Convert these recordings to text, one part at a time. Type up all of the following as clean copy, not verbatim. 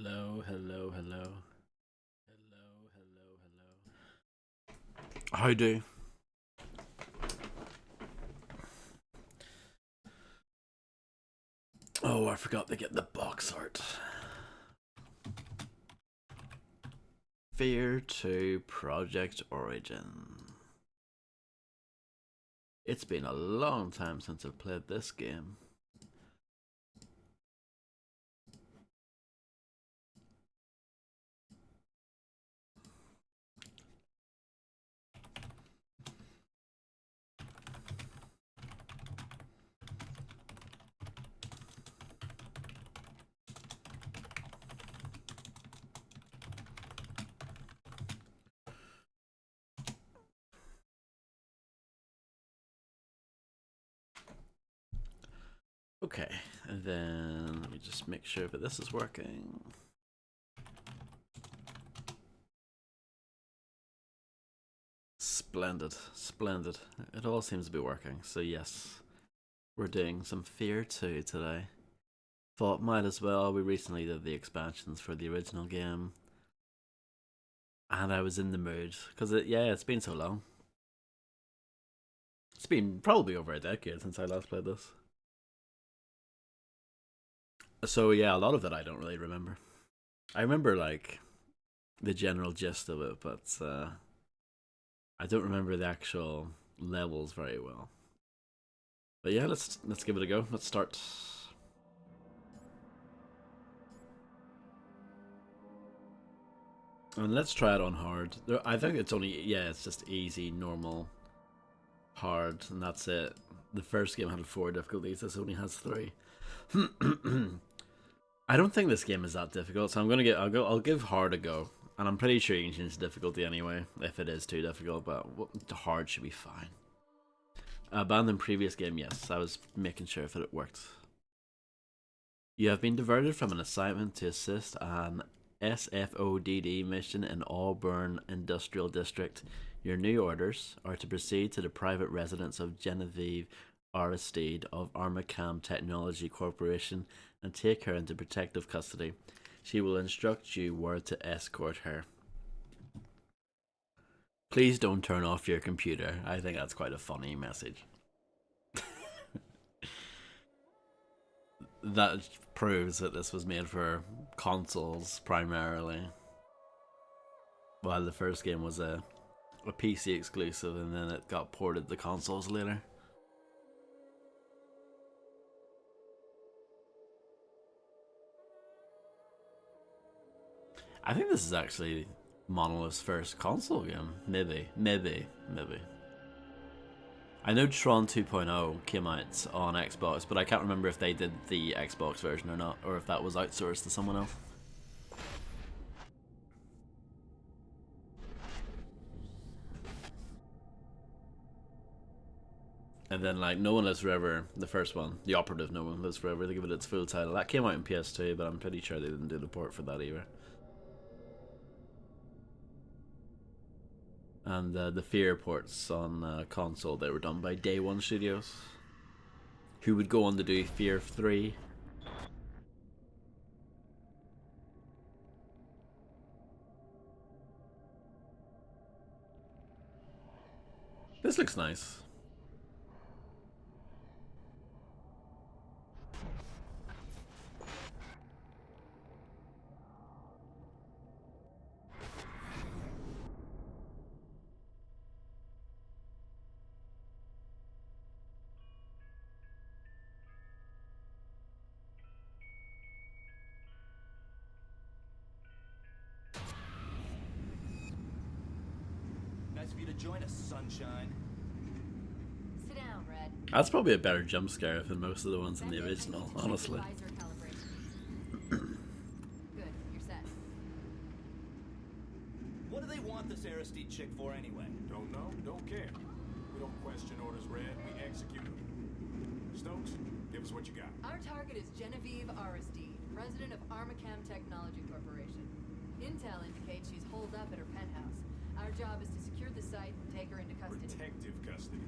Hello, hello, hello. Hello, hello, hello. How do? Oh, I forgot to get the box art. F.E.A.R 2 Project Origin. It's been a long time since I've played this game. Okay, and then let me just make sure that this is working. Splendid, splendid. It all seems to be working. So yes, we're doing some F.E.A.R 2 today. Thought might as well. We recently did the expansions for the original game, and I was in the mood because it's been so long. It's been probably over a decade since I last played this. So yeah, a lot of it I don't really remember. I remember like the general gist of it, but I don't remember the actual levels very well. But yeah, let's give it a go. Let's start. And let's try it on hard. I think it's only it's just easy, normal, hard, and that's it. The first game had 4 difficulties. This only has 3. I don't think this game is that difficult, so I'll give hard a go, and I'm pretty sure you can change the difficulty anyway if it is too difficult. But the hard should be fine. Abandoned previous game, yes. I was making sure if it worked. You have been diverted from an assignment to assist an SFODD mission in Auburn Industrial District. Your new orders are to proceed to the private residence of Genevieve Aristide of Armacam Technology Corporation and take her into protective custody. She will instruct you where to escort her. Please don't turn off your computer. I think that's quite a funny message. That proves that this was made for consoles primarily, while the first game was a PC exclusive and then it got ported to consoles later. I think this is actually Monolith's first console game. Maybe. I know Tron 2.0 came out on Xbox, but I can't remember if they did the Xbox version or not, or if that was outsourced to someone else. And then like No One Lives Forever, the first one, the operative No One Lives Forever, they give it its full title. That came out in PS2, but I'm pretty sure they didn't do the port for that either. And the F.E.A.R ports on console, they were done by Day One Studios, who would go on to do F.E.A.R 3. This looks nice. Nice of you to join us, sunshine. Sit down, Red. That's probably a better jump scare than most of the ones in the original, honestly. Good, you're set. What do they want this Aristide chick for anyway? Don't know, don't care. We don't question orders, Red. We execute them. Stokes, give us what you got. Our target is Genevieve Aristide, president of Armacam Technology Corporation. Intel indicates she's holed up at her penthouse. Our job is to secure the site and take her into custody. Protective custody.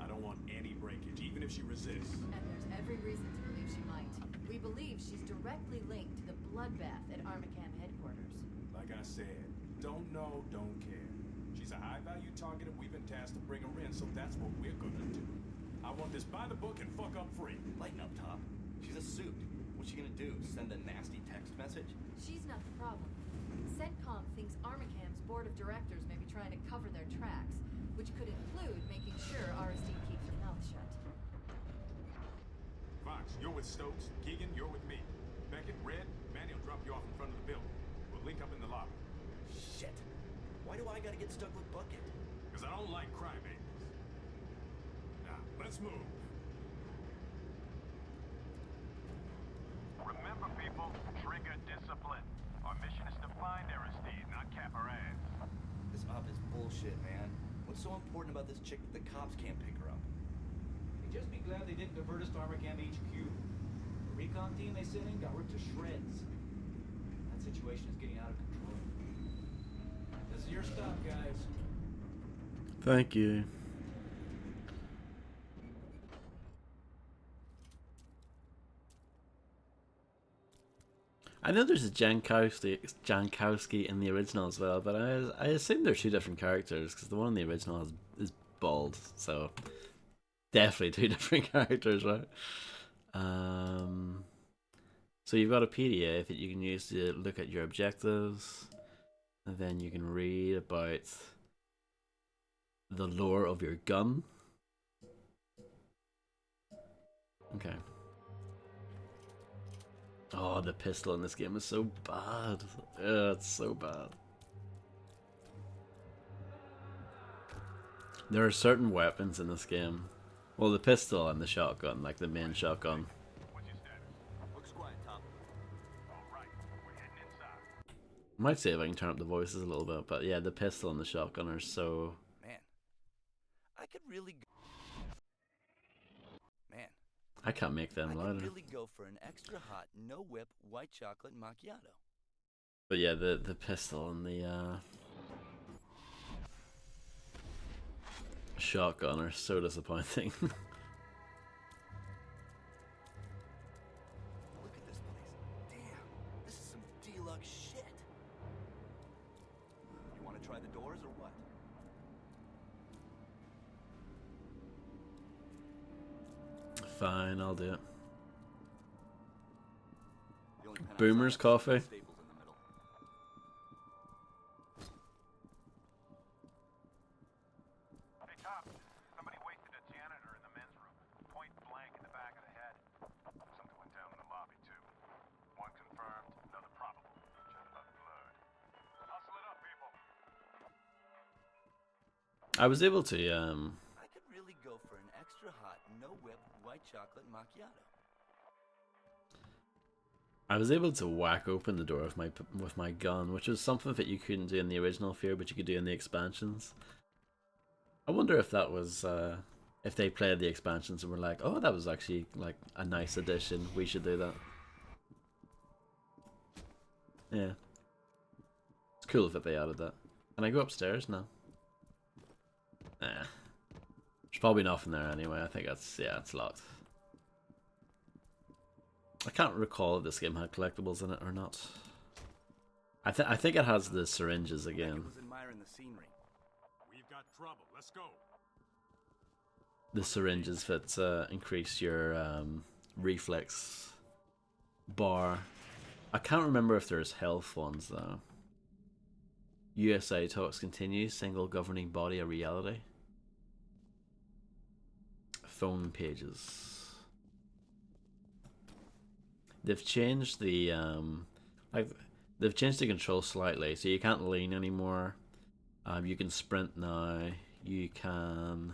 I don't want any breakage, even if she resists. And there's every reason to believe she might. We believe she's directly linked to the bloodbath at Armacam headquarters. Like I said, don't know, don't care. She's a high-value target and we've been tasked to bring her in, so that's what we're gonna do. I want this by the book and fuck up free. Lighten up, Top. She's a suit. What's she gonna do? Send a nasty text message? She's not the problem. CENTCOM thinks Armacam's board of directors may be trying to cover their tracks, which could include making sure RSD keeps her mouth shut. Fox, you're with Stokes. Keegan, you're with me. Beckett, Red, Manny will drop you off in front of the building. We'll link up in the lobby. Shit. Why do I gotta get stuck with Bucket? Because I don't like crybabies. Now, let's move. Remember, people, trigger discipline. Our mission is to find Aristide, not cap her ass. This op is bullshit, man. What's so important about this chick that the cops can't pick her up? Hey, just be glad they didn't divert us to Armacam HQ. The recon team they sent in got ripped to shreds. That situation is getting out of control. This is your stop, guys. Thank you. I know there's a Jankowski in the original as well, but I assume they're two different characters because the one in the original is bald, so definitely two different characters, right? So you've got a PDF that you can use to look at your objectives, and then you can read about the lore of your gun. Okay. Oh, the pistol in this game is so bad. It's so bad. There are certain weapons in this game. Well, the pistol and the shotgun, like the main shotgun. What's your status? Looks quiet, Top. All right, we're heading inside. I might see if I can turn up the voices a little bit, but yeah, the pistol and the shotgun are so... Man, I could really go... Man, I can't make them I louder. could really go for an extra hot, no-whip, white chocolate macchiato. But yeah, the pistol and the shotgun are so disappointing. Look at this place. Damn, this is some deluxe shit. You want to try the doors or what? Fine, I'll do it. The only penthouse Boomer's I have is coffee. Staples in the middle. Hey, Top. Somebody wasted a janitor in the men's room. Point blank in the back of the head. Something went down in the lobby, too. One confirmed, another probable. Judging by the blood. Hustle it up, people. I was able to I could really go for an extra hot, no-whip, white chocolate macchiato. I was able to whack open the door with my gun, which was something that you couldn't do in the original F.E.A.R, but you could do in the expansions. I wonder if that was if they played the expansions and were like, oh, that was actually like a nice addition. We should do that. Yeah, it's cool that they added that. Can I go upstairs now? Nah, there's probably nothing there anyway. I think it's locked. I can't recall if this game had collectibles in it or not. I think it has the syringes again. Beckett was admiring the scenery. We've got trouble. Let's go. The syringes that increase your reflex bar. I can't remember if there's health ones though. USA talks continue. Single governing body of reality. Phone pages. They've changed the they've changed the control slightly, so you can't lean anymore. You can sprint now. You can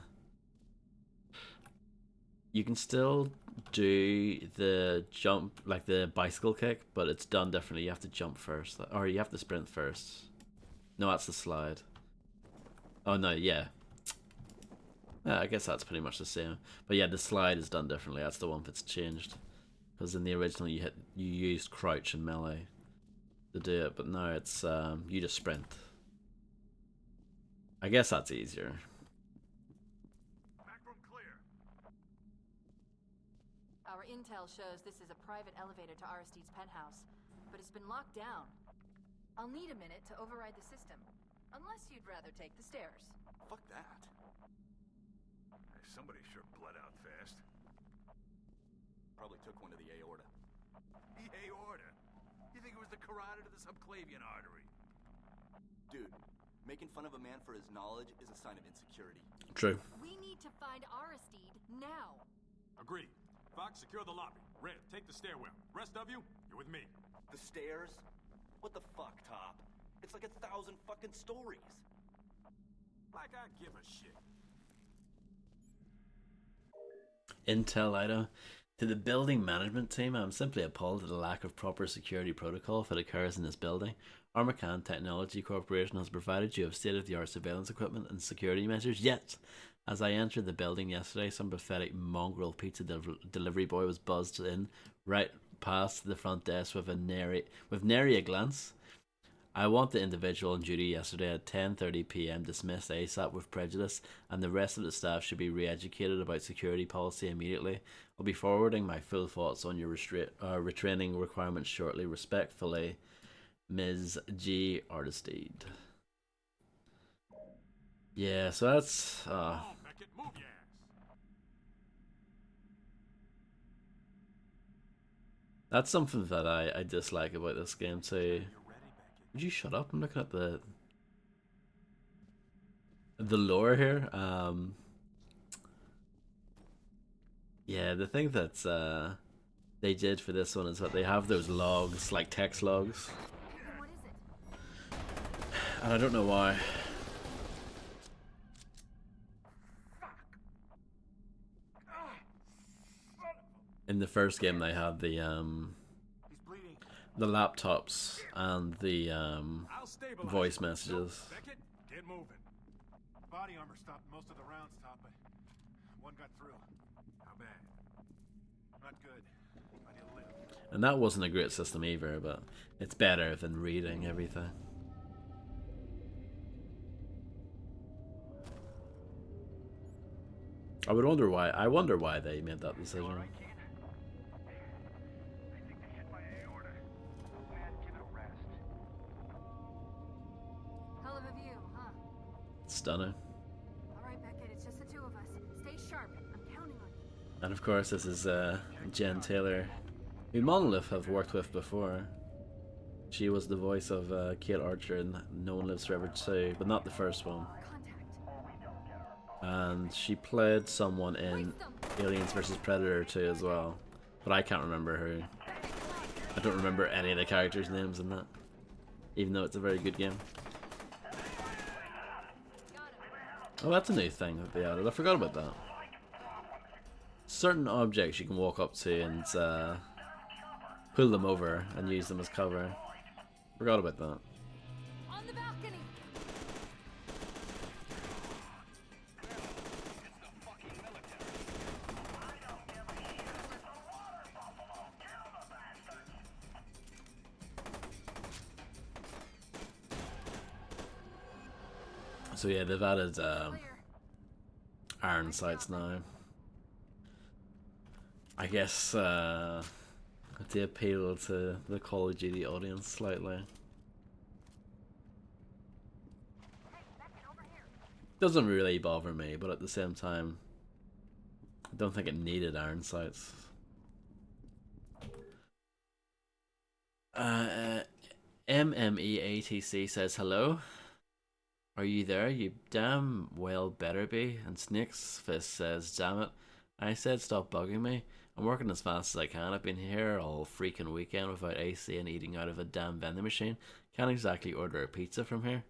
still do the jump, like the bicycle kick, but it's done differently. You have to jump first, or you have to sprint first. No, that's the slide. Oh no, yeah. I guess that's pretty much the same. But yeah, the slide is done differently. That's the one that's changed. Because in the original you used crouch and melee to do it, but now it's you just sprint. I guess that's easier. Back room clear. Our intel shows this is a private elevator to Aristide's penthouse, but it's been locked down. I'll need a minute to override the system, unless you'd rather take the stairs. Fuck that. Hey, somebody sure bled out fast. Probably took one to the aorta. The aorta? You think it was the carotid of the subclavian artery? Dude, making fun of a man for his knowledge is a sign of insecurity. True. We need to find Aristide now. Agreed. Fox, secure the lobby. Red, take the stairwell. Rest of you, you're with me. The stairs? What the fuck, Top? It's like 1,000 fucking stories. Like I give a shit. Intel item. To the building management team, I'm simply appalled at the lack of proper security protocol if it occurs in this building. Armacan Technology Corporation has provided you with state-of-the-art surveillance equipment and security measures, yet, as I entered the building yesterday, some pathetic mongrel pizza delivery boy was buzzed in right past the front desk with nary a glance. I want the individual on duty yesterday at 10:30 p.m. dismissed ASAP with prejudice, and the rest of the staff should be re-educated about security policy immediately. I'll be forwarding my full thoughts on your retraining requirements shortly. Respectfully, Ms. G. Artistide. Yeah, so that's Come on, Beckett, move your ass. that's something that I dislike about this game too. You're ready, Beckett. Would you shut up? I'm looking at the lore here. Yeah, the thing that they did for this one is that they have those logs, like text logs, Then what is it? and I don't know why. In the first game, they had He's bleeding. the laptops and the I'll stabilize voice you. messages. Beckett, get moving. Body armor stopped most of the rounds, Top, but one got through. How bad? Not good. But he'll live. And that wasn't a great system either, but it's better than reading everything. I wonder why they made that decision. Alright, kid? I think they hit my aorta. Man, give it a rest. Hell of a view, huh? Stunning. All right, Beckett, it's just the two of us. Stay sharp. I'm counting on you. And of course, this is Jen Taylor, who Monolith have worked with before. She was the voice of Kate Archer in No One Lives Forever 2, but not the first one. Contact. And she played someone in Aliens vs Predator 2 as well, but I can't remember who. I don't remember any of the characters' names in that, even though it's a very good game. Oh, that's a new thing that they added. I forgot about that. Certain objects you can walk up to and pull them over and use them as cover. Forgot about that. On the balcony. So yeah, they've added Clear. iron sights now. I guess to appeal to the Call of Duty audience slightly. Hey, Beckett, over here. Doesn't really bother me, but at the same time, I don't think it needed iron sights. MMEATC says hello. Are you there? You damn well better be. And Snake's Fist says, damn it. I said stop bugging me. I'm working as fast as I can. I've been here all freaking weekend without AC and eating out of a damn vending machine. Can't exactly order a pizza from here.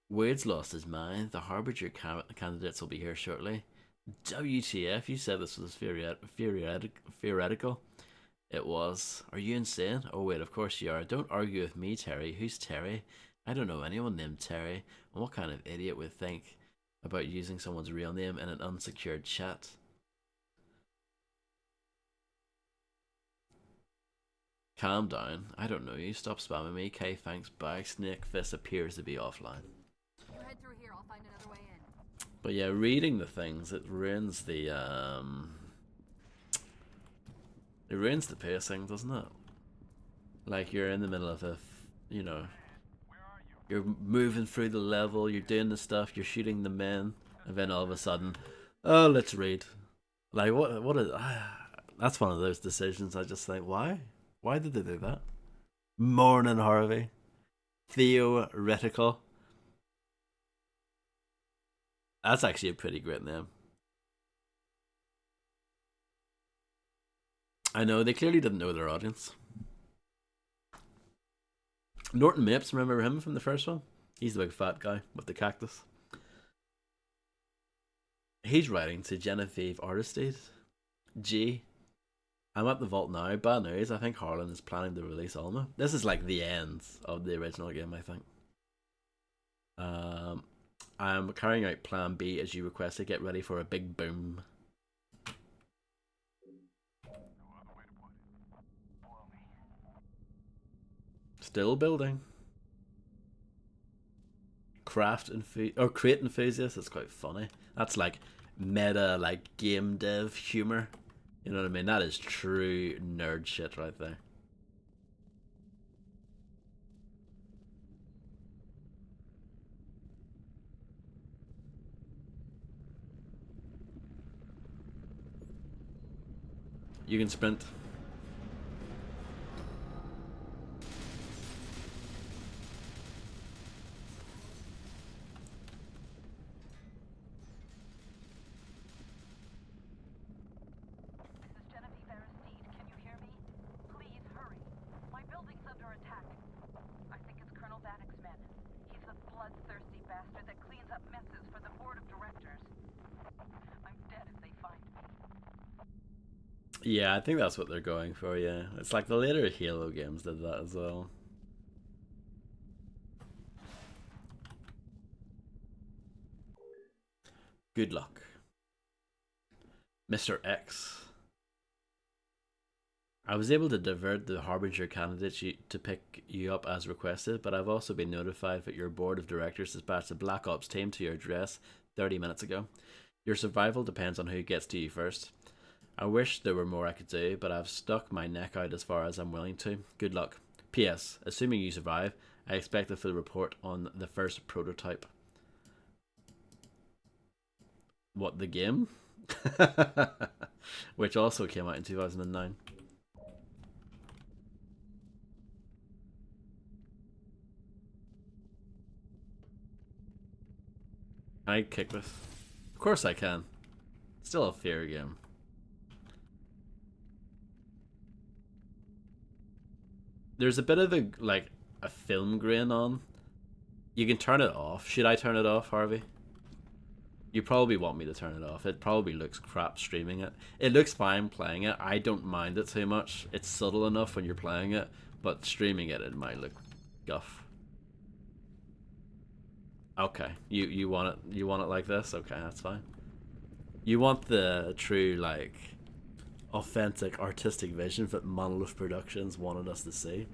Wade's lost his mind. The Harbinger candidates will be here shortly. WTF, you said this was theoretical. It was. Are you insane? Oh wait, of course you are. Don't argue with me, Terry. Who's Terry? I don't know anyone named Terry. And what kind of idiot would think about using someone's real name in an unsecured chat? Calm down. I don't know you. Stop spamming me. K, thanks. Bye. Snake Fist appears to be offline. You head through here. I'll find another way in. But yeah, reading the things, it ruins the pacing, doesn't it? Like you're in the middle of you know, you're moving through the level, you're doing the stuff, you're shooting the men, and then all of a sudden, oh, let's read. Like what is that's one of those decisions I just think, why? Why did they do that? Morning Harvey. Theoretical. That's actually a pretty great name. I know, they clearly didn't know their audience. Norton Mapes, remember him from the first one? He's the big fat guy with the cactus. He's writing to Genevieve Aristide. G. I'm at the vault now. Bad news, I think Harlan is planning to release Alma. This is like the end of the original game, I think. I'm carrying out plan B as you requested. Get ready for a big boom. Still building. Crate enthusiast. It's quite funny. That's like meta, like game dev humor. You know what I mean? That is true nerd shit right there. You can sprint. This is Genevieve Aristide. Can you hear me? Please hurry. My building's under attack. I think it's Colonel Vanek's men. He's a bloodthirsty bastard that cleans up messes for the board of directors. I'm dead if they find me. Yeah, I think that's what they're going for, yeah. It's like the later Halo games did that as well. Good luck. Mr. X. I was able to divert the Harbinger candidates to pick you up as requested, but I've also been notified that your board of directors dispatched a Black Ops team to your address 30 minutes ago. Your survival depends on who gets to you first. I wish there were more I could do, but I've stuck my neck out as far as I'm willing to. Good luck. P.S. Assuming you survive, I expect a full report on the first prototype. What, the game? Which also came out in 2009. Can I kick this? Of course I can. Still a F.E.A.R game. There's a bit of a film grain on. You can turn it off. Should I turn it off, Harvey? You probably want me to turn it off. It probably looks crap streaming it. It looks fine playing it. I don't mind it too much. It's subtle enough when you're playing it, but streaming it might look guff. Okay, you want it like this? Okay, that's fine. You want the true like authentic artistic vision that Monolith Productions wanted us to see.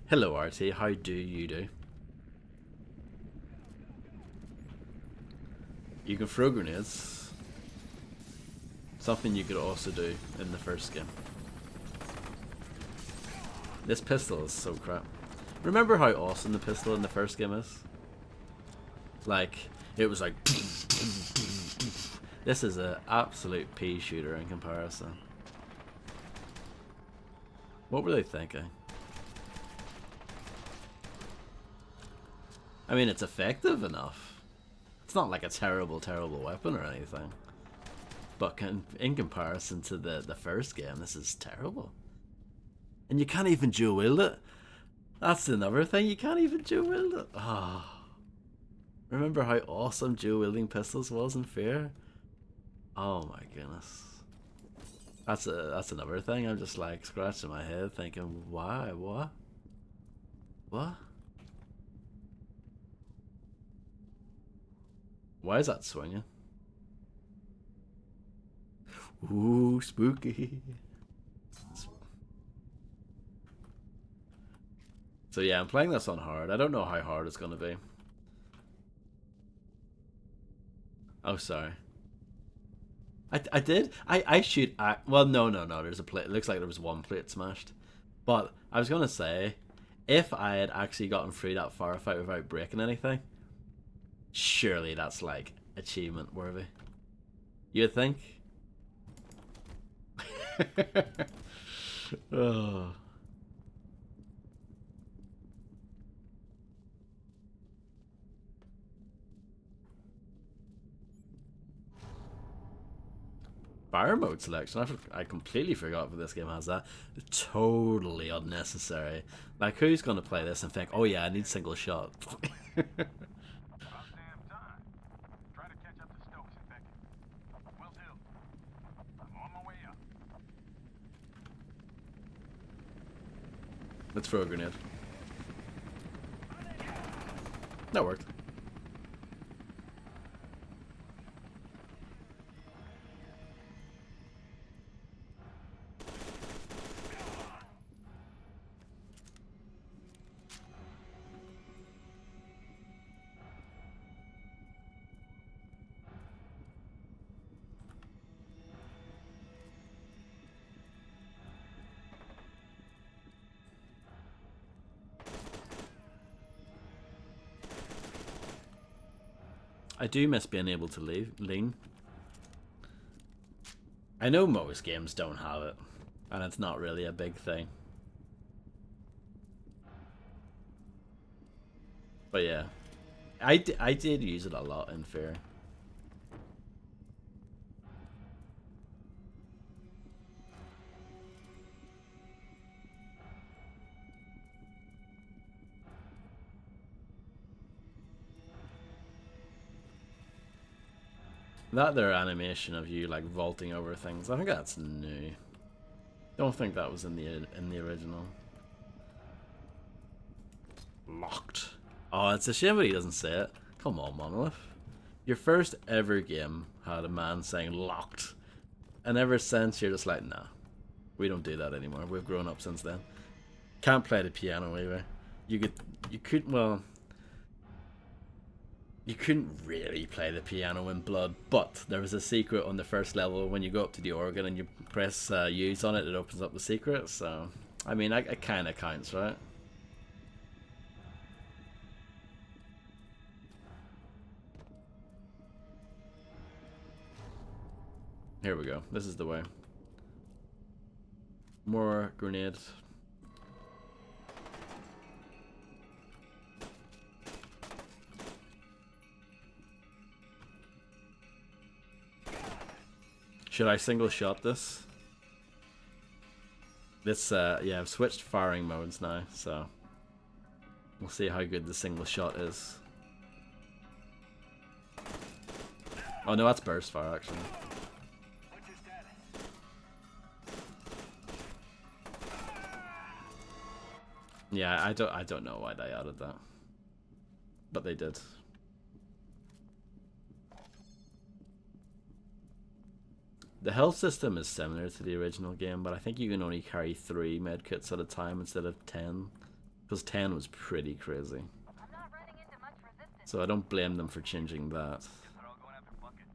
Hello RT, how do you do? You can throw grenades. Something you could also do in the first game. This pistol is so crap. Remember how awesome the pistol in the first game is? Like, it was like... This is an absolute pea shooter in comparison. What were they thinking? I mean, it's effective enough. It's not like a terrible, terrible weapon or anything. But in comparison to the first game, this is terrible. And you can't even dual wield it. That's another thing, you can't even dual wield it. Oh. Remember how awesome dual wielding pistols was in F.E.A.R? Oh my goodness. That's another thing. I'm just like scratching my head thinking, why? What? What? Why is that swinging? Ooh, spooky. So yeah, I'm playing this on hard. I don't know how hard it's gonna be. Oh, sorry. I did. I shoot. Well, no. There's a plate. It looks like there was one plate smashed. But I was gonna say, if I had actually gotten through that firefight without breaking anything, surely that's like achievement worthy. You'd think. Oh. Fire mode selection. I completely forgot that this game has that. Totally unnecessary. Like, who's gonna play this and think, oh yeah, I need single shot? About damn time. Try to catch up to Stokes, infected. Will do. I'm on my way up. Let's throw a grenade. That worked. I do miss being able to lean. I know most games don't have it, and it's not really a big thing. But yeah, I did use it a lot in F.E.A.R. That their animation of you like vaulting over things, I think that's new. Don't think that was in the original. Locked. Oh, it's a shame that he doesn't say it. Come on, Monolith. Your first ever game had a man saying locked, and ever since you're just like, nah, we don't do that anymore. We've grown up since then. Can't play the piano either. You couldn't really play the piano in Blood, but there was a secret on the first level when you go up to the organ and you press use on it, it opens up the secret. So, I mean, it kind of counts, right? Here we go. This is the way. More grenades. Should I single shot this? Yeah, I've switched firing modes now, so we'll see how good the single shot is. Oh no, that's burst fire actually. Yeah, I don't know why they added that, but they did. The health system is similar to the original game, but I think you can only carry 3 medkits at a time instead of 10, because 10 was pretty crazy. I'm not running into much resistance. So I don't blame them for changing that. They're all going after Bucket.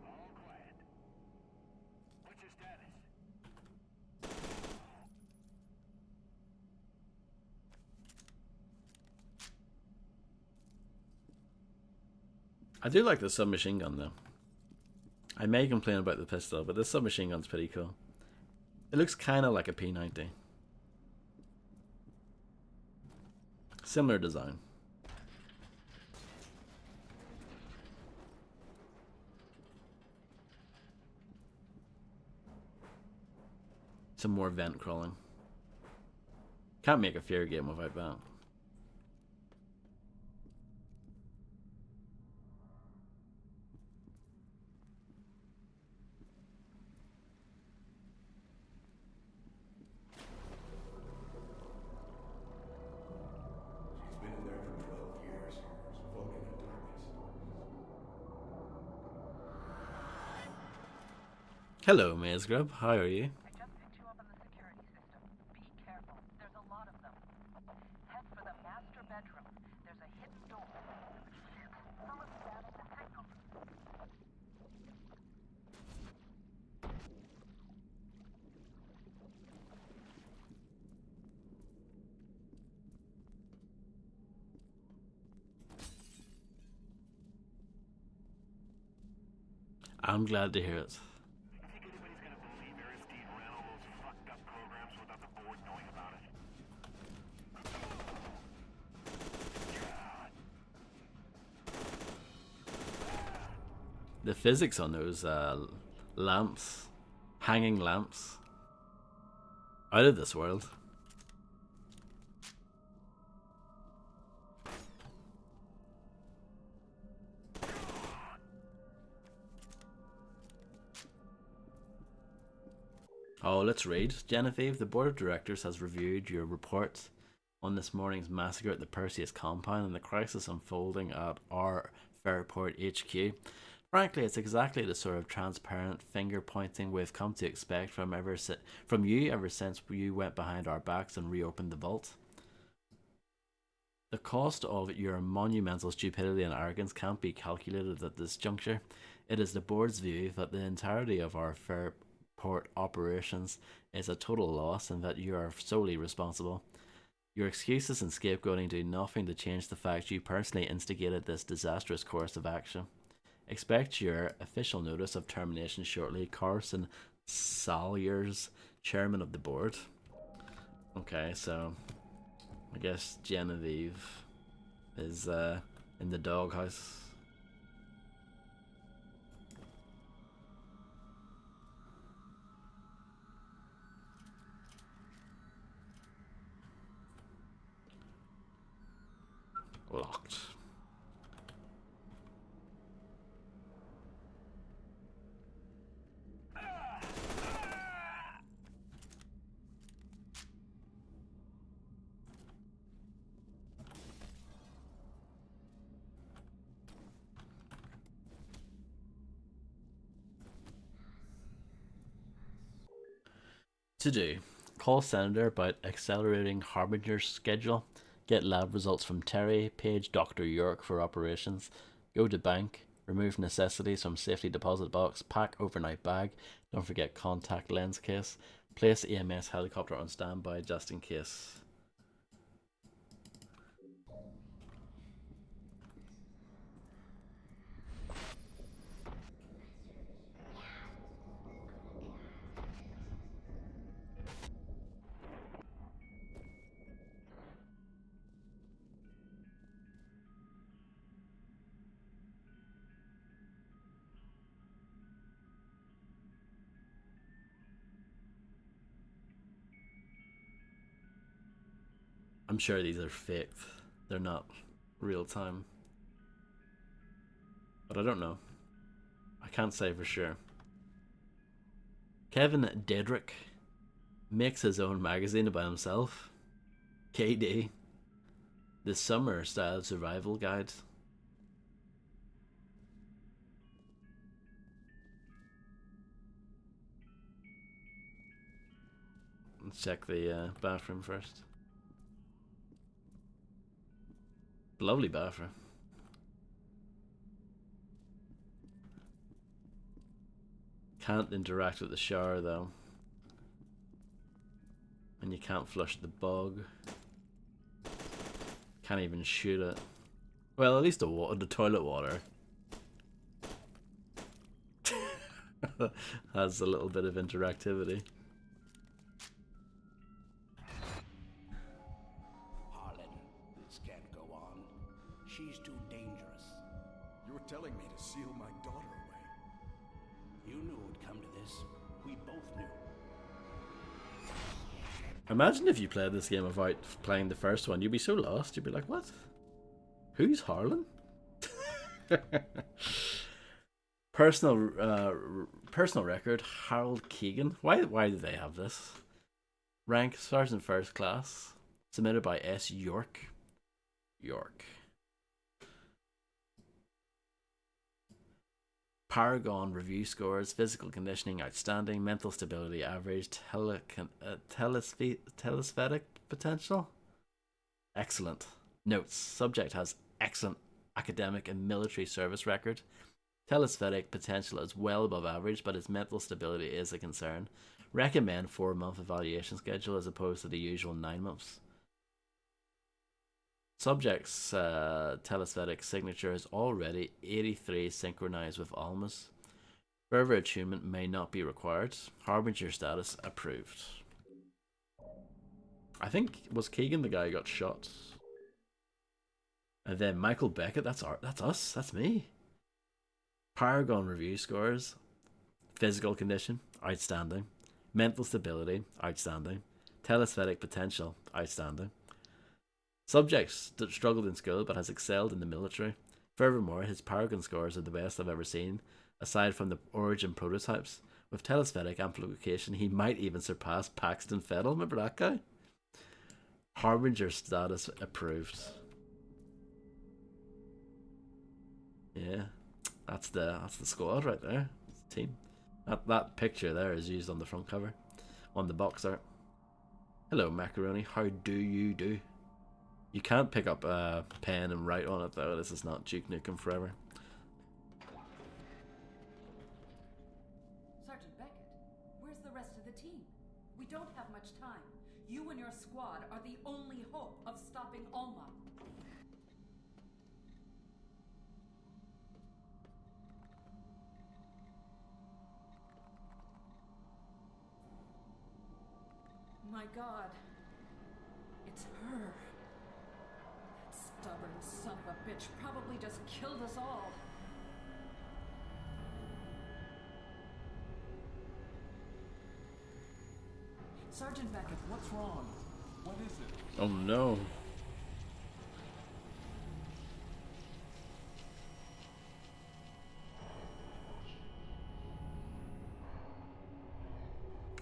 All quiet. What's your status? I do like the submachine gun though. I may complain about the pistol, but this submachine gun's pretty cool. It looks kind of like a P90. Similar design. Some more vent crawling. Can't make a F.E.A.R. game without that. She's been in there for 12 years, fucking in darkness. Hello, Maze Grub. How are you? I just picked you up on the security system. Be careful. There's a lot of them. Head for the master bedroom. There's a hidden door. Shit. Someone's jamming the signal. I'm glad to hear it. You think anybody's gonna believe Aristide ran all those fucked up programs without the board knowing about it? The physics on those lamps, hanging lamps, out of this world. Oh, let's read. Genevieve, the board of directors has reviewed your report on this morning's massacre at the Perseus compound and the crisis unfolding at our Fairport HQ. Frankly, it's exactly the sort of transparent finger pointing we've come to expect from you ever since you went behind our backs and reopened the vault. The cost of your monumental stupidity and arrogance can't be calculated at this juncture. It is the board's view that the entirety of our Fairport operations is a total loss and that you are solely responsible. Your excuses and scapegoating do nothing to change the fact you personally instigated this disastrous course of action. Expect your official notice of termination shortly. Carson Salyers, chairman of the board. Okay, so I guess Genevieve is in the doghouse. Locked. To do. Call Senator about accelerating Harbinger's schedule. Get lab results from Terry. Page Dr. York for operations. Go to bank. Remove necessities from safety deposit box. Pack overnight bag. Don't forget contact lens case. Place EMS helicopter on standby just in case. I'm sure these are faked. They're not real time. But I don't know. I can't say for sure. Kevin Dedrick makes his own magazine about himself. KD. The Summer Style Survival Guide. Let's check the bathroom first. Lovely bathroom. Can't interact with the shower though. And you can't flush the bug. Can't even shoot it. Well, at least the toilet water has a little bit of interactivity. Harlan, this can't go on. She's too dangerous. You were telling me to seal my daughter away. You knew it would come to this. We both knew. Imagine if you played this game without playing the first one. You'd be so lost. You'd be like, what? Who's Harlan? Personal record, Harold Keegan. Why do they have this? Rank, Sergeant First Class. Submitted by S. York. Paragon review scores, physical conditioning outstanding, mental stability average, telesthetic potential excellent. Notes: subject has excellent academic and military service record. Telesthetic potential is well above average, but his mental stability is a concern. Recommend 4-month evaluation schedule as opposed to the usual 9 months. Subject's telesthetic signature is already 83 synchronized with Alma's. Further attunement may not be required. Harbinger status approved. I think, was Keegan the guy who got shot? And then Michael Beckett, that's us, that's me. Paragon review scores, physical condition, outstanding. Mental stability, outstanding. Telesthetic potential, outstanding. Subject struggled in school but has excelled in the military. Furthermore, his Paragon scores are the best I've ever seen, aside from the Origin prototypes. With telesthetic amplification, he might even surpass Paxton Fettel. Remember that guy? Harbinger status approved. Yeah, that's the squad right there. It's the team. That picture there is used on the front cover, on the box art. Hello, Macaroni. How do you do? You can't pick up a pen and write on it though. This is not Duke Nukem Forever. Sergeant Beckett, where's the rest of the team? We don't have much time. You and your squad are the only hope of stopping Alma. My God, it's her. That stubborn son of a bitch probably just killed us all. Sergeant Beckett, what's wrong? What is it? Oh no.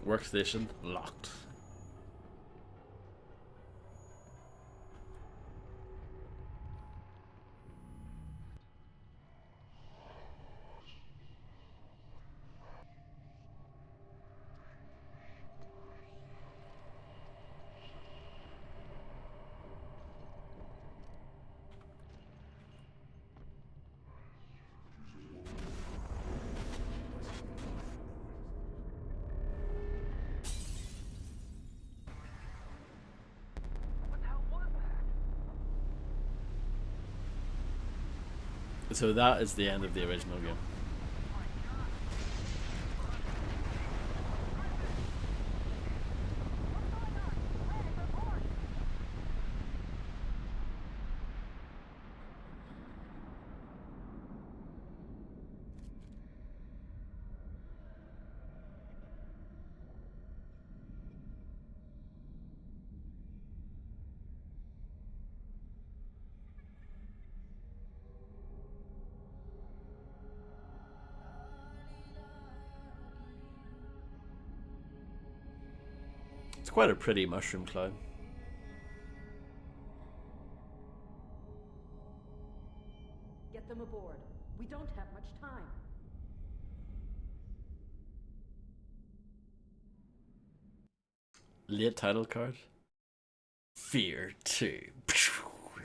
Workstation locked. So that is the end of the original game. It's quite a pretty mushroom cloud. Get them aboard. We don't have much time. Late title card. F.E.A.R. 2.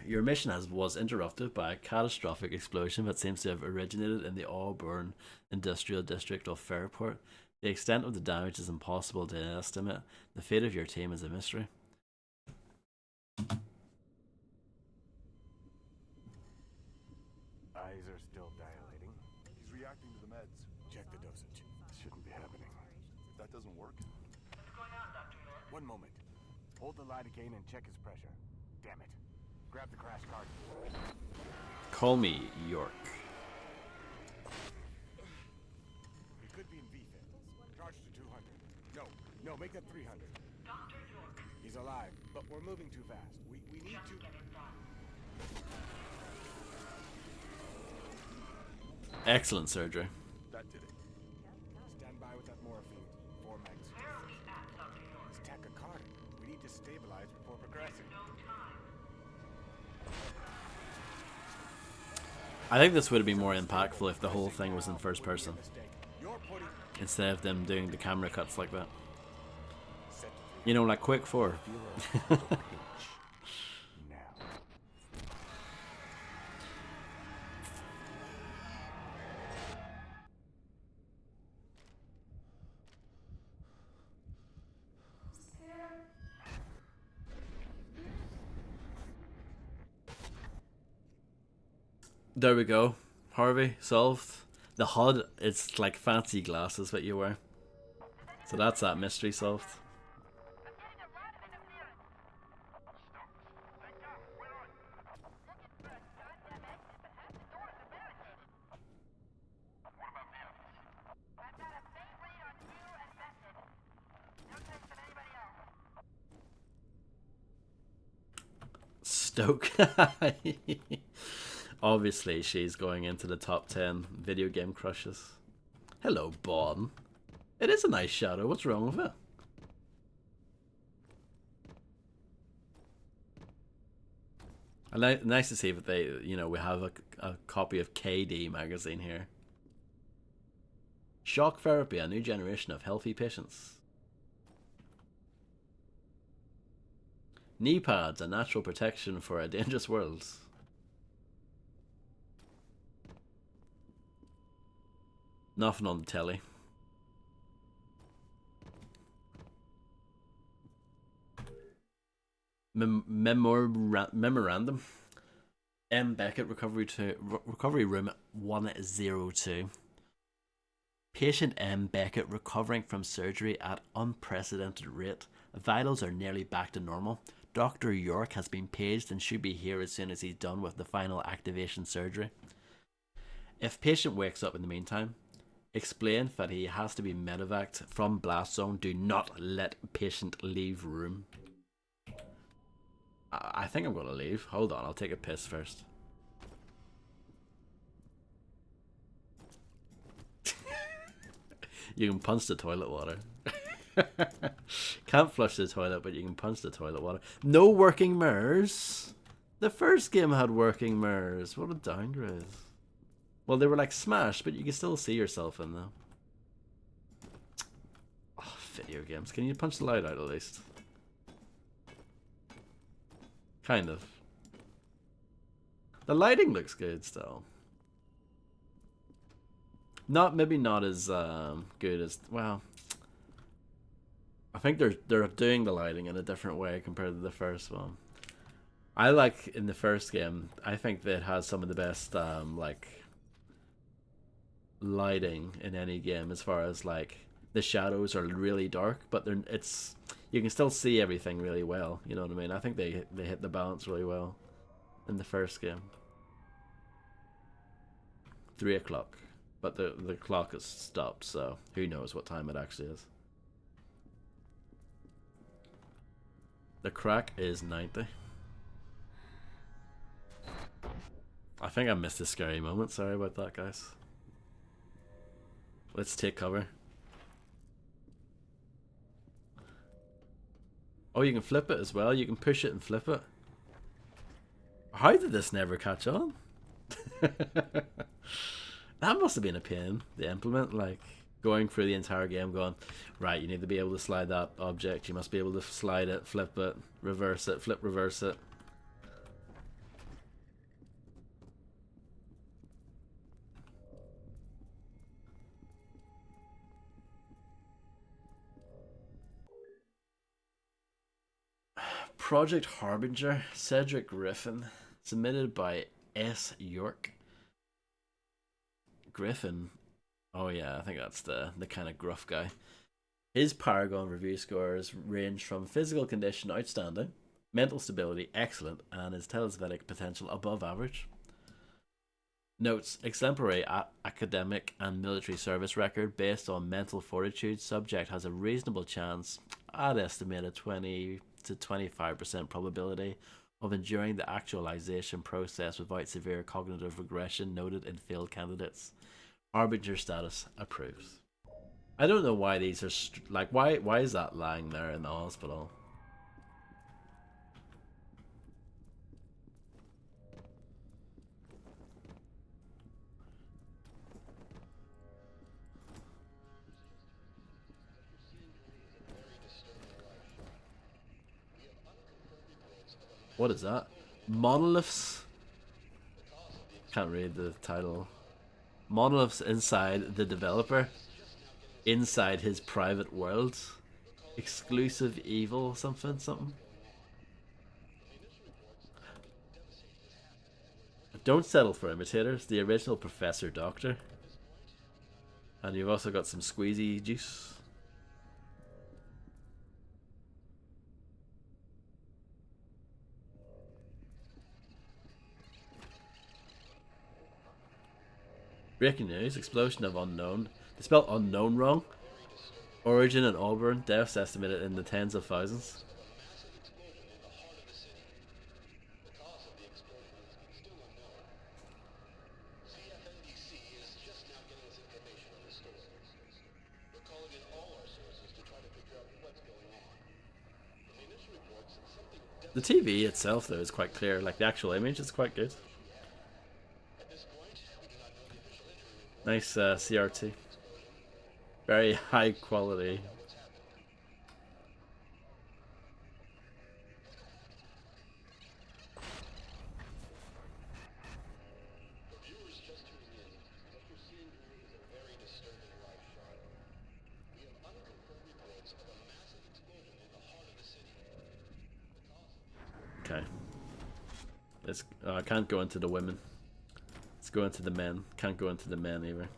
Your mission was interrupted by a catastrophic explosion that seems to have originated in the Auburn industrial district of Fairport. The extent of the damage is impossible to estimate. The fate of your team is a mystery. Eyes are still dilating. He's reacting to the meds. Check the dosage. Shouldn't be happening. If that doesn't work, What's going on, Dr. York? 1 moment. Hold the lidocaine and check his pressure. Damn it. Grab the crash card. Call me York. He could be in VFib. Charge to 200. No, make that 300. Dr. York, He's alive, but we're moving too fast. We need just to... get it done. Excellent surgery. that did it. Stand by with that morphine. 4 megs. Where are we at, Dr. York? He's tachycardic. We need to stabilize before progressing. No time. I think this would have been more impactful if the whole thing was in first person instead of them doing the camera cuts like that. You know, like Quick 4. There we go. Harvey, solved. The HUD, it's like fancy glasses that you wear. So that's that mystery solved. Stoke. Obviously, she's going into the top 10 video game crushes. Hello, Bon. It is a nice shadow. What's wrong with it? Nice to see that they, you know, we have a copy of KD magazine here. Shock therapy, a new generation of healthy patients. Knee pads, a natural protection for a dangerous world. Nothing on the telly. Memorandum. M. Beckett, recovery room 102. Patient M. Beckett recovering from surgery at unprecedented rate. Vitals are nearly back to normal. Dr. York has been paged and should be here as soon as he's done with the final activation surgery. If patient wakes up in the meantime, explain that he has to be medevaced from blast zone. Do not let patient leave room. I think I'm gonna leave. Hold on, I'll take a piss first. You can punch the toilet water. Can't flush the toilet, but you can punch the toilet water. No working mirrors. The first game had working mirrors. What a downgrade. Well, they were like smashed, but you can still see yourself in them. Oh, video games. Can you punch the light out at least? Kind of. The lighting looks good still. Maybe not as good as, well, I think they're doing the lighting in a different way compared to the first one. I like in the first game, I think that it has some of the best like lighting in any game, as far as like the shadows are really dark, but you can still see everything really well. You know what I mean? I think they hit the balance really well in the first game. 3 o'clock. But the clock has stopped, so who knows what time it actually is. The crack is 90. I think I missed a scary moment. Sorry about that, guys. Let's take cover. Oh, you can flip it as well. You can push it and flip it. How did this never catch on? That must have been a pain to implement, like going through the entire game going, right, you need to be able to slide that object, you must be able to slide it, flip it, reverse it, flip, reverse it. Project Harbinger, Cedric Griffin, submitted by S. York. Griffin, oh yeah, I think that's the kind of gruff guy. His Paragon review scores range from physical condition outstanding, mental stability excellent, and his telesthetic potential above average. Notes: exemplary academic and military service record based on mental fortitude. Subject has a reasonable chance, I'd estimate a 20 to 25% probability, of enduring the actualization process without severe cognitive regression noted in failed candidates. Harbinger status approves. I don't know why these are like, why is that lying there in the hospital? What is that? Monoliths. Can't read the title. Monoliths inside the developer, inside his private world. Exclusive evil something something. Don't settle for imitators. The original Professor Doctor. And you've also got some squeezy juice. Breaking news, explosion of unknown. They spelled unknown wrong. Origin in Auburn, deaths estimated in the tens of thousands. The TV itself, though, is quite clear. Like, the actual image is quite good. Nice CRT. Very high quality. Okay. I can't go into the women. Let's go into the men. Can't go into the men either.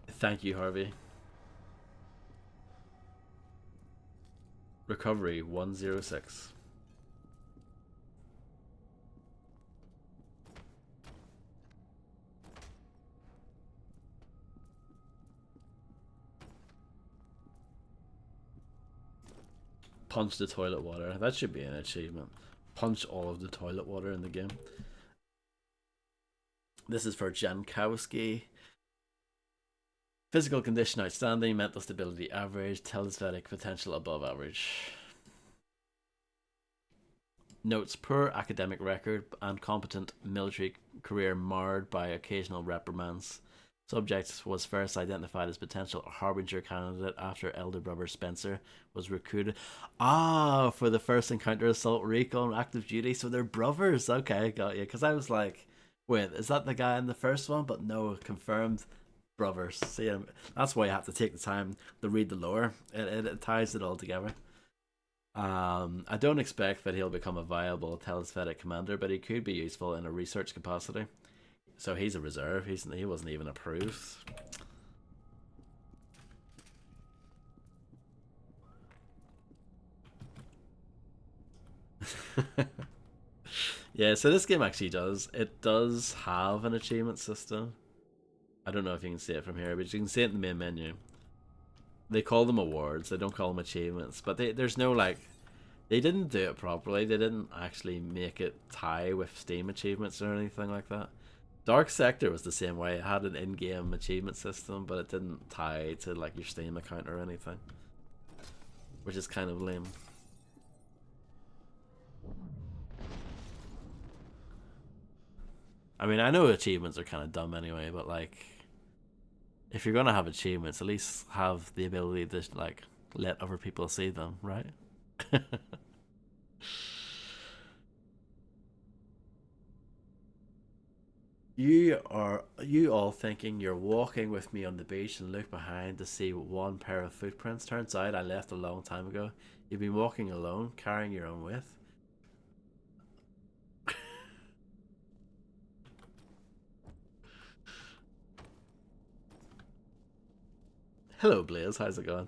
Thank you, Harvey. Recovery 106. Punch the toilet water. That should be an achievement. Punch all of the toilet water in the game. This is for Jankowski. Physical condition outstanding, mental stability average, telesthetic potential above average. Notes: poor academic record and competent military career marred by occasional reprimands. Subject was first identified as potential harbinger candidate after elder brother Spencer was recruited. Ah, for the first encounter assault recon active duty. So they're brothers. Okay, got you. Because I was like, wait, is that the guy in the first one? But no, confirmed brothers. See, that's why you have to take the time to read the lore. It ties it all together. I don't expect that he'll become a viable telesthetic commander, but he could be useful in a research capacity. So he's a reserve. He wasn't even approved. Yeah, so this game actually does have an achievement system. I don't know if you can see it from here, but you can see it in the main menu. They call them awards. They don't call them achievements, but there's no like. They didn't do it properly. They didn't actually make it tie with Steam achievements or anything like that. Dark Sector was the same way. It had an in-game achievement system, but it didn't tie to like your Steam account or anything, which is kind of lame. I mean, I know achievements are kind of dumb anyway, but like, if you're gonna have achievements, at least have the ability to like let other people see them, right? You all thinking you're walking with me on the beach and look behind to see one pair of footprints. Turns out I left a long time ago. You've been walking alone, carrying your own weight. Hello, Blaze. How's it going?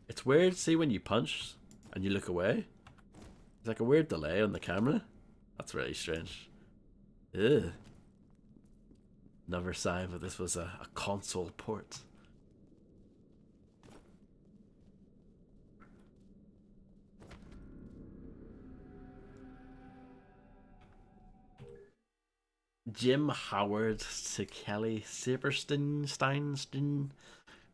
It's weird. See when you punch and you look away. It's like a weird delay on the camera. That's really strange. Ugh. Another sign that this was a console port. Jim Howard to Kelly Saberstein.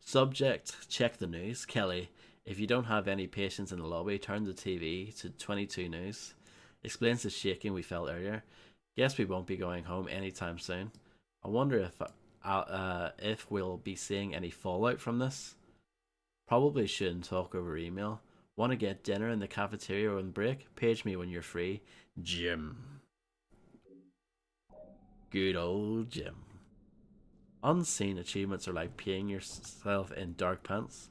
Subject: check the news. Kelly, If you don't have any patience in the lobby, turn the TV to 22 News. Explains the shaking we felt earlier. Guess we won't be going home anytime soon. I wonder if we'll be seeing any fallout from this. Probably shouldn't talk over email. Want to get dinner in the cafeteria on break? Page me when you're free. Jim. Good old Jim. Unseen achievements are like peeing yourself in dark pants.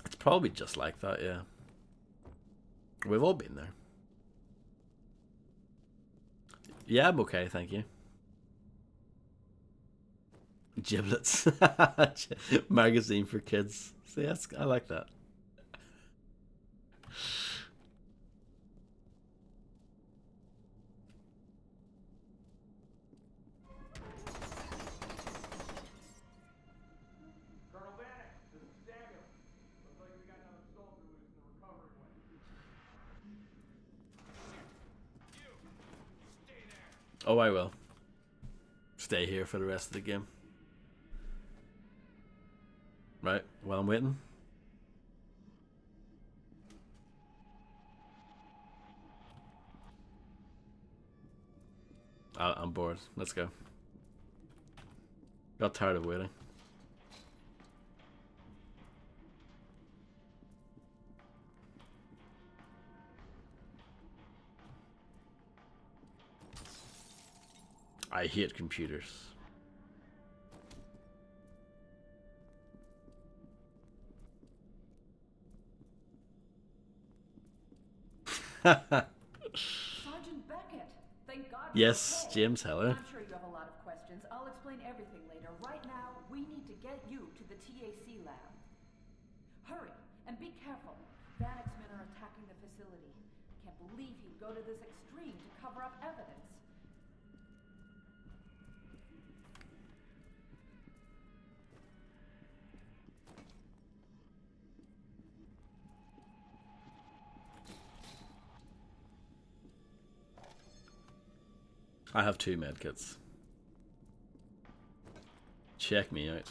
It's probably just like that, yeah. We've all been there. Yeah, I'm okay, thank you. Giblets. Magazine for kids. See, yes, I like that. Colonel Vanek, this is Samuel. Looks like we got another soldier loose in the recovery wing. You stay there. Oh, I will. Stay here for the rest of the game. Right, while I'm waiting. I'm bored. Let's go. Got tired of waiting. I hate computers. Sergeant Beckett, thank God. Yes, James Heller. I'm sure you have a lot of questions. I'll explain everything later. Right now, we need to get you to the TAC lab. Hurry, and be careful. Vanek's men are attacking the facility. Can't believe he'd go to this extreme to cover up evidence. I have 2 medkits. Check me out.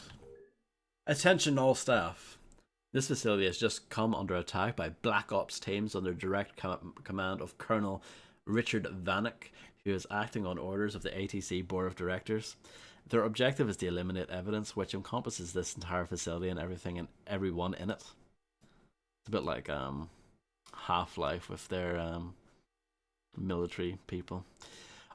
Attention all staff. This facility has just come under attack by Black Ops teams under direct command of Colonel Richard Vanek, who is acting on orders of the ATC Board of Directors. Their objective is to eliminate evidence which encompasses this entire facility and everything and everyone in it. It's a bit like Half-Life with their military people.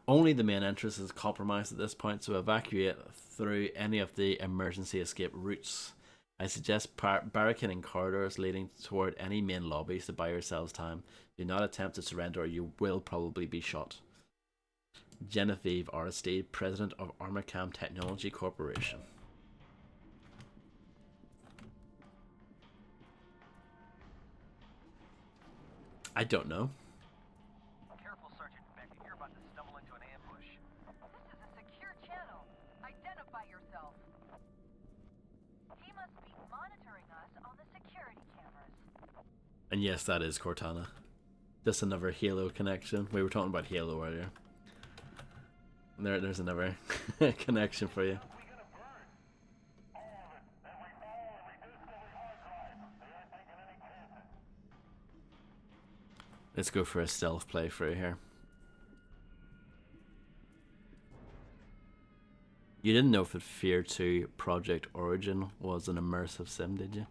Only the main entrance is compromised at this point, so evacuate through any of the emergency escape routes. I suggest barricading corridors leading toward any main lobbies to buy yourselves time. Do not attempt to surrender or you will probably be shot. Genevieve Aristide, President of Armacam Technology Corporation. I don't know. Careful, Sergeant Beckett. You're about to stumble into an ambush. This is a secure channel. Identify yourself. He must be monitoring us on the security cameras. And yes, that is Cortana. Just another Halo connection. We were talking about Halo earlier. There's another connection for you. Let's go for a stealth playthrough here. You didn't know if F.E.A.R 2 Project Origin was an immersive sim, did you?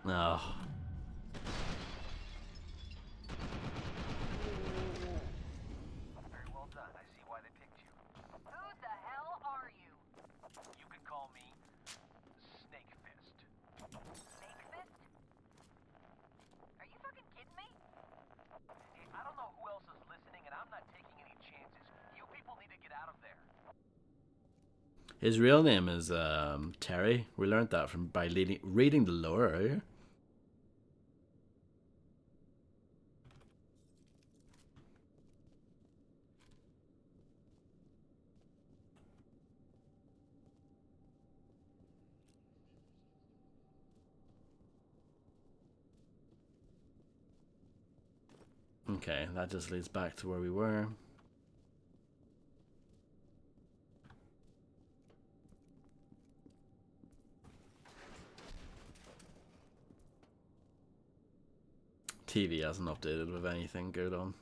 Oh. Very well done. I see why they picked you. Who the hell are you? You can call me Snake Fist. Snake Fist? Are you fucking kidding me? Hey, I don't know who else is listening, and I'm not taking any chances. You people need to get out of there. His real name is Terry. We learned that from reading the lore earlier. Okay, that just leads back to where we were. TV hasn't updated with anything good on.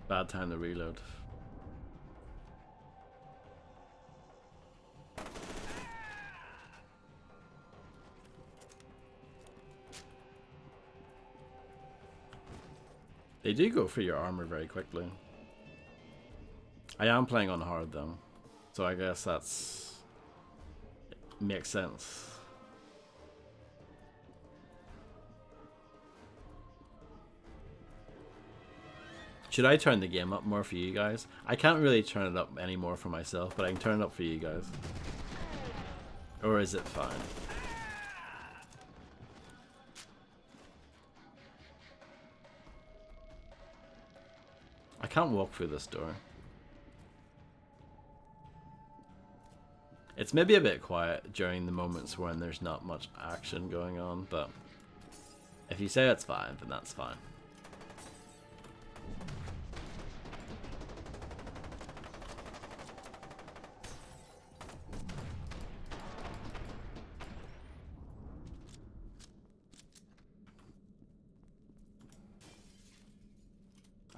Bad time to reload. They do go for your armor very quickly. I am playing on hard though, so I guess that's makes sense. Should I turn the game up more for you guys? I can't really turn it up anymore for myself, but I can turn it up for you guys. Or is it fine? I can't walk through this door. It's maybe a bit quiet during the moments when there's not much action going on, but if you say it's fine, then that's fine.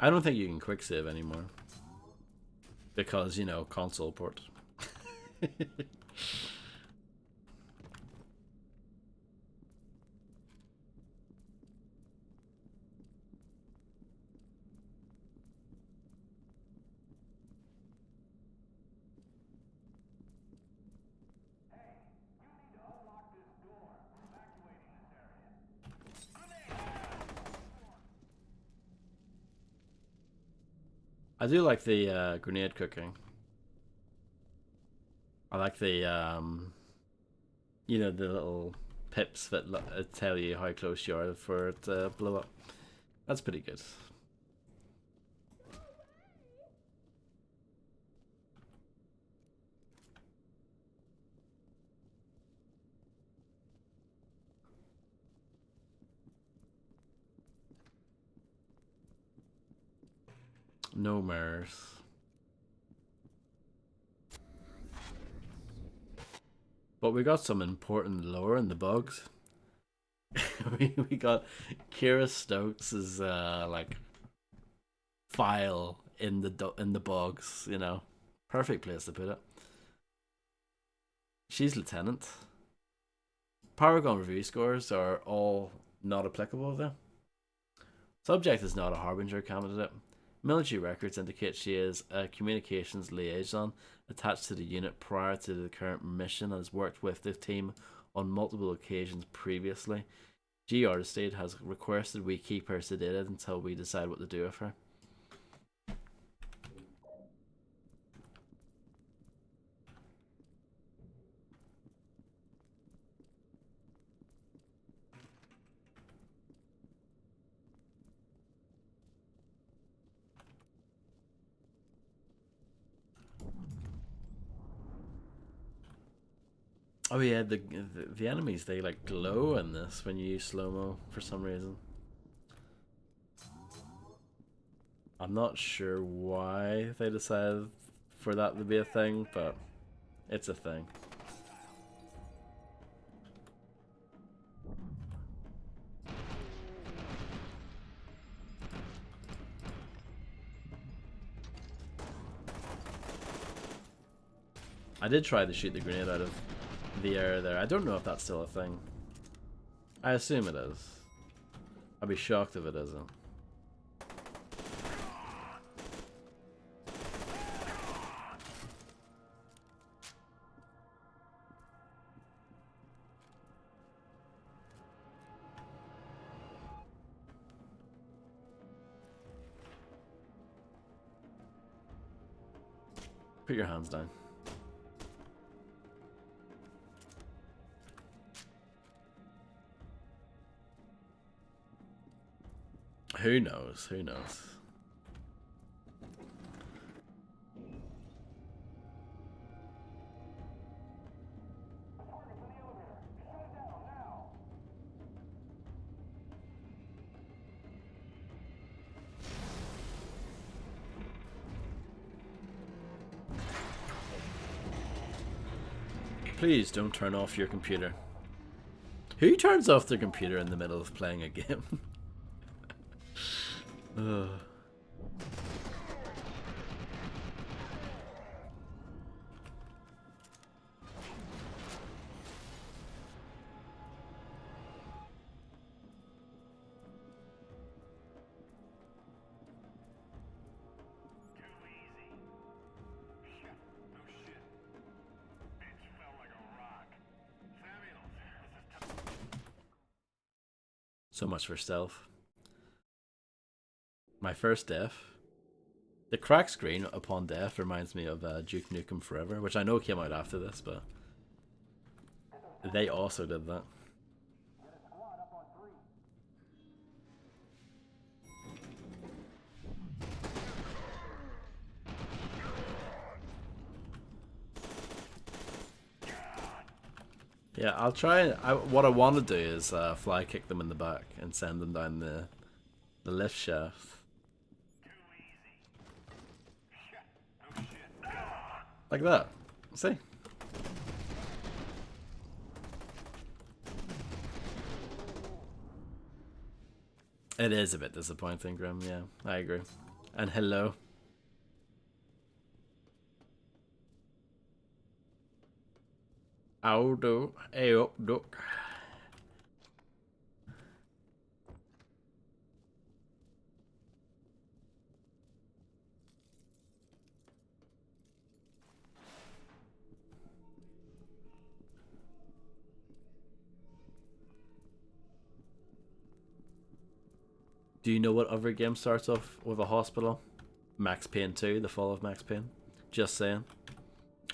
I don't think you can quick save anymore. Because, you know, console port. I do like the grenade cooking. I like the, you know, the little pips that tell you how close you are for it to blow up. That's pretty good. No mirrors. But we got some important lore in the bugs. we got Kira Stokes' like file in the bugs, you know. Perfect place to put it. She's lieutenant. Paragon review scores are all not applicable though. Subject is not a harbinger candidate. Military records indicate she is a communications liaison attached to the unit prior to the current mission and has worked with the team on multiple occasions previously. GR the state has requested we keep her sedated until we decide what to do with her. Oh yeah, the enemies, they like glow in this when you use slow-mo for some reason. I'm not sure why they decided for that to be a thing, but it's a thing. I did try to shoot the grenade out of the air there. I don't know if that's still a thing. I assume it is. I'd be shocked if it isn't. Put your hands down. Who knows? Who knows? Please don't turn off your computer. Who turns off their computer in the middle of playing a game? Ugh. So much for stealth. My first death. The crack screen upon death reminds me of Duke Nukem Forever, which I know came out after this, but they also did that. Yeah, I'll try. What I want to do is fly kick them in the back and send them down the lift shaft. Like that. See? It is a bit disappointing, Grim. Yeah, I agree. And hello. Audo. Ayo, duck. Do you know what other game starts off with a hospital? Max Payne 2, The Fall of Max Payne. Just saying.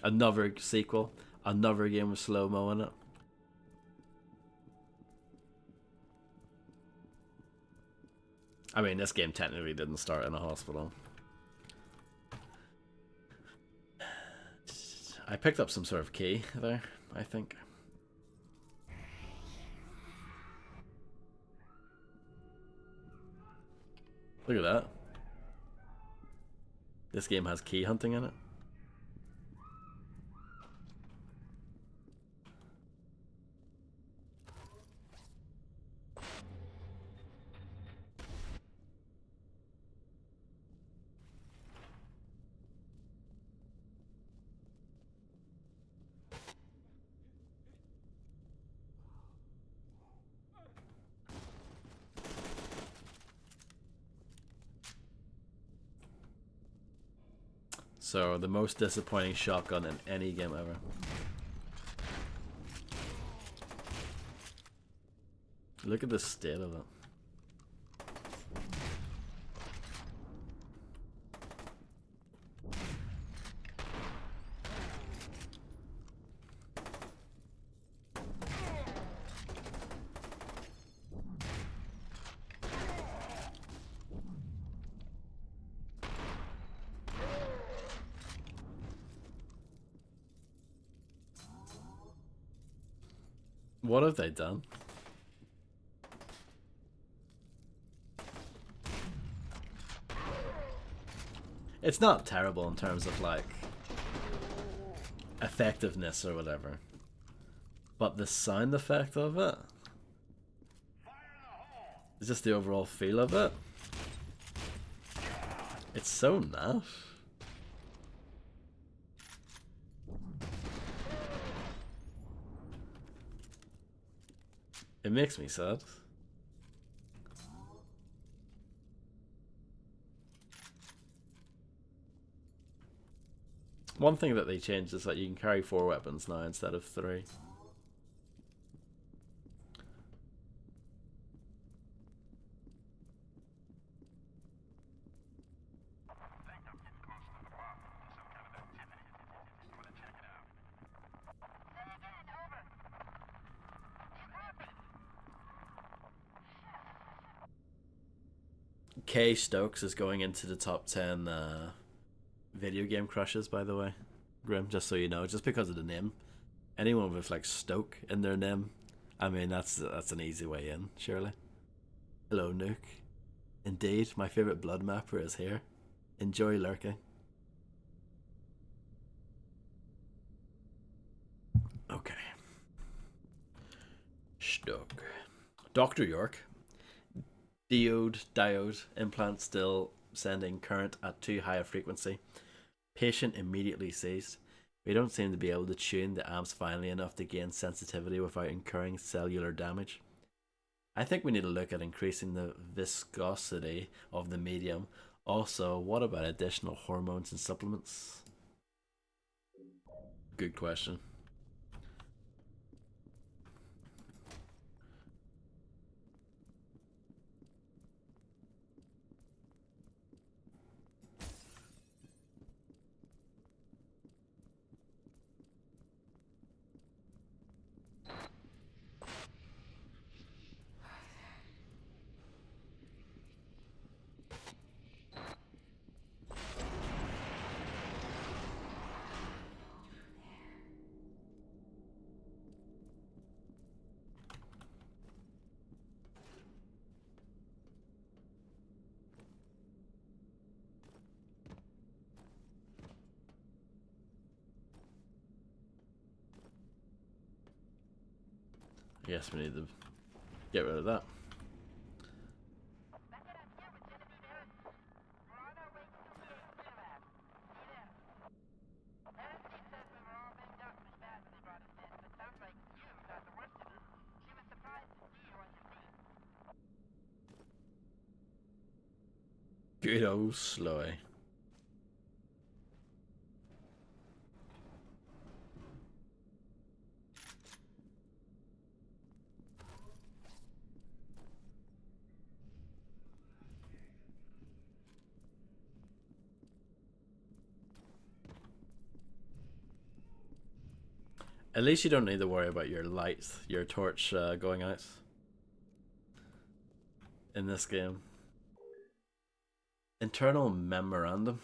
Another sequel. Another game with slow-mo in it. I mean, this game technically didn't start in a hospital. I picked up some sort of key there, I think. Look at that. This game has key hunting in it. So, the most disappointing shotgun in any game ever. Look at the state of it. What have they done? It's not terrible in terms of like effectiveness or whatever, but the sound effect of it is just the overall feel of it. It's so naff. It makes me sad. One thing that they changed is that you can carry 4 weapons now instead of 3. Kay Stokes is going into the top 10 video game crushes, by the way, Grim, just so you know, just because of the name. Anyone with like Stoke in their name, I mean, that's an easy way in, surely. Hello, Nuke. Indeed, my favourite blood mapper is here. Enjoy lurking. Okay. Stoke. Dr. York. Diode implant still sending current at too high a frequency. Patient immediately seized. We don't seem to be able to tune the amps finely enough to gain sensitivity without incurring cellular damage. I think we need to look at increasing the viscosity of the medium. Also, what about additional hormones and supplements? Good question. I guess we need to get rid of that. Good old Sloy. At least you don't need to worry about your lights, your torch going out in this game. Internal memorandum.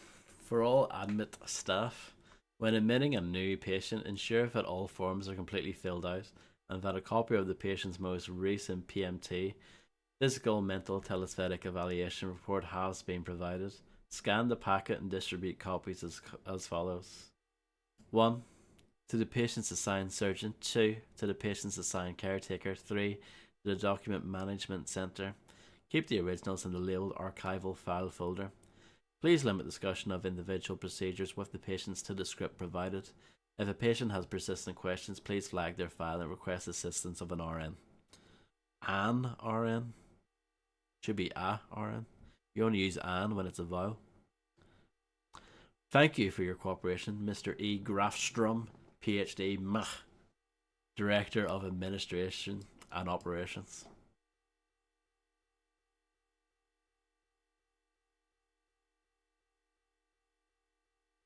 For all admit staff, when admitting a new patient, ensure that all forms are completely filled out and that a copy of the patient's most recent PMT, physical mental telesthetic evaluation report, has been provided. Scan the packet and distribute copies as follows. 1. To the patient's assigned surgeon. 2. To the patient's assigned caretaker. 3. To the document management center. Keep the originals in the labeled archival file folder. Please limit discussion of individual procedures with the patients to the script provided. If a patient has persistent questions, please flag their file and request assistance of an RN. An RN? Should be a RN. You only use an when it's a vowel. Thank you for your cooperation, Mr. E. Grafstrom, PhD, Mach, Director of Administration and Operations.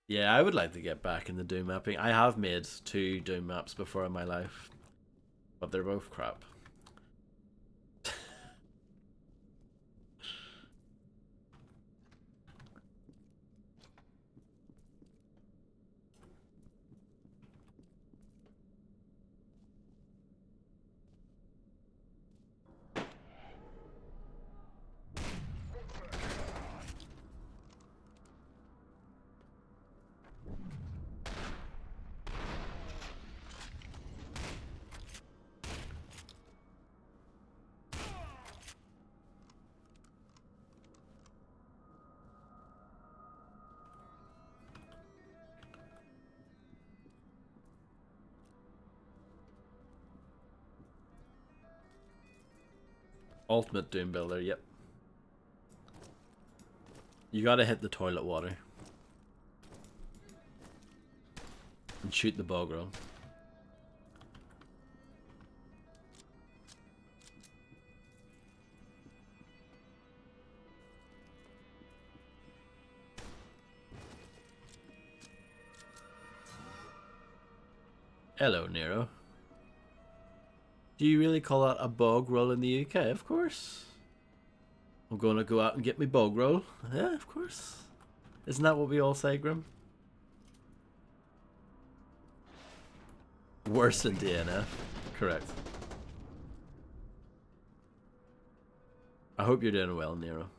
Yeah, I would like to get back into Doom mapping. I have made 2 Doom maps before in my life, but they're both crap. Ultimate Doom Builder, yep. You gotta hit the toilet water. And shoot the bog run. Hello, Nero. Do you really call that a bog roll in the UK? Of course. I'm gonna go out and get me bog roll. Yeah, of course. Isn't that what we all say, Grim? Worse than DNF. Correct. I hope you're doing well, Nero.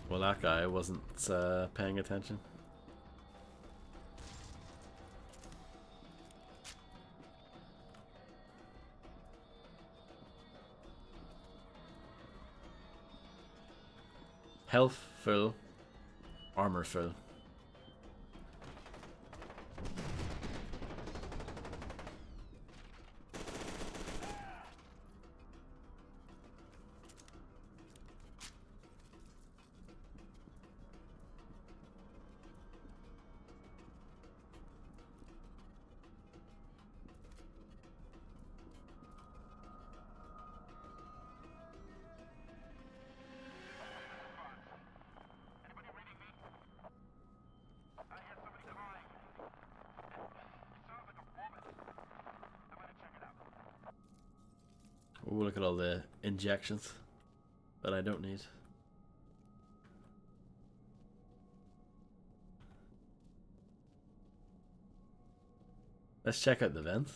Well, that guy wasn't paying attention. Health full, armor full. Oh, look at all the injections that I don't need. Let's check out the vents.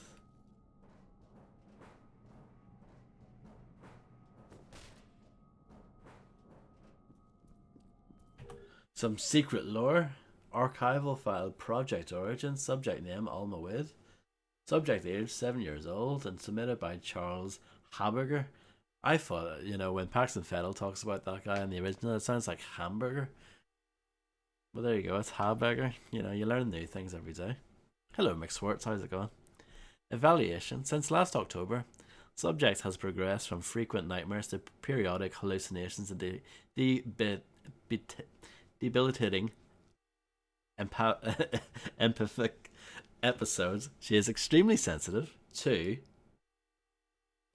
Some secret lore. Archival file, project origin, subject name Alma Wade. Subject age 7 years old and submitted by Charles Haberger. I thought, you know, when Paxton Fettel talks about that guy in the original, it sounds like hamburger. Well, there you go, it's Haberger. You know, you learn new things every day. Hello, Mick Swartz, how's it going? Evaluation. Since last October, subject has progressed from frequent nightmares to periodic hallucinations and debilitating empathic episodes. She is extremely sensitive to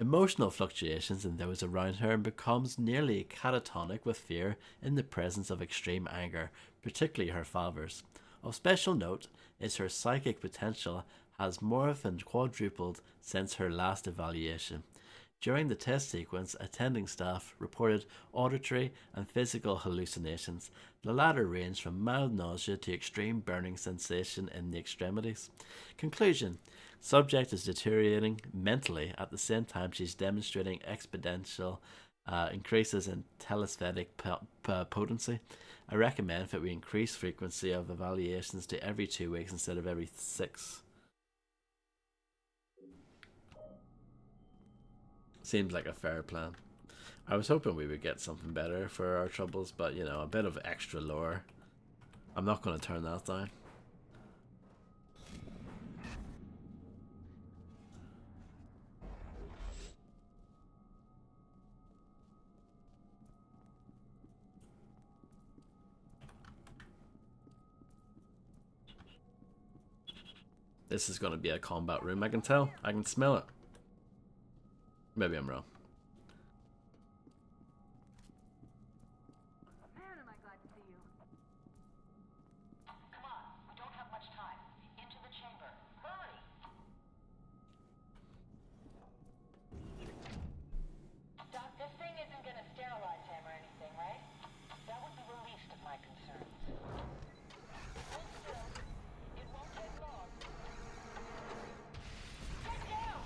emotional fluctuations in those around her and becomes nearly catatonic with fear in the presence of extreme anger, particularly her father's. Of special note is her psychic potential has more than quadrupled since her last evaluation. During the test sequence, attending staff reported auditory and physical hallucinations. The latter ranged from mild nausea to extreme burning sensation in the extremities. Conclusion. Subject is deteriorating mentally at the same time she's demonstrating exponential increases in telesthetic potency. I recommend that we increase frequency of evaluations to every 2 weeks instead of every 6. Seems like a fair plan. I was hoping we would get something better for our troubles, but you know, a bit of extra lore. I'm not going to turn that down. This is going to be a combat room, I can tell. I can smell it. Maybe I'm wrong. Man, am I glad to see you. Come on, we don't have much time. Into the chamber. Hurry! Doc, this thing isn't gonna sterilize him or anything, right? That would be the least of my concerns. Hold still. It won't take long. Get down!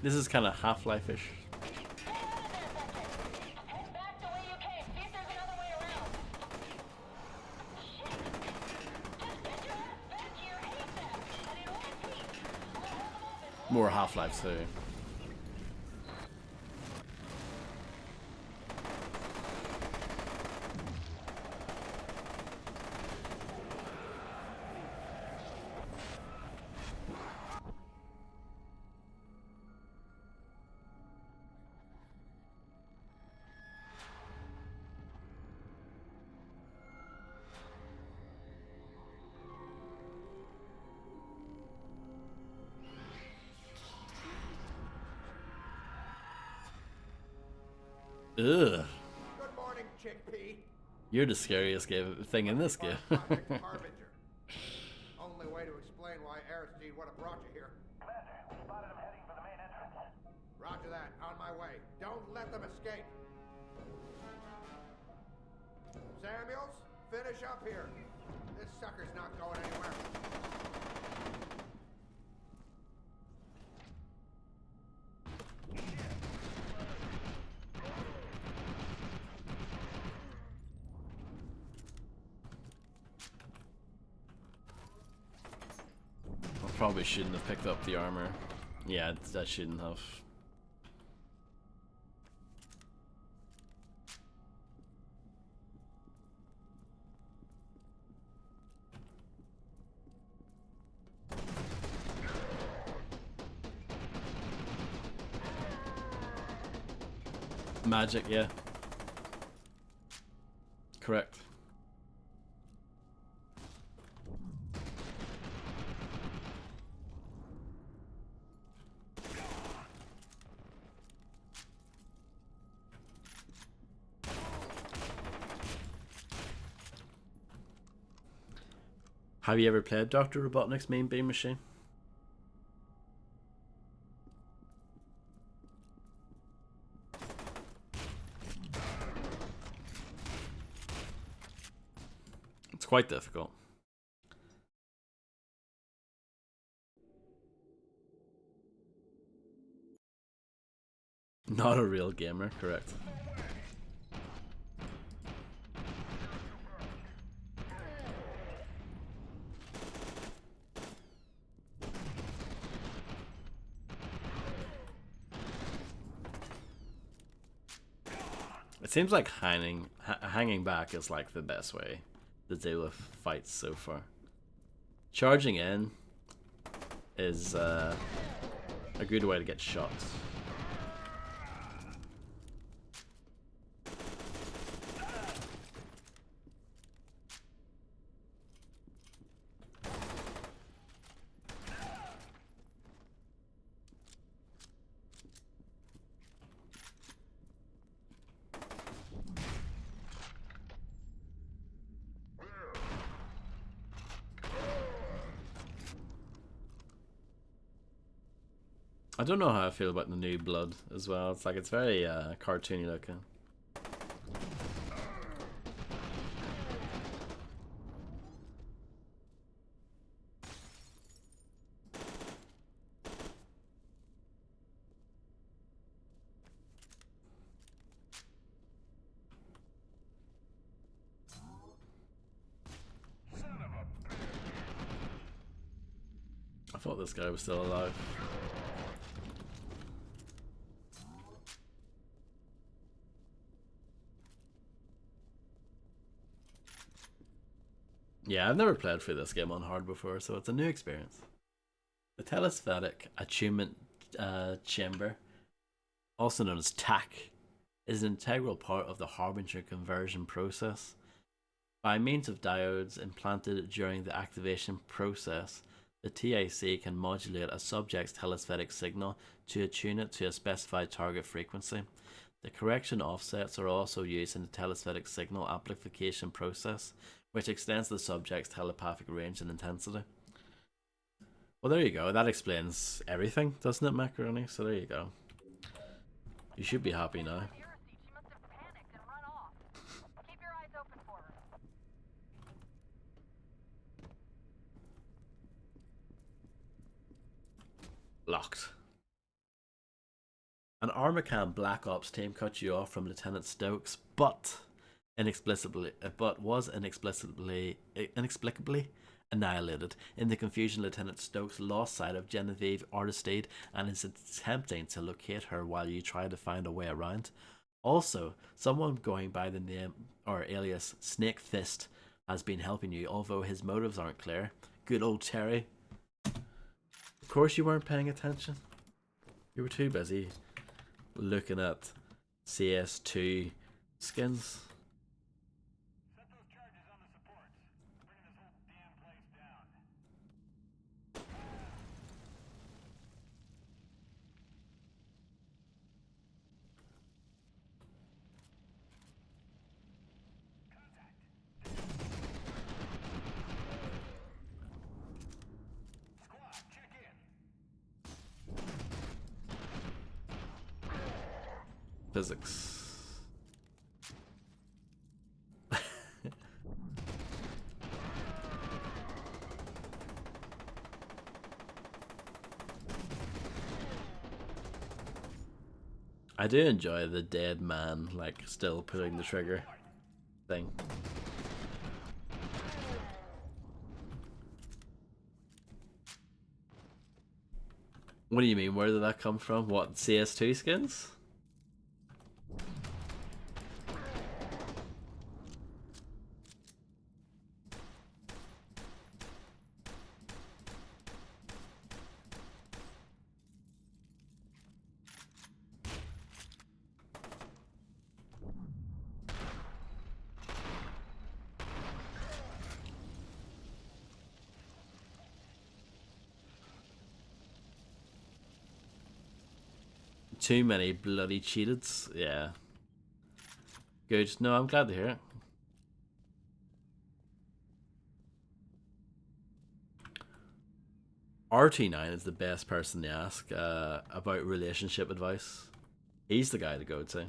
This is kind of Half-Life-ish. More Half-Life 2. Ugh. Good morning, chickpea. You're the scariest thing in this game. Project Harbinger. Only way to explain why Aristide would have brought you here. Commander, we spotted them heading for the main entrance. Roger that. On my way. Don't let them escape. Samuels, finish up here. This sucker's not going anywhere. I probably shouldn't have picked up the armor. Yeah, that shouldn't have. Magic, yeah. Correct. Have you ever played Dr. Robotnik's Mean Bean Machine? It's quite difficult. Not a real gamer, correct. It seems like hanging back is like the best way to deal with fights so far. Charging in is a good way to get shots. I don't know how I feel about the new blood as well. It's like it's very cartoony looking. I thought this guy was still alive. Yeah, I've never played through this game on hard before, so it's a new experience. The telesthetic attunement chamber, also known as TAC, is an integral part of the Harbinger conversion process. By means of diodes implanted during the activation process, the TAC can modulate a subject's telesthetic signal to attune it to a specified target frequency. The correction offsets are also used in the telesthetic signal amplification process, which extends the subject's telepathic range and intensity. Well, there you go. That explains everything, doesn't it, Macaroni? So there you go. You should be happy now. She must have panicked and run off. Keep your eyes open for her. Locked. An Armacam Black Ops team cut you off from Lieutenant Stokes, but was inexplicably annihilated. In the confusion, Lieutenant Stokes lost sight of Genevieve Aristide and is attempting to locate her while you try to find a way around. Also, someone going by the name or alias Snake Fist has been helping you, although his motives aren't clear. Good old Terry. Of course you weren't paying attention. You were too busy looking at CS2 skins. Set those charges on the supports. Bring this whole damn place down. Physics. I do enjoy the dead man, like, still pulling the trigger thing. What do you mean? Where did that come from? What, CS2 skins? Too many bloody cheateds. Yeah. Good. No, I'm glad to hear it. RT9 is the best person to ask about relationship advice. He's the guy to go to.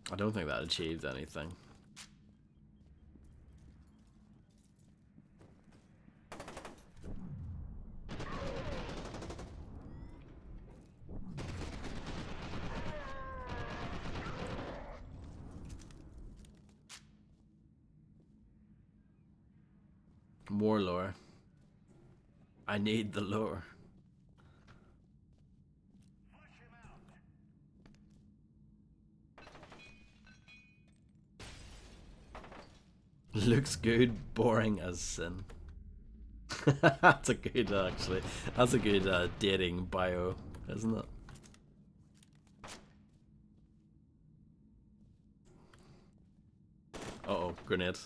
I don't think that achieved anything. More lore. I need the lore. Looks good, boring as sin. That's a good, actually. That's a good dating bio, isn't it? Uh-oh, grenade.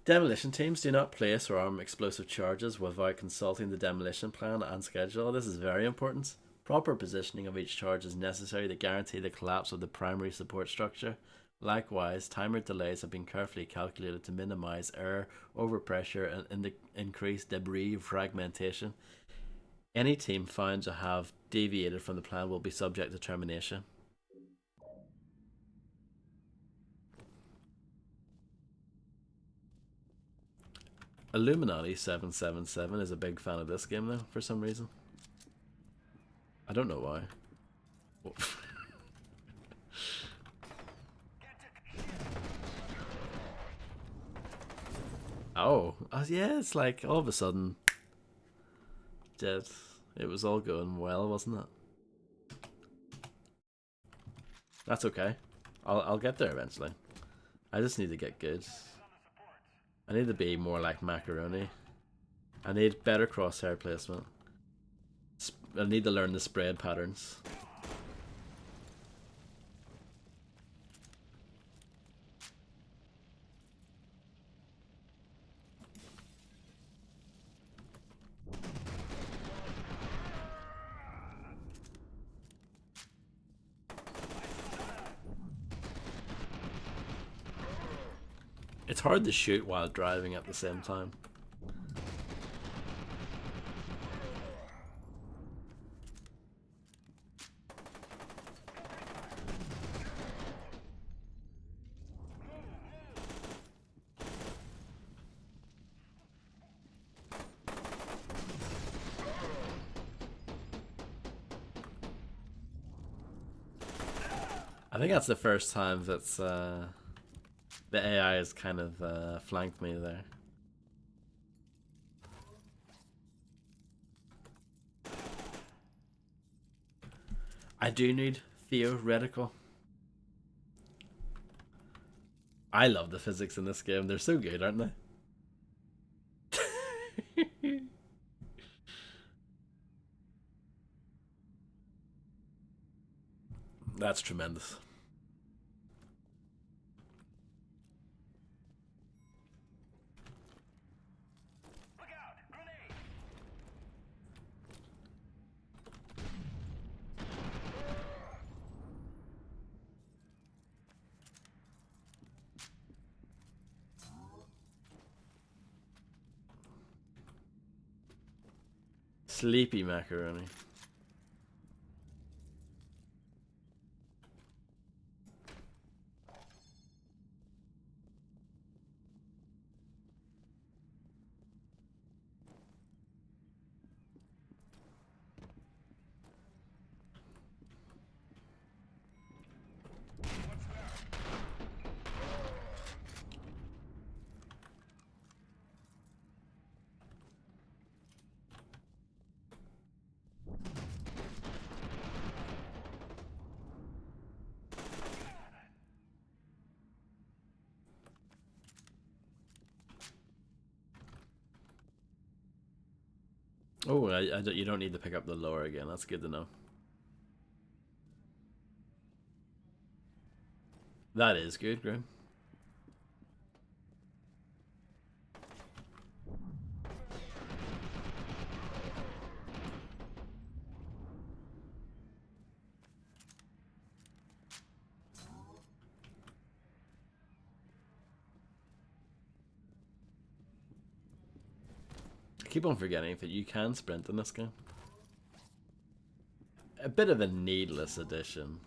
Demolition teams do not place or arm explosive charges without consulting the demolition plan and schedule. This is very important. Proper positioning of each charge is necessary to guarantee the collapse of the primary support structure. Likewise, timer delays have been carefully calculated to minimize error, overpressure, and increase debris fragmentation. Any team found to have deviated from the plan will be subject to termination. Illuminati 777 is a big fan of this game though, for some reason. I don't know why. Oh, yeah, it's like all of a sudden dead. It was all going well, wasn't it? That's okay. I'll get there eventually. I just need to get good. I need to be more like macaroni. I need better crosshair placement. I need to learn the spread patterns. It's hard to shoot while driving at the same time. I think that's the first time that's the AI has kind of flanked me there. I do need theoretical. I love the physics in this game. They're so good, aren't they? That's tremendous. Look out! Grenade! Sleepy macaroni. Oh, you don't need to pick up the lore again. That's good to know. That is good, Grim. I keep on forgetting that you can sprint in this game. A bit of a needless addition.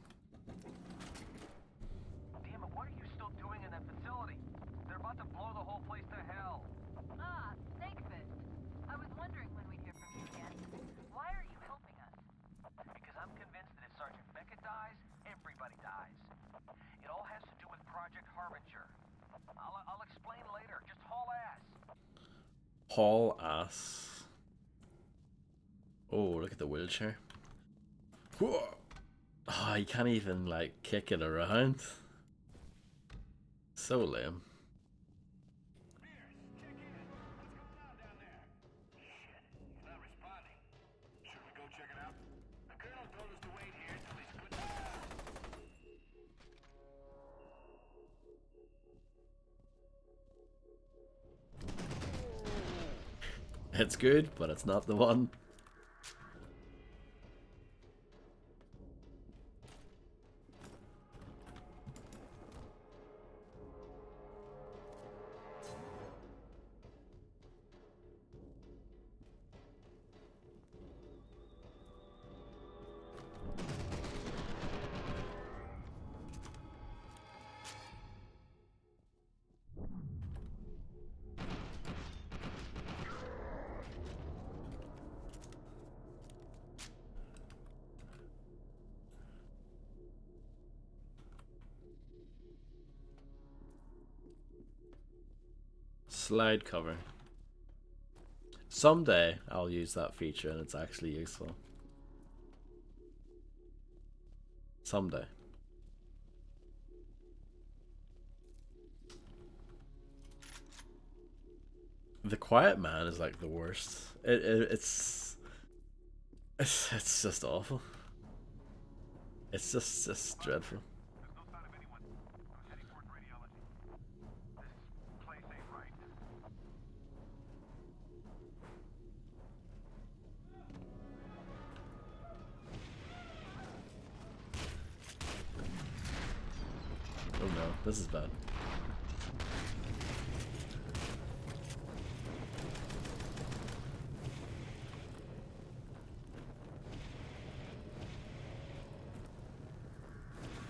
Damn it, what are you still doing in that facility? They're about to blow the whole place to hell. Ah, Snakefist. I was wondering when we'd hear from you again. Why are you helping us? Because I'm convinced that if Sergeant Beckett dies, everybody dies. It all has to do with Project Harbinger. I'll explain later. Just haul ass. Haul ass. Oh, look at the wheelchair. Whoa. Oh, you can't even like kick it around. So lame. Check in. What's going on down there? Shit, he's not responding. Should we go check it out? The colonel told us to wait here till he's good. It's good, but it's not the one. Slide cover. Someday I'll use that feature and it's actually useful. Someday. The Quiet Man is like the worst. It's just awful. It's just dreadful. There's no sign of anyone. I was heading toward radiology. This place ain't right. Oh no, this is bad.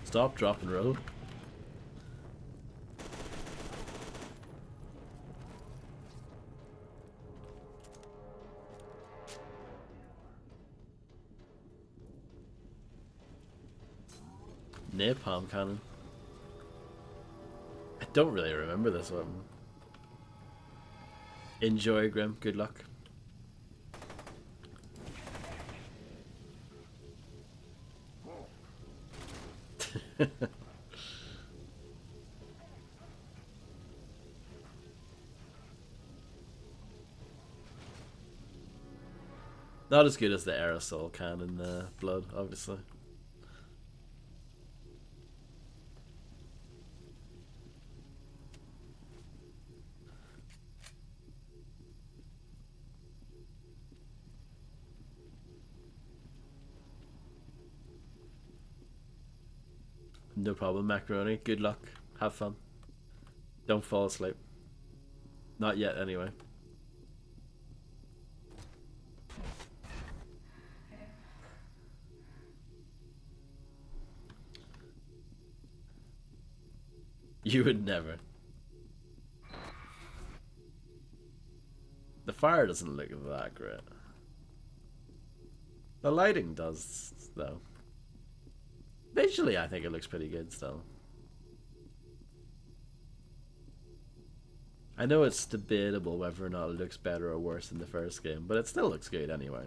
Stop, drop, and roll. Napalm cannon. I don't really remember this one. Enjoy, Grim. Good luck. Not as good as the aerosol cannon blood, obviously. No problem, Macaroni. Good luck. Have fun. Don't fall asleep. Not yet, anyway. You would never. The fire doesn't look that great. The lighting does, though. Visually, I think it looks pretty good still. I know it's debatable whether or not it looks better or worse than the first game, but it still looks good anyway.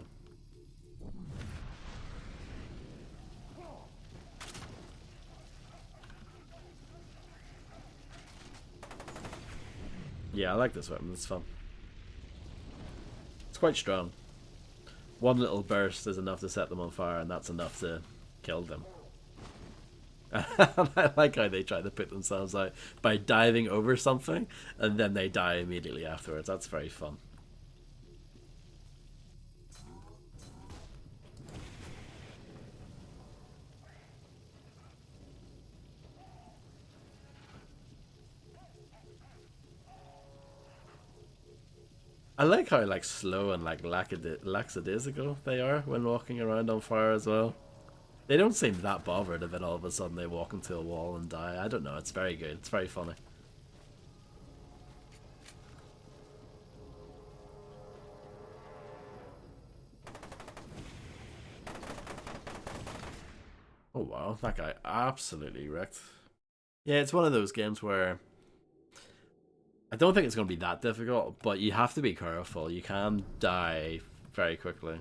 Yeah, I like this weapon, it's fun. It's quite strong. One little burst is enough to set them on fire, and that's enough to kill them. I like how they try to put themselves out by diving over something, and then they die immediately afterwards. That's very fun. I like how like slow and like lackadaisical they are when walking around on fire as well. They don't seem that bothered if it all of a sudden they walk into a wall and die. I don't know, it's very good. It's very funny. Oh wow, that guy absolutely wrecked. Yeah, it's one of those games where I don't think it's going to be that difficult, but you have to be careful. You can die very quickly.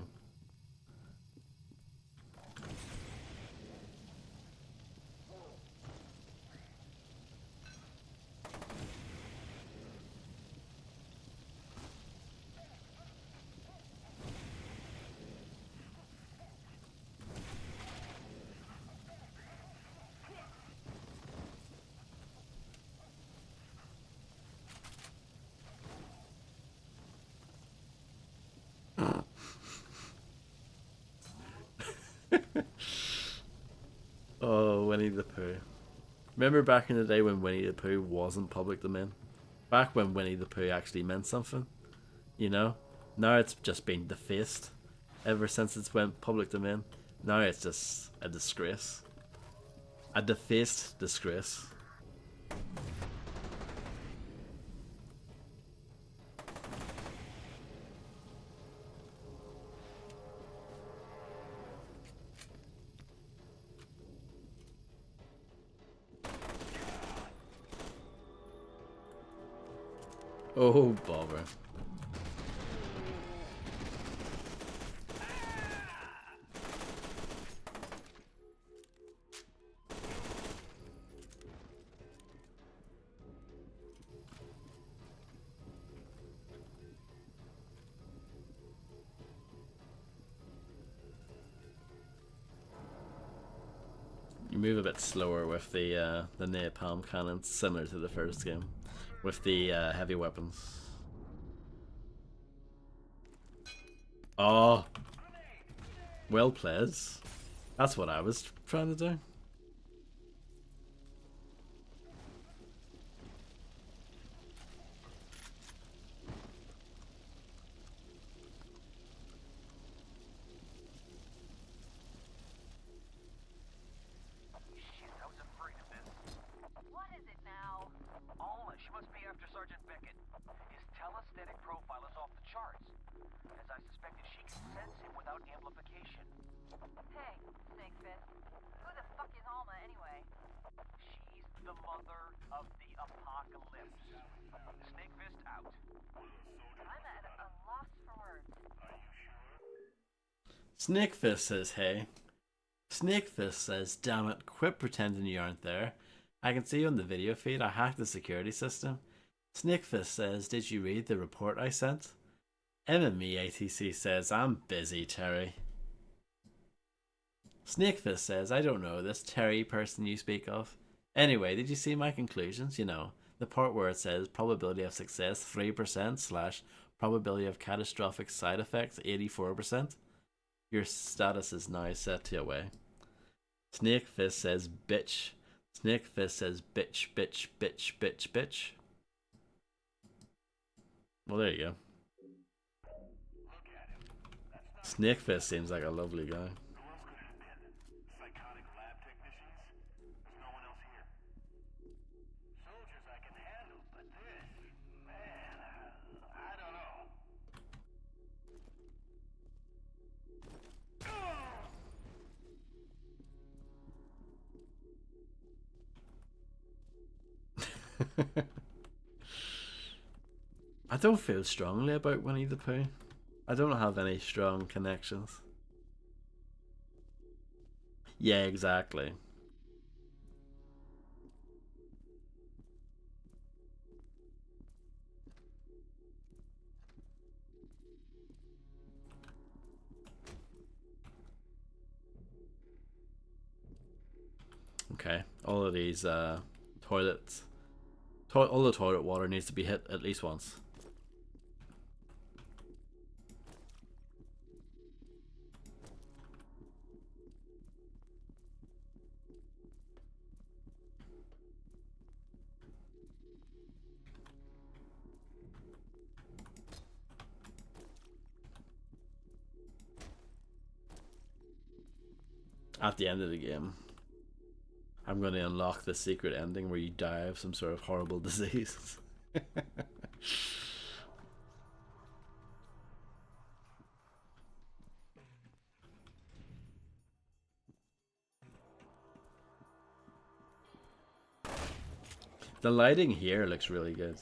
Oh, Winnie the Pooh. Remember back in the day when Winnie the Pooh wasn't public domain? Back when Winnie the Pooh actually meant something? You know? Now it's just been defaced ever since it's went public domain. Now it's just a disgrace. A defaced disgrace. Oh, bother. You move a bit slower with the napalm cannons, similar to the first game, with the heavy weapons. Oh, well played. That's what I was trying to do. Snakefist says, hey. Snakefist says, damn it, quit pretending you aren't there. I can see you on the video feed, I hacked the security system. Snakefist says, did you read the report I sent? MMEATC says, I'm busy, Terry. Snakefist says, I don't know this Terry person you speak of. Anyway, did you see my conclusions? You know, the part where it says probability of success 3% / probability of catastrophic side effects 84%. Your status is now set to away. Snakefist says, bitch, Snake Fist says bitch, bitch, bitch, bitch, bitch. Well, there you go. Snake Fist seems like a lovely guy. Psychotic lab technicians? There's no one else here. Soldiers I can handle, but this, man, I don't know. I don't feel strongly about Winnie the Pooh. I don't have any strong connections. Yeah, exactly. Okay, all of these toilets, all the toilet water needs to be hit at least once. At the end of the game, I'm going to unlock the secret ending where you die of some sort of horrible disease. The lighting here looks really good.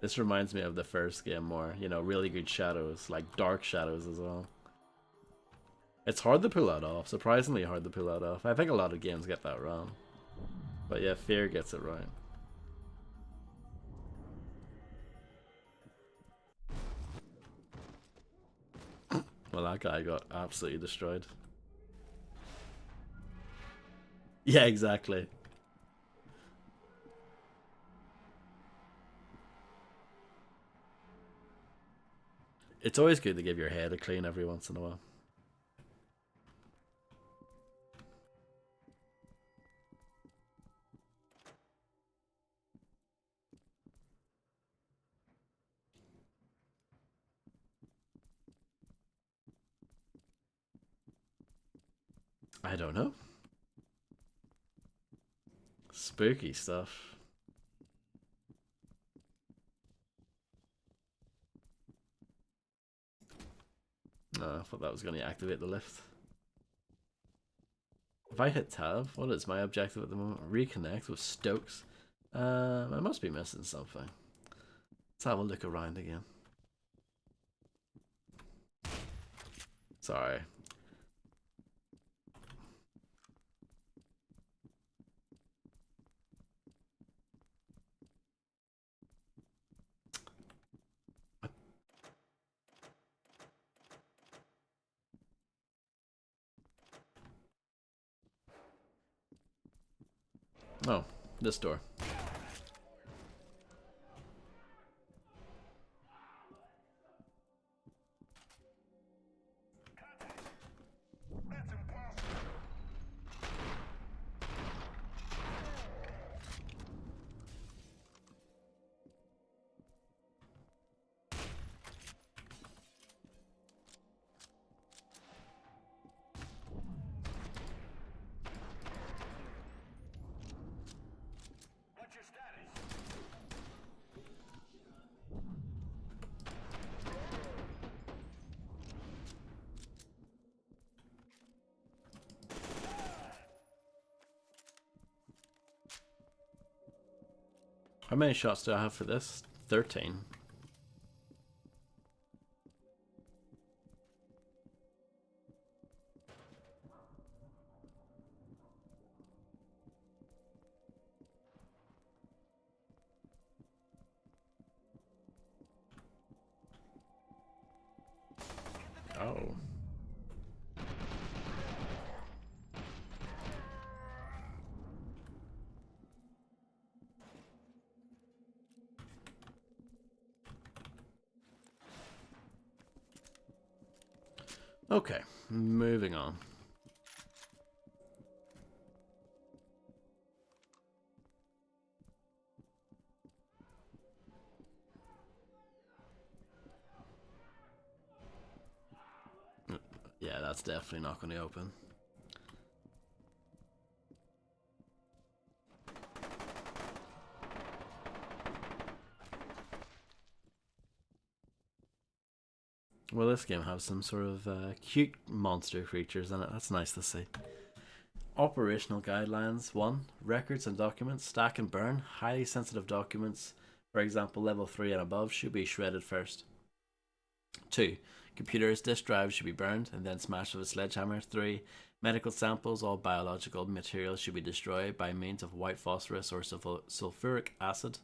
This reminds me of the first game more, you know, really good shadows, like dark shadows as well. It's hard to pull that off, surprisingly hard to pull that off. I think a lot of games get that wrong. But yeah, F.E.A.R gets it right. Well, that guy got absolutely destroyed. Yeah, exactly. It's always good to give your head a clean every once in a while. I don't know. Spooky stuff. Oh, I thought that was going to activate the lift. If I hit tab, what is my objective at the moment? Reconnect with Stokes. I must be missing something. Let's have a look around again. Sorry. Oh, this door. What's your status? How many shots do I have for this? 13. Oh. Okay, moving on. Yeah, that's definitely not going to open. Well, this game has some sort of cute monster creatures in it. That's nice to see. Operational guidelines. 1. Records and documents. Stack and burn. Highly sensitive documents, for example level 3 and above, should be shredded first. 2. Computers, disk drives should be burned and then smashed with a sledgehammer. 3. Medical samples, all biological materials should be destroyed by means of white phosphorus or sulfuric acid.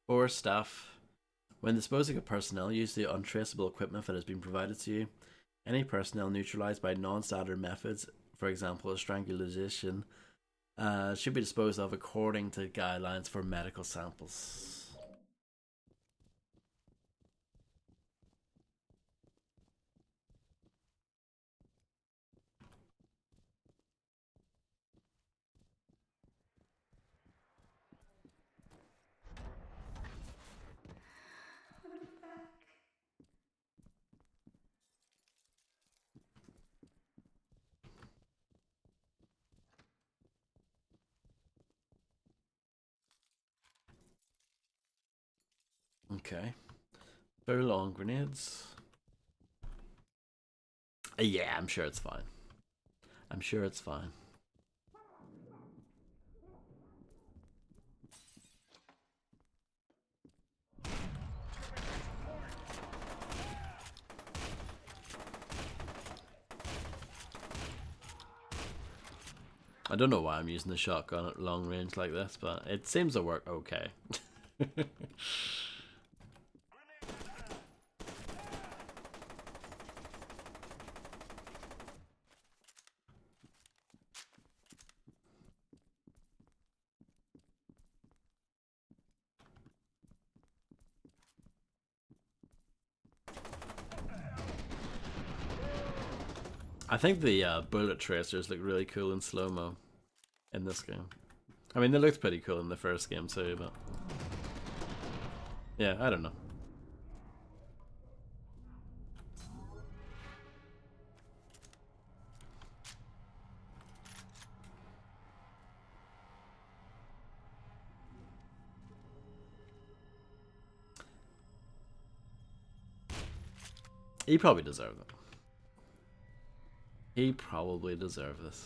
4. Staff. When disposing of personnel, use the untraceable equipment that has been provided to you. Any personnel neutralized by non-standard methods, for example strangulation, should be disposed of according to guidelines for medical samples. Okay. Very long grenades. Yeah, I'm sure it's fine. I'm sure it's fine. I don't know why I'm using the shotgun at long range like this, but it seems to work okay. I think the bullet tracers look really cool in slow-mo in this game. I mean, they looked pretty cool in the first game too, but yeah, I don't know. He probably deserved it. He probably deserved this.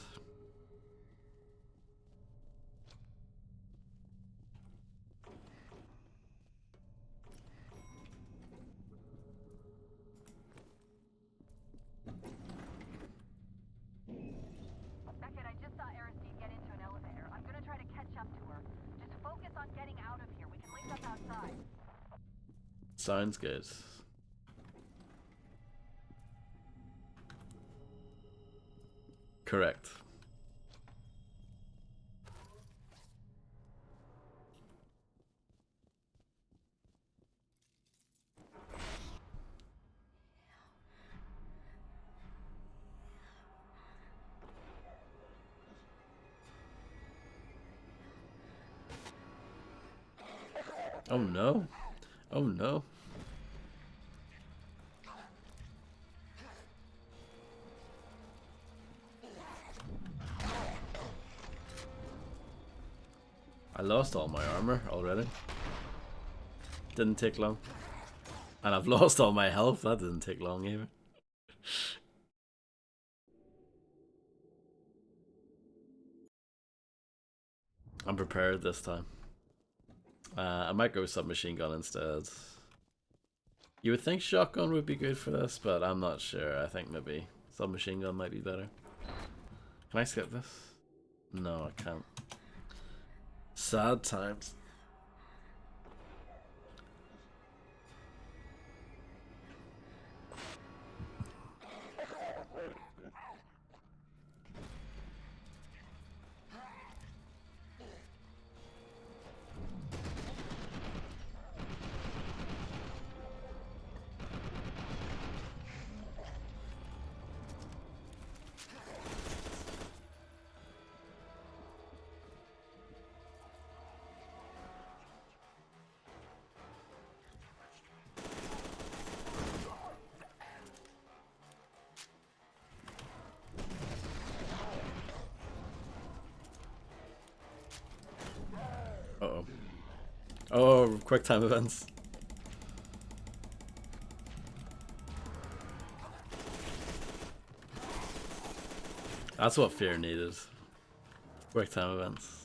Beckett, I just saw Aristide get into an elevator. I'm gonna try to catch up to her. Just focus on getting out of here. We can link up outside. Sounds good. Correct. Oh no. Oh no. I lost all my armor already. Didn't take long. And I've lost all my health. That didn't take long either. I'm prepared this time. I might go submachine gun instead. You would think shotgun would be good for this, but I'm not sure. I think maybe submachine gun might be better. Can I skip this? No, I can't. Sad times. Uh-oh. Oh, quick time events. That's what F.E.A.R needed. Quick time events.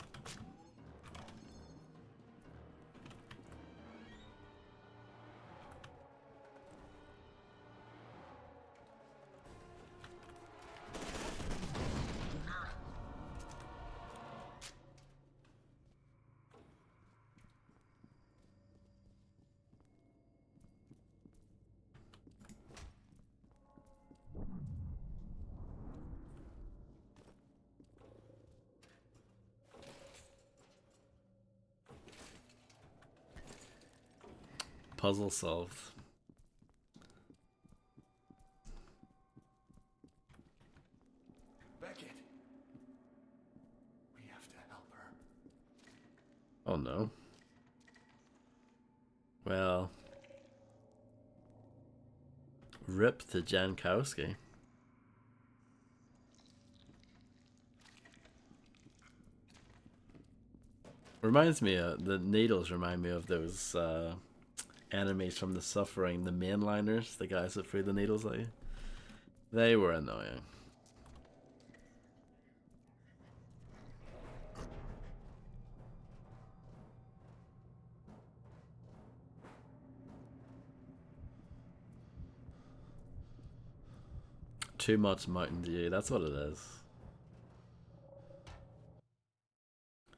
Puzzle solved. Beckett. We have to help her. Oh no. Well. Rip to Jankowski. Reminds me of the needles. Remind me of those enemies from the Suffering, the mainliners, the guys that threw the needles at you. They were annoying. Too much Mountain Dew. That's what it is.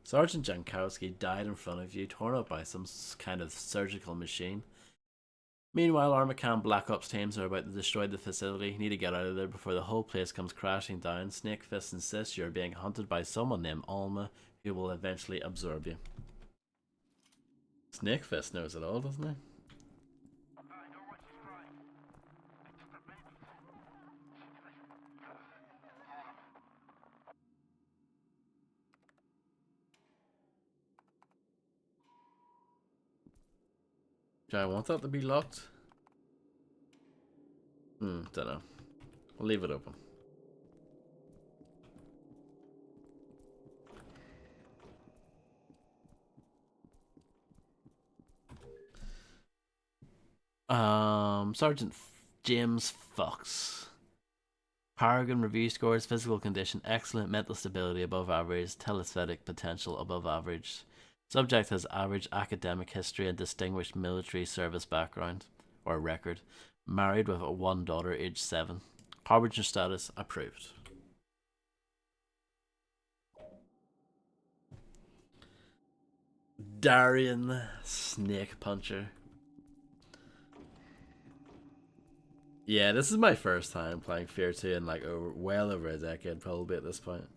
Sergeant Jankowski died in front of you, torn up by some kind of surgical machine. Meanwhile, Armacam Black Ops teams are about to destroy the facility. You need to get out of there before the whole place comes crashing down. Snake Fist insists you're being hunted by someone named Alma, who will eventually absorb you. Snake Fist knows it all, doesn't he? Do I want that to be locked? Don't know. We'll leave it open. Sergeant James Fox. Paragon review scores: physical condition excellent, mental stability above average, telesthetic potential above average. Subject has average academic history and distinguished military service background or record. Married with one daughter, age 7. Harbinger status approved. Darian Snake Puncher. Yeah, this is my first time playing F.E.A.R 2 in like well over a decade, probably at this point.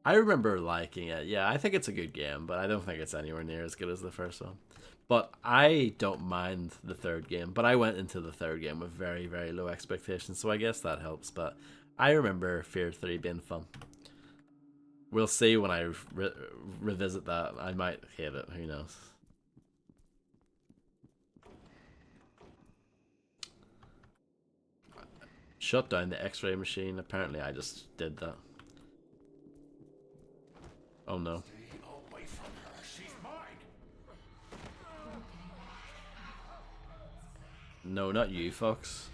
I remember liking it. Yeah, I think it's a good game, but I don't think it's anywhere near as good as the first one. But I don't mind the third game, but I went into the third game with very, very low expectations, so I guess that helps. But I remember F.E.A.R 3 being fun. We'll see when I revisit that. I might hate it, who knows. Shut down the X-ray machine. Apparently I just did that. Oh no. Stay away from her. She's mine. No, not you, Fox.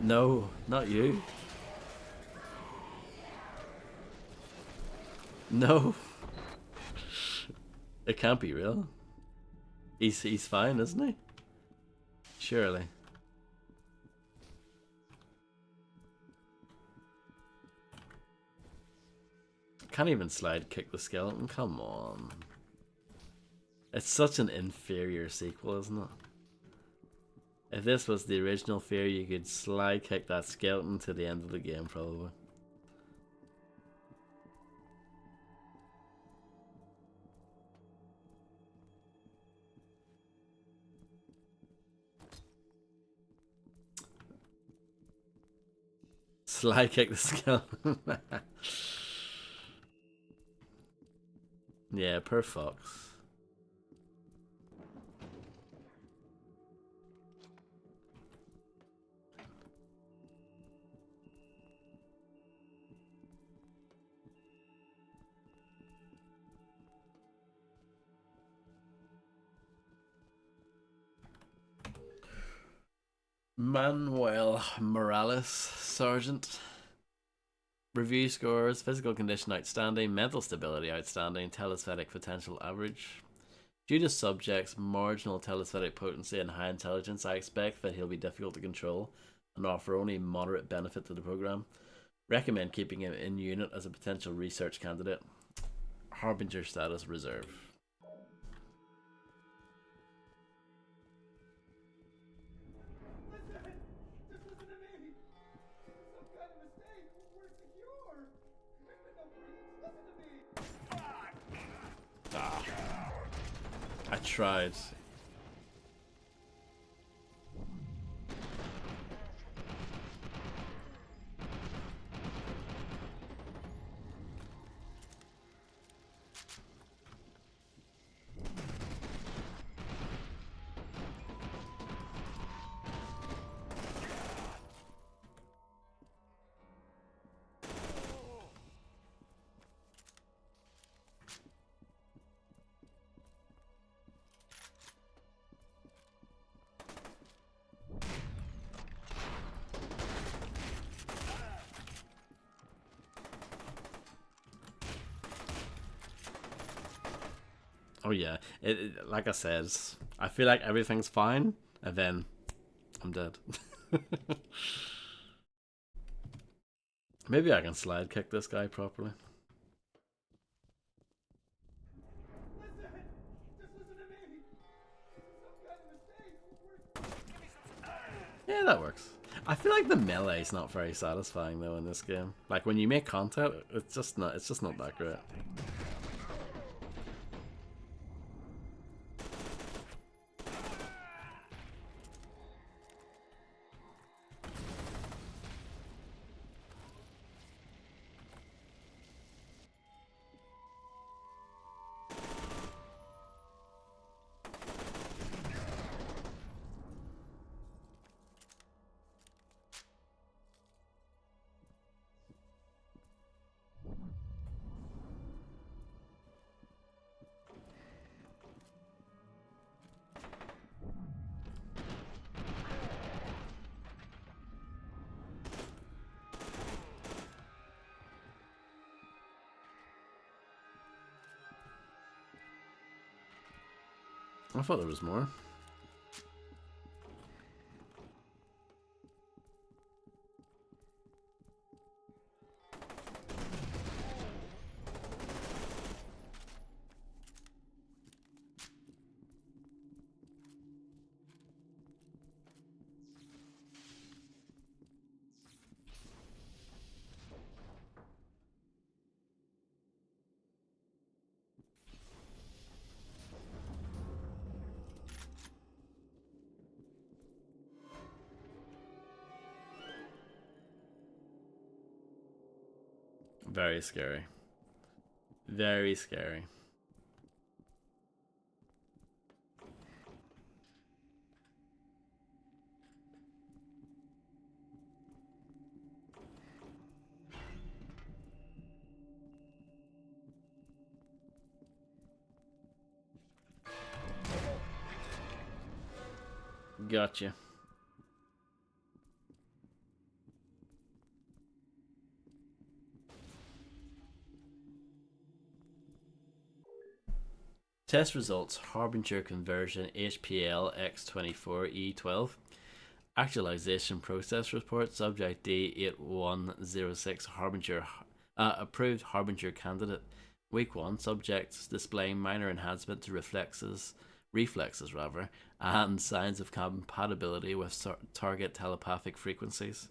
No, not you. No. It can't be real. He's fine, isn't he? Surely. Can't even slide kick the skeleton. Come on. It's such an inferior sequel, isn't it? If this was the original F.E.A.R, you could slide kick that skeleton to the end of the game, probably. Slide kick the skeleton. Yeah, per Fox. Manuel Morales, Sergeant. Review scores: physical condition outstanding, mental stability outstanding, telesthetic potential average. Due to subject's marginal telesthetic potency and high intelligence, I expect that he'll be difficult to control and offer only moderate benefit to the program. Recommend keeping him in unit as a potential research candidate. Harbinger status reserve. Ah, I tried. Oh yeah, like I said, I feel like everything's fine, and then I'm dead. Maybe I can slide kick this guy properly. Yeah, that works. I feel like the melee is not very satisfying though in this game. Like when you make contact, it's just not that great. I thought there was more. Very scary. Very scary. Gotcha. Test results: Harbinger conversion HPL X24E12. Actualization process report: subject D8106 Harbinger approved Harbinger candidate. Week 1, subjects displaying minor enhancement to reflexes rather, and signs of compatibility with target telepathic frequencies.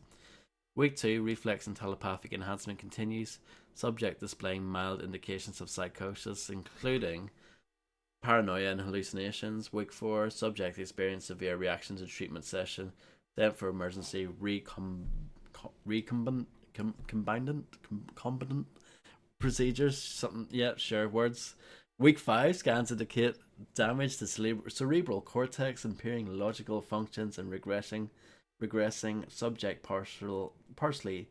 Week 2, reflex and telepathic enhancement continues. Subject displaying mild indications of psychosis, including paranoia and hallucinations. Week 4, subject experienced severe reaction to treatment session. Sent for emergency recombinant procedures. Something, yeah, sure, words. Week 5, scans indicate damage to cerebral cortex, impairing logical functions and regressing subject partially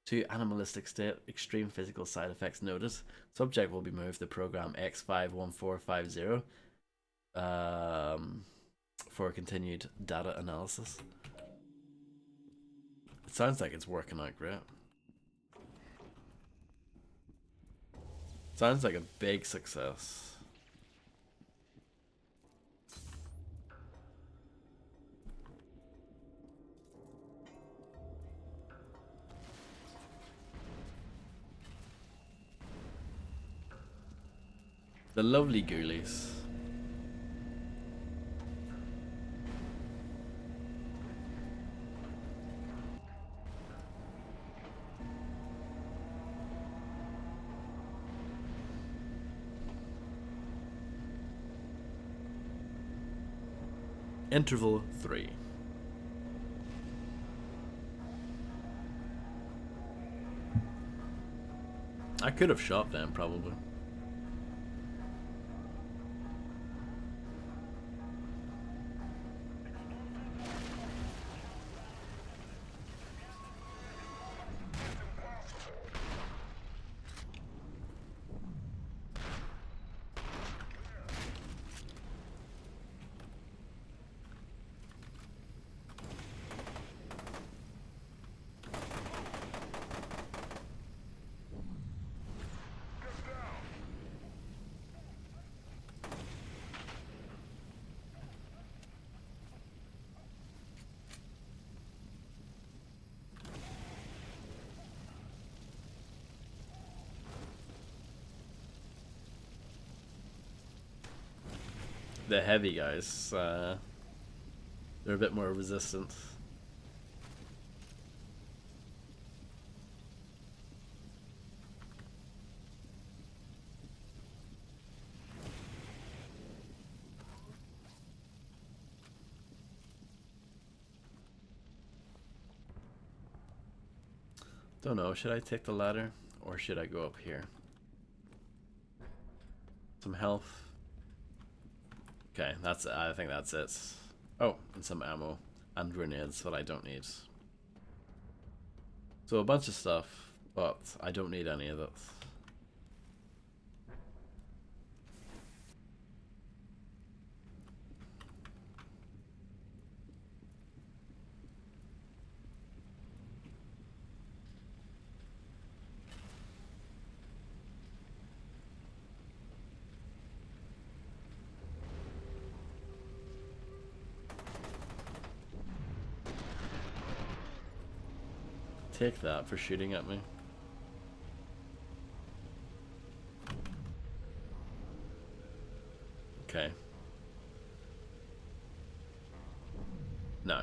to animalistic state. Extreme physical side effects noted. Subject will be moved to program X51450 for continued data analysis. Sounds like it's working out great. Sounds like a big success. The lovely ghoulies. Interval 3. I could have shot them probably. The heavy guys, they're a bit more resistant. Don't know, should I take the ladder or should I go up here? Some health. Okay, that's it. I think that's it. Oh, and some ammo and grenades that I don't need. So a bunch of stuff, but I don't need any of it. Take that for shooting at me. Okay. No.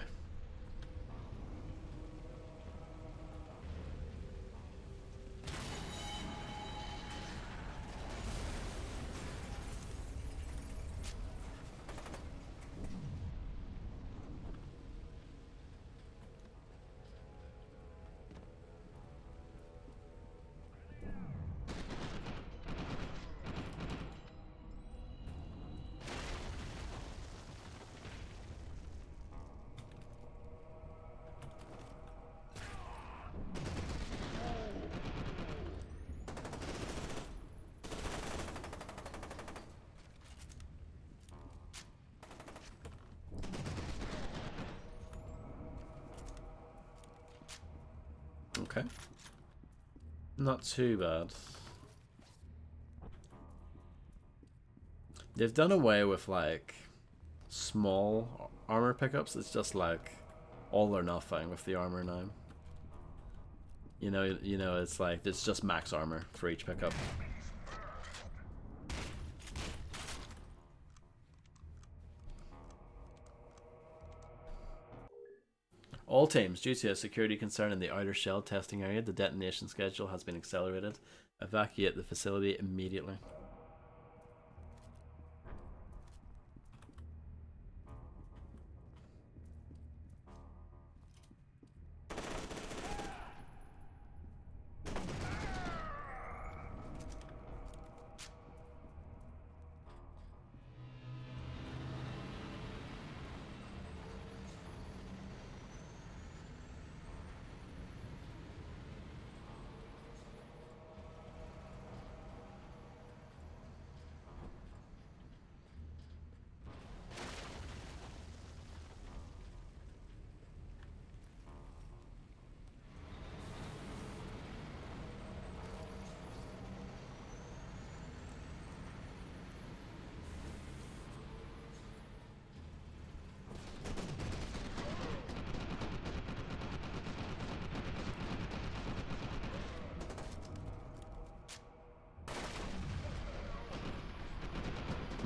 Okay. Not too bad. They've done away with like small armor pickups. It's just like all or nothing with the armor now. You know, it's like it's just max armor for each pickup. All teams, due to a security concern in the outer shell testing area, the detonation schedule has been accelerated. Evacuate the facility immediately.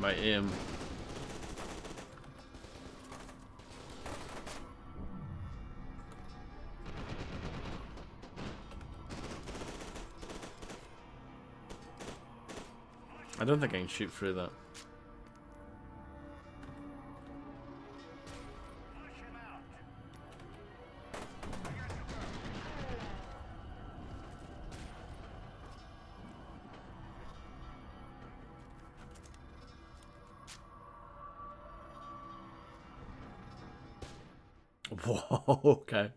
My aim. I don't think I can shoot through that. Whoa, okay.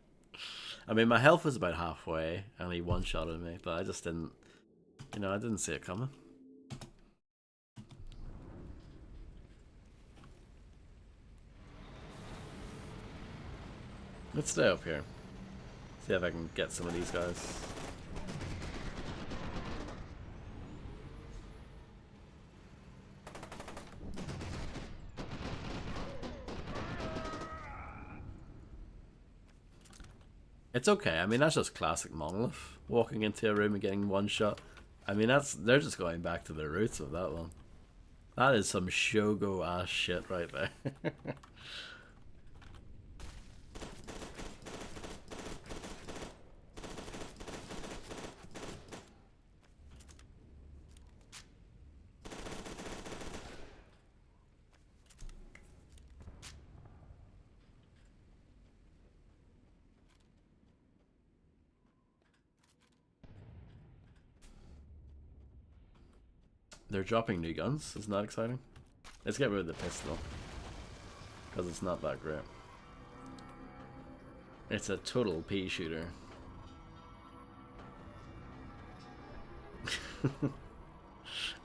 I mean, my health was about halfway, and he one-shotted me, but I just didn't, you know, I didn't see it coming. Let's stay up here. See if I can get some of these guys. It's okay. I mean, that's just classic Monolith. Walking into a room and getting one shot. I mean, they're just going back to the roots of that one. That is some Shogo ass shit right there. They're dropping new guns. Isn't that exciting? Let's get rid of the pistol. Because it's not that great. It's a total pea shooter.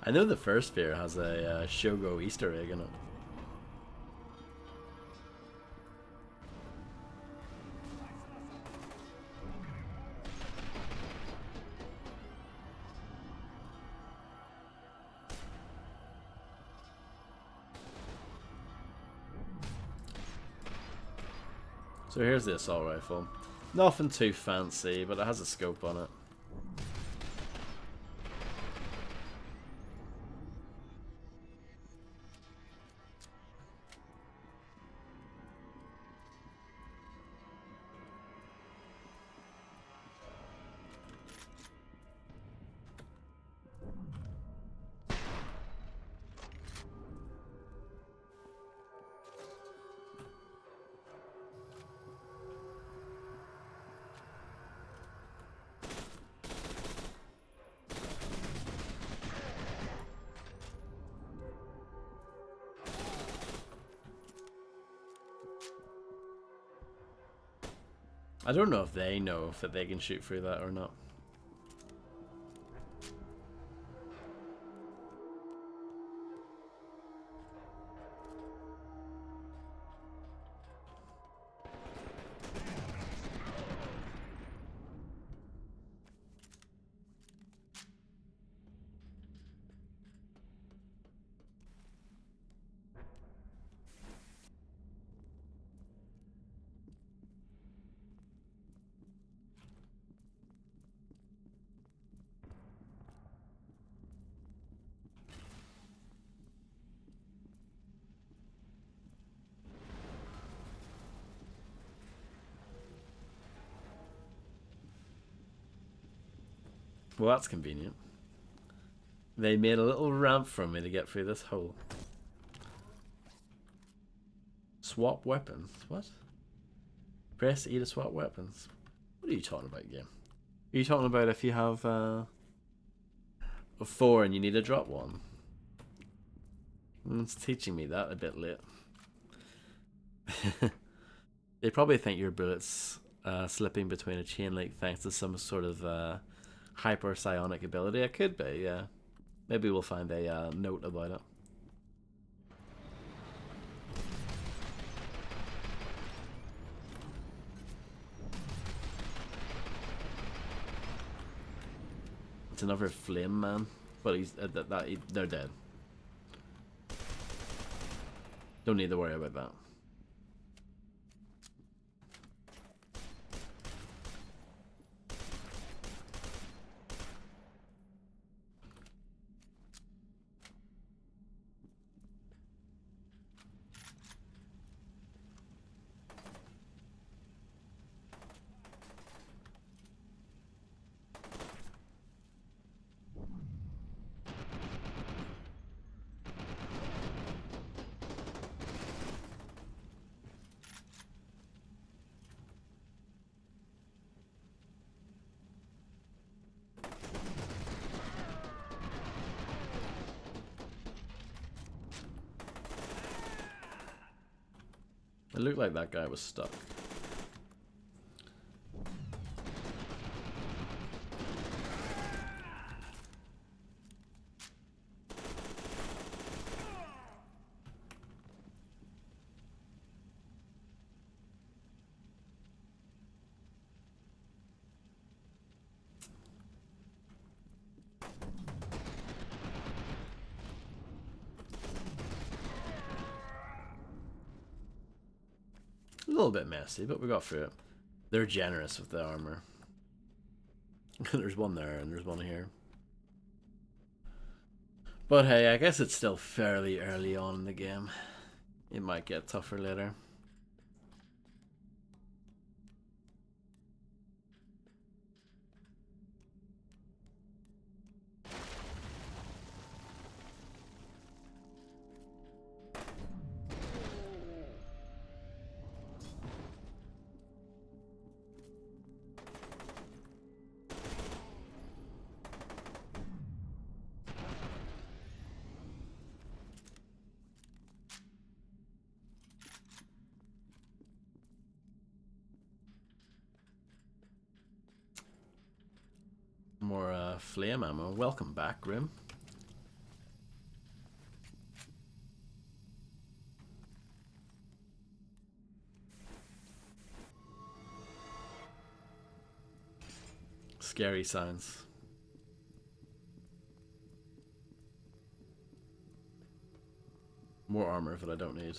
I know the first F.E.A.R has a Shogo Easter egg in it. So here's the assault rifle. Nothing too fancy, but it has a scope on it. I don't know if they know if they can shoot through that or not. Well, that's convenient. They made a little ramp for me to get through this hole. Swap weapons? What? Press E to swap weapons. What are you talking about, game? Are you talking about if you have a 4 and you need to drop one? It's teaching me that a bit late. They probably think your bullets slipping between a chain link thanks to some sort of hyper psionic ability. It could be, yeah. Maybe we'll find a note about it. It's another flame man, but he's they're dead. Don't need to worry about that. It looked like that guy was stuck. A little bit messy, but we got through it. They're generous with the armor. There's one there and there's one here. But hey, I guess it's still fairly early on in the game. It might get tougher later. More flame ammo. Welcome back, Grim. Scary sounds. More armor that I don't need.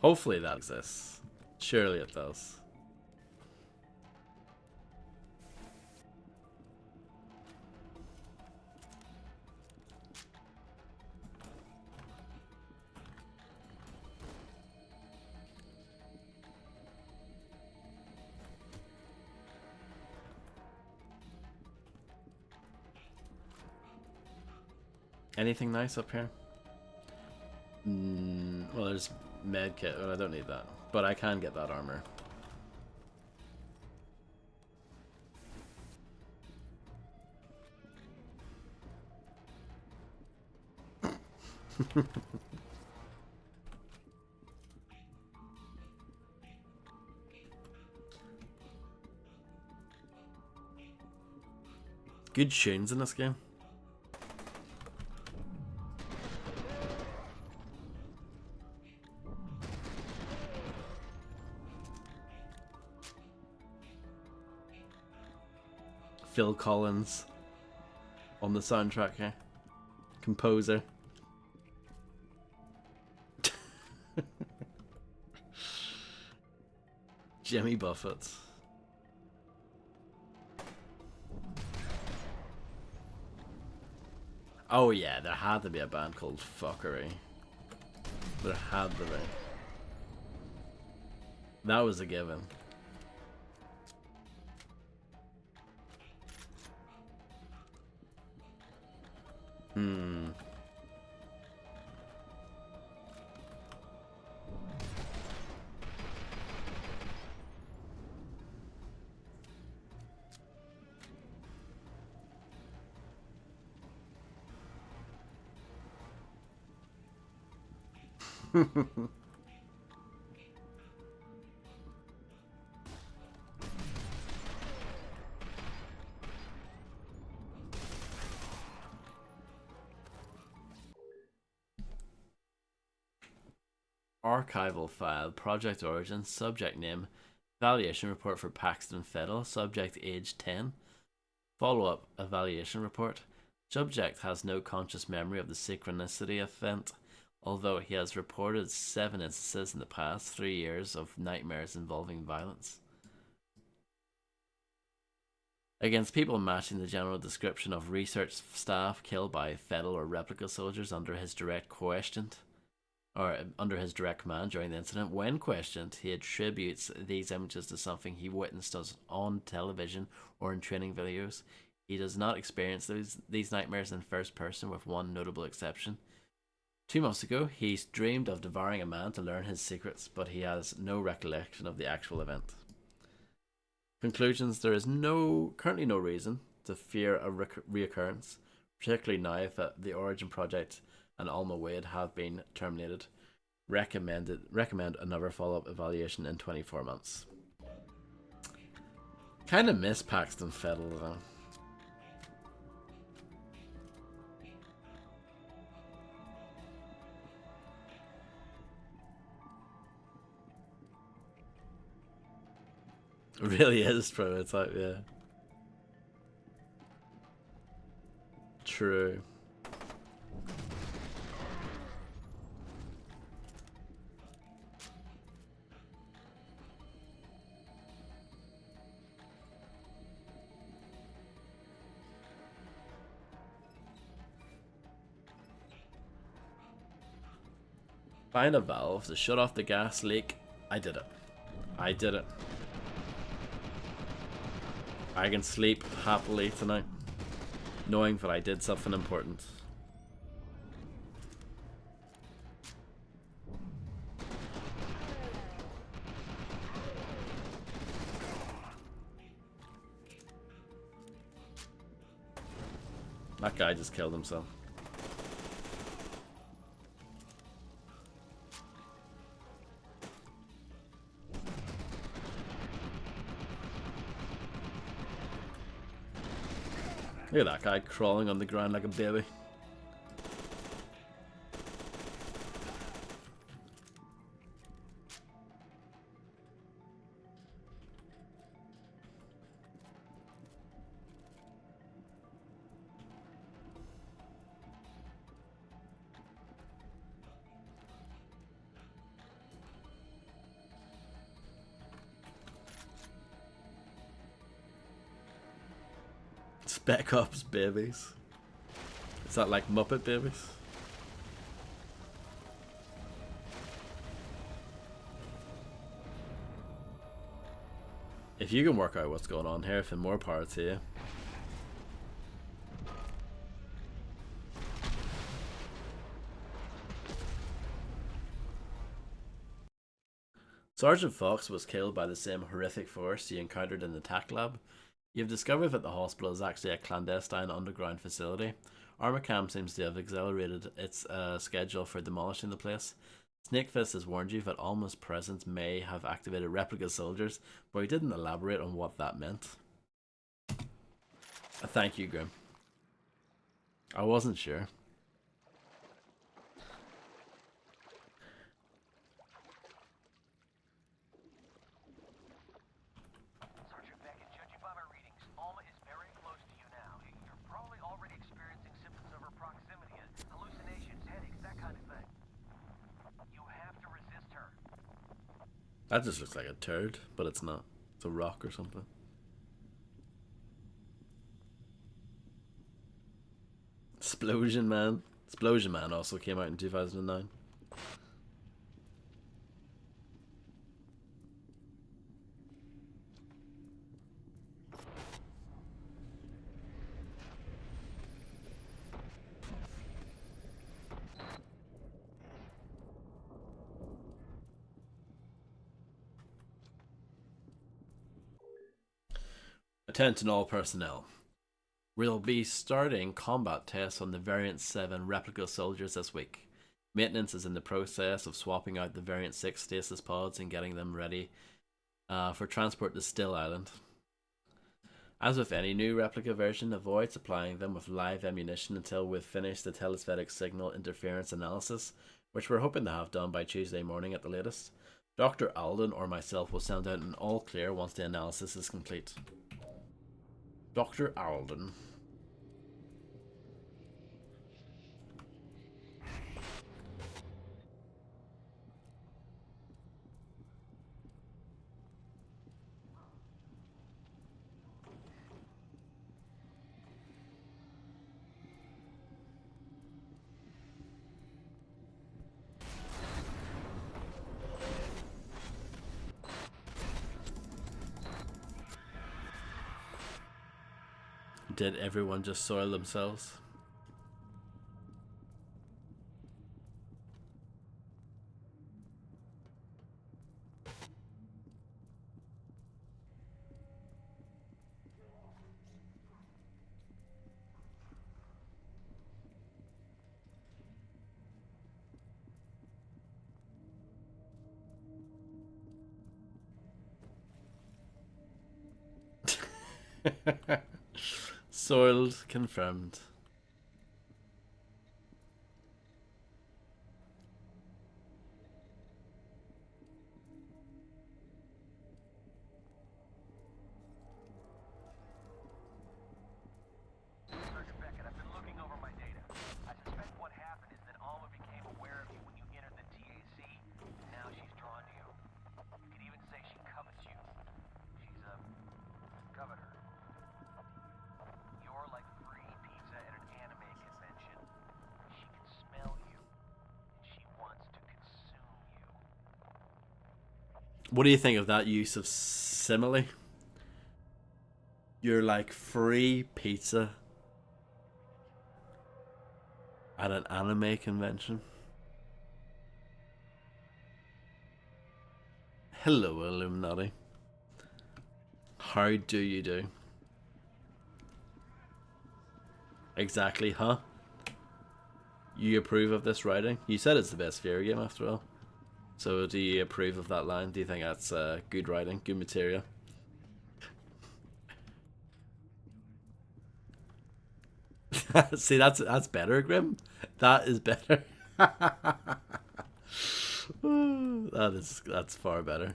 Hopefully that exists. Surely it does. Anything nice up here? Well, there's med kit. Oh, I don't need that, but I can get that armor. Good tunes in this game. Phil Collins on the soundtrack here. Composer. Jimmy Buffett. Oh yeah, there had to be a band called Fuckery. There had to be. That was a given. Archival file, project origin, subject name, evaluation report for Paxton Fiddle, subject age 10, follow up evaluation report. Subject has no conscious memory of the synchronicity event, although he has reported 7 instances in the past 3 years of nightmares involving violence. Against people matching the general description of research staff killed by Federal or replica soldiers under his direct command during the incident. When questioned, he attributes these images to something he witnessed on television or in training videos. He does not experience these nightmares in first person, with one notable exception. 2 months ago, he dreamed of devouring a man to learn his secrets, but he has no recollection of the actual event. Conclusions: there is currently no reason to fear a reoccurrence, particularly now if the Origin project and Alma Wade have been terminated. Recommend another follow-up evaluation in 24 months. Kind of miss Paxton Fiddle though. It really is prototype, yeah. True. Find a valve to shut off the gas leak. I did it. I did it. I can sleep happily tonight, knowing that I did something important. That guy just killed himself. Look at that guy crawling on the ground like a baby. Spec Ops babies. Is that like Muppet babies? If you can work out what's going on here, then more power to you. Sergeant Fox was killed by the same horrific force he encountered in the TAC lab. You've discovered that the hospital is actually a clandestine underground facility. Armacam seems to have accelerated its schedule for demolishing the place. Snakefist has warned you that Alma's presence may have activated replica soldiers, but he didn't elaborate on what that meant. Thank you, Grim. I wasn't sure. That just looks like a turd, but it's not. It's a rock or something. Explosion Man. Explosion Man also came out in 2009. Attention all personnel. We'll be starting combat tests on the Variant 7 replica soldiers this week. Maintenance is in the process of swapping out the Variant 6 stasis pods and getting them ready for transport to Still Island. As with any new replica version, avoid supplying them with live ammunition until we've finished the telesthetic signal interference analysis, which we're hoping to have done by Tuesday morning at the latest. Dr. Alden or myself will send out an all clear once the analysis is complete. Dr. Alden. Did everyone just soil themselves? Soiled, confirmed. Sergeant Beckett, I've been looking over my data. I suspect what happened is that Alma became aware of you when you entered the TAC, and now she's drawn to you. You could even say she covets you. She's a coveter. You're like free pizza at an anime convention. She can smell you, and she wants to consume you. What do you think of that use of simile? You're like free pizza at an anime convention. Hello, Illuminati. How do you do? Exactly, huh? You approve of this writing? You said it's the best F.E.A.R game after all. So do you approve of that line? Do you think that's good writing, good material? See, that's better, Grim. That is better. That's far better.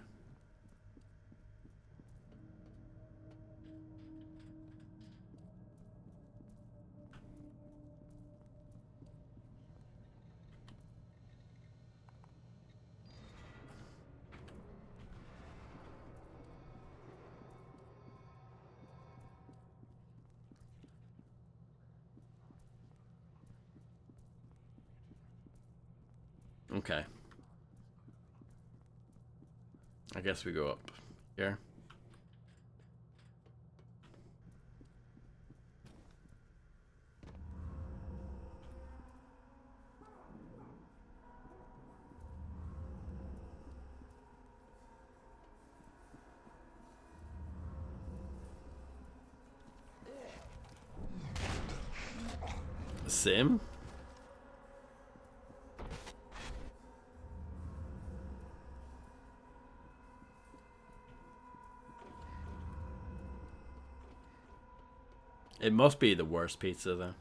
Okay. I guess we go up here. Same. It must be the worst pizza though.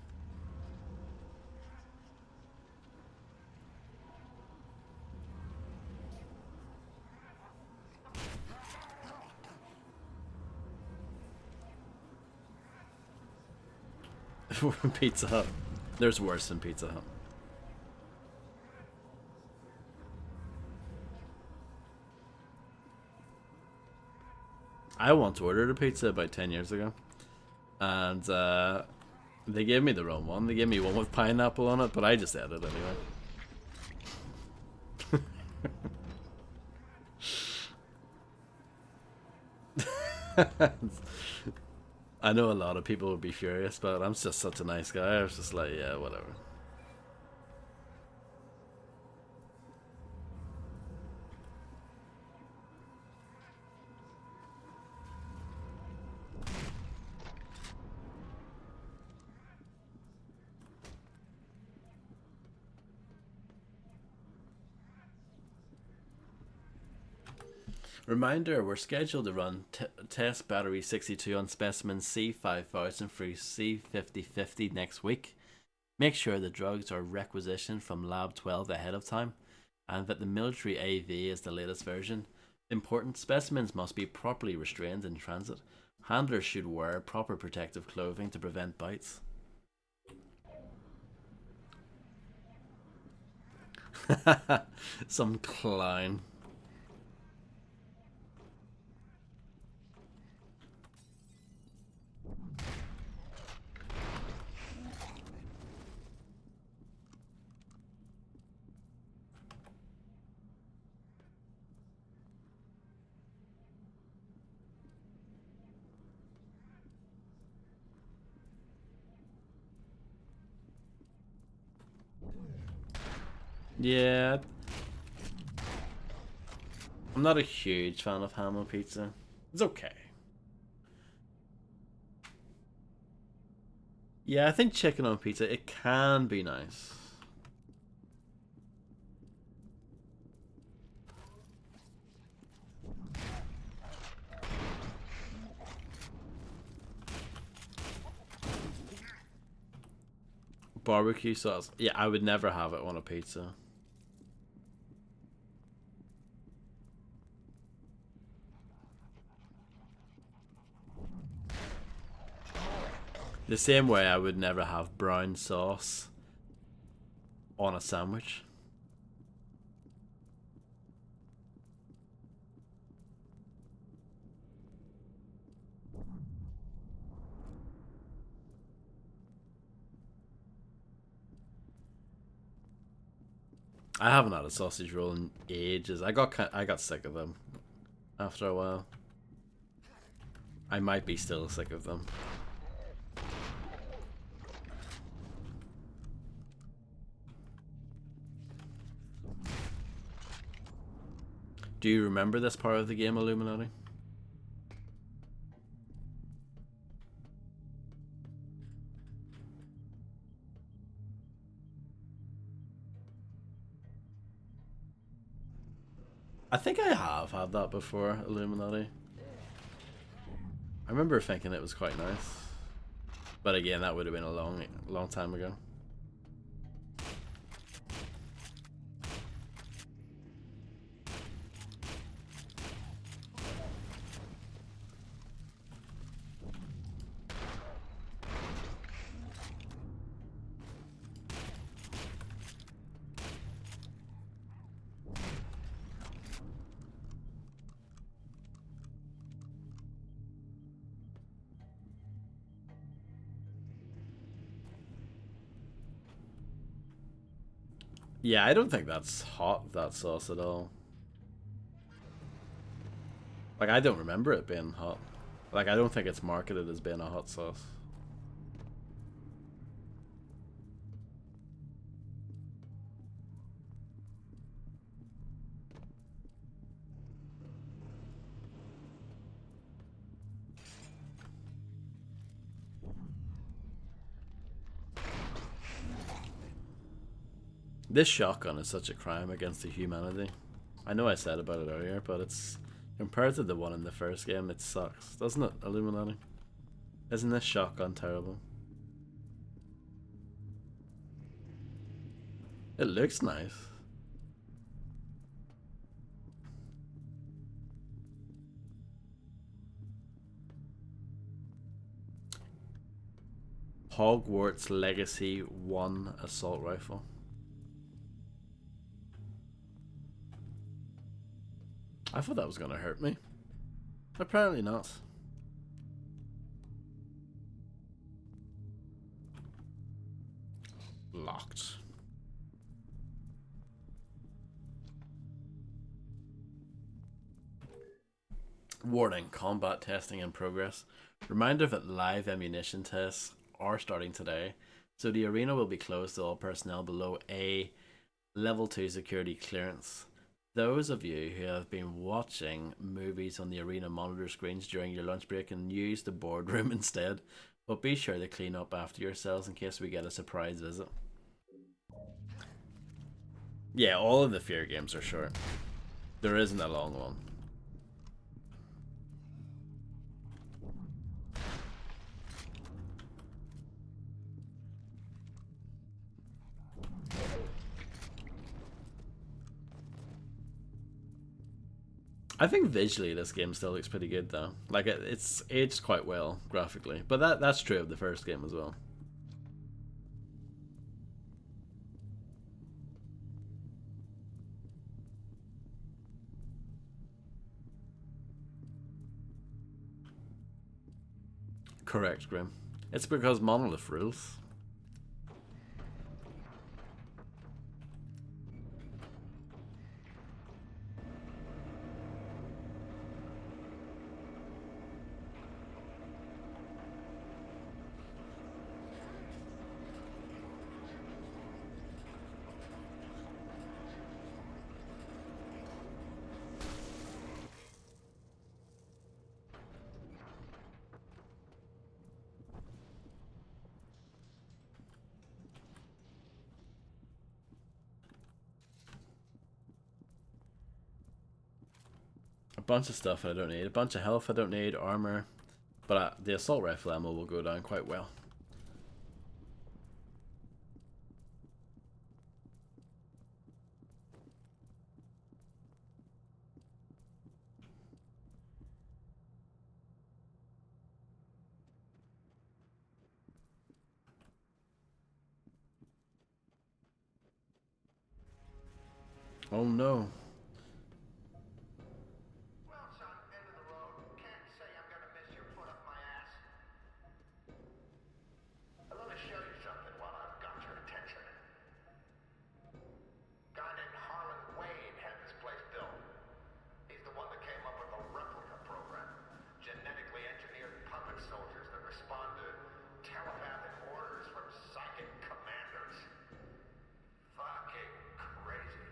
Pizza Hut. There's worse than Pizza Hut. I once ordered a pizza about 10 years ago. And they gave me the wrong one. They gave me one with pineapple on it, but I just ate it anyway. I know a lot of people would be furious, but I'm just such a nice guy. I was just like, yeah, whatever. Reminder, we're scheduled to run test battery 62 on specimen C5000 through C5050 next week. Make sure the drugs are requisitioned from Lab 12 ahead of time, and that the military AV is the latest version. Important specimens must be properly restrained in transit. Handlers should wear proper protective clothing to prevent bites. Some clown. Yeah. I'm not a huge fan of ham on pizza. It's okay. Yeah, I think chicken on pizza, it can be nice. Barbecue sauce. Yeah, I would never have it on a pizza. The same way I would never have brown sauce on a sandwich. I haven't had a sausage roll in ages. I got sick of them after a while. I might be still sick of them. Do you remember this part of the game, Illuminati? I think I have had that before, Illuminati. I remember thinking it was quite nice. But again, that would have been a long time ago. Yeah, I don't think that's hot, that sauce at all. Like, I don't remember it being hot. Like, I don't think it's marketed as being a hot sauce. This shotgun is such a crime against the humanity. I know I said about it earlier, but it's compared to the one in the first game, it sucks, doesn't it, Illuminati? Isn't this shotgun terrible? It looks nice. Hogwarts Legacy 1 assault rifle. I thought that was gonna hurt me. Apparently not. Locked. Warning, combat testing in progress. Reminder that live ammunition tests are starting today, so the arena will be closed to all personnel below a level 2 security clearance. Those of you who have been watching movies on the arena monitor screens during your lunch break can use the boardroom instead, but be sure to clean up after yourselves in case we get a surprise visit. Yeah, all of the F.E.A.R games are short. There isn't a long one. I think visually this game still looks pretty good though. Like it's aged quite well graphically, but that's true of the first game as well. Correct, Grim. It's because Monolith rules. A bunch of stuff I don't need. A bunch of health I don't need. Armor. But the assault rifle ammo will go down quite well. Oh no. Well, son, end of the road. Can't say I'm gonna miss your foot up my ass. Let me show you something while I've got your attention. Guy named Harlan Wade had this place built. He's the one that came up with the replica program. Genetically engineered puppet soldiers that respond to telepathic orders from psychic commanders. Fucking crazy.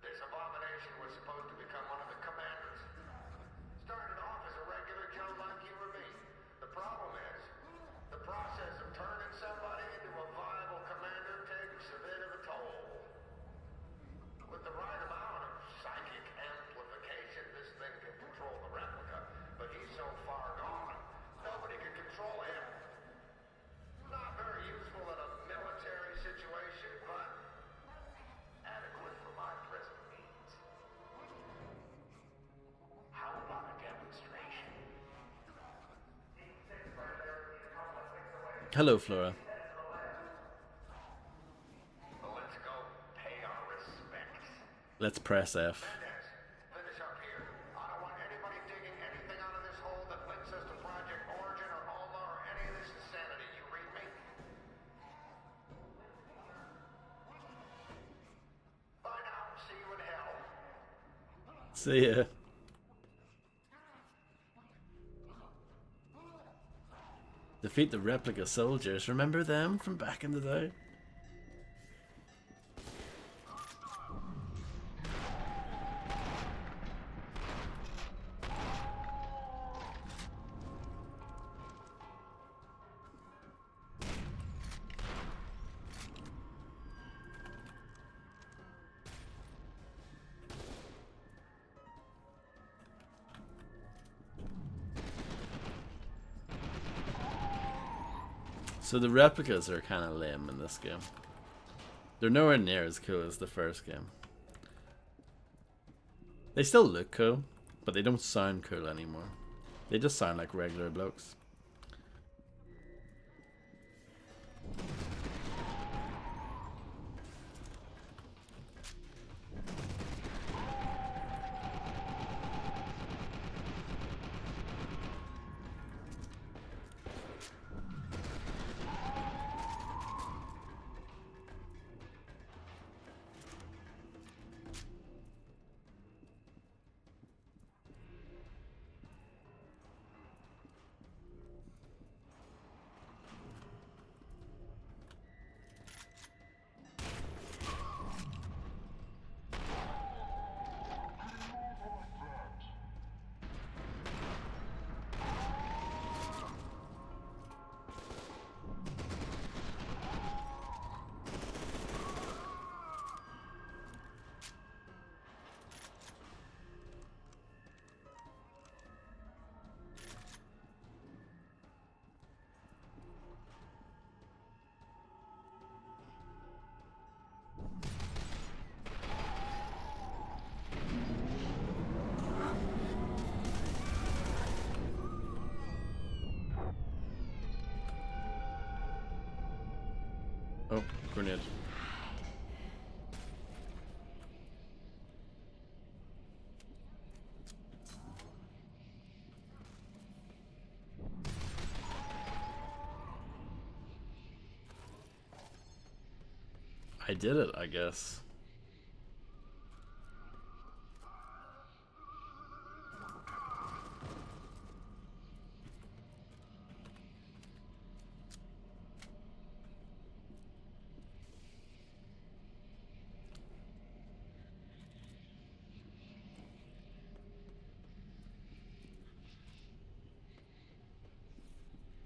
This abomination was supposed to become one of the commanders. Started off as a regular Joe like you or me. The problem is, the process of turning somebody into a viable commander takes a bit of a toll. With the right amount of psychic amplification, this thing can control the replica, but he's so far gone, nobody can control him. Not very useful in a military situation, but adequate for my present needs. How about a demonstration? Hello, Flora. Let's go pay our respects. Let's press F. Mendez, finish up here. I don't want anybody digging anything out of this hole that links us to Project Origin or Alma or any of this insanity. You read me? Bye now. See you in hell. See ya. Defeat the replica soldiers. Remember them from back in the day? So the replicas are kind of lame in this game. They're nowhere near as cool as the first game. They still look cool, but they don't sound cool anymore. They just sound like regular blokes. Oh, grenade. I did it, I guess.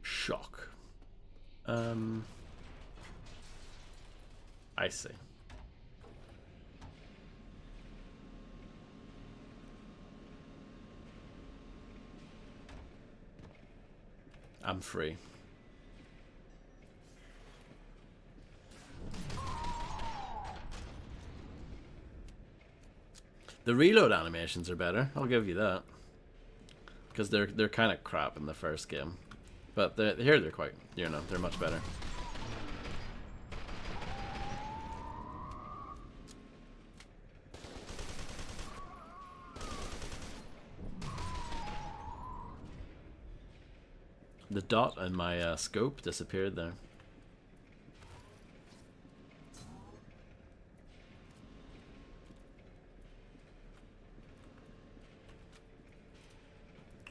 Shock. I see. I'm free. The reload animations are better, I'll give you that. Because they're kind of crap in the first game. But here they're quite, you know, they're much better. The dot in my scope disappeared there.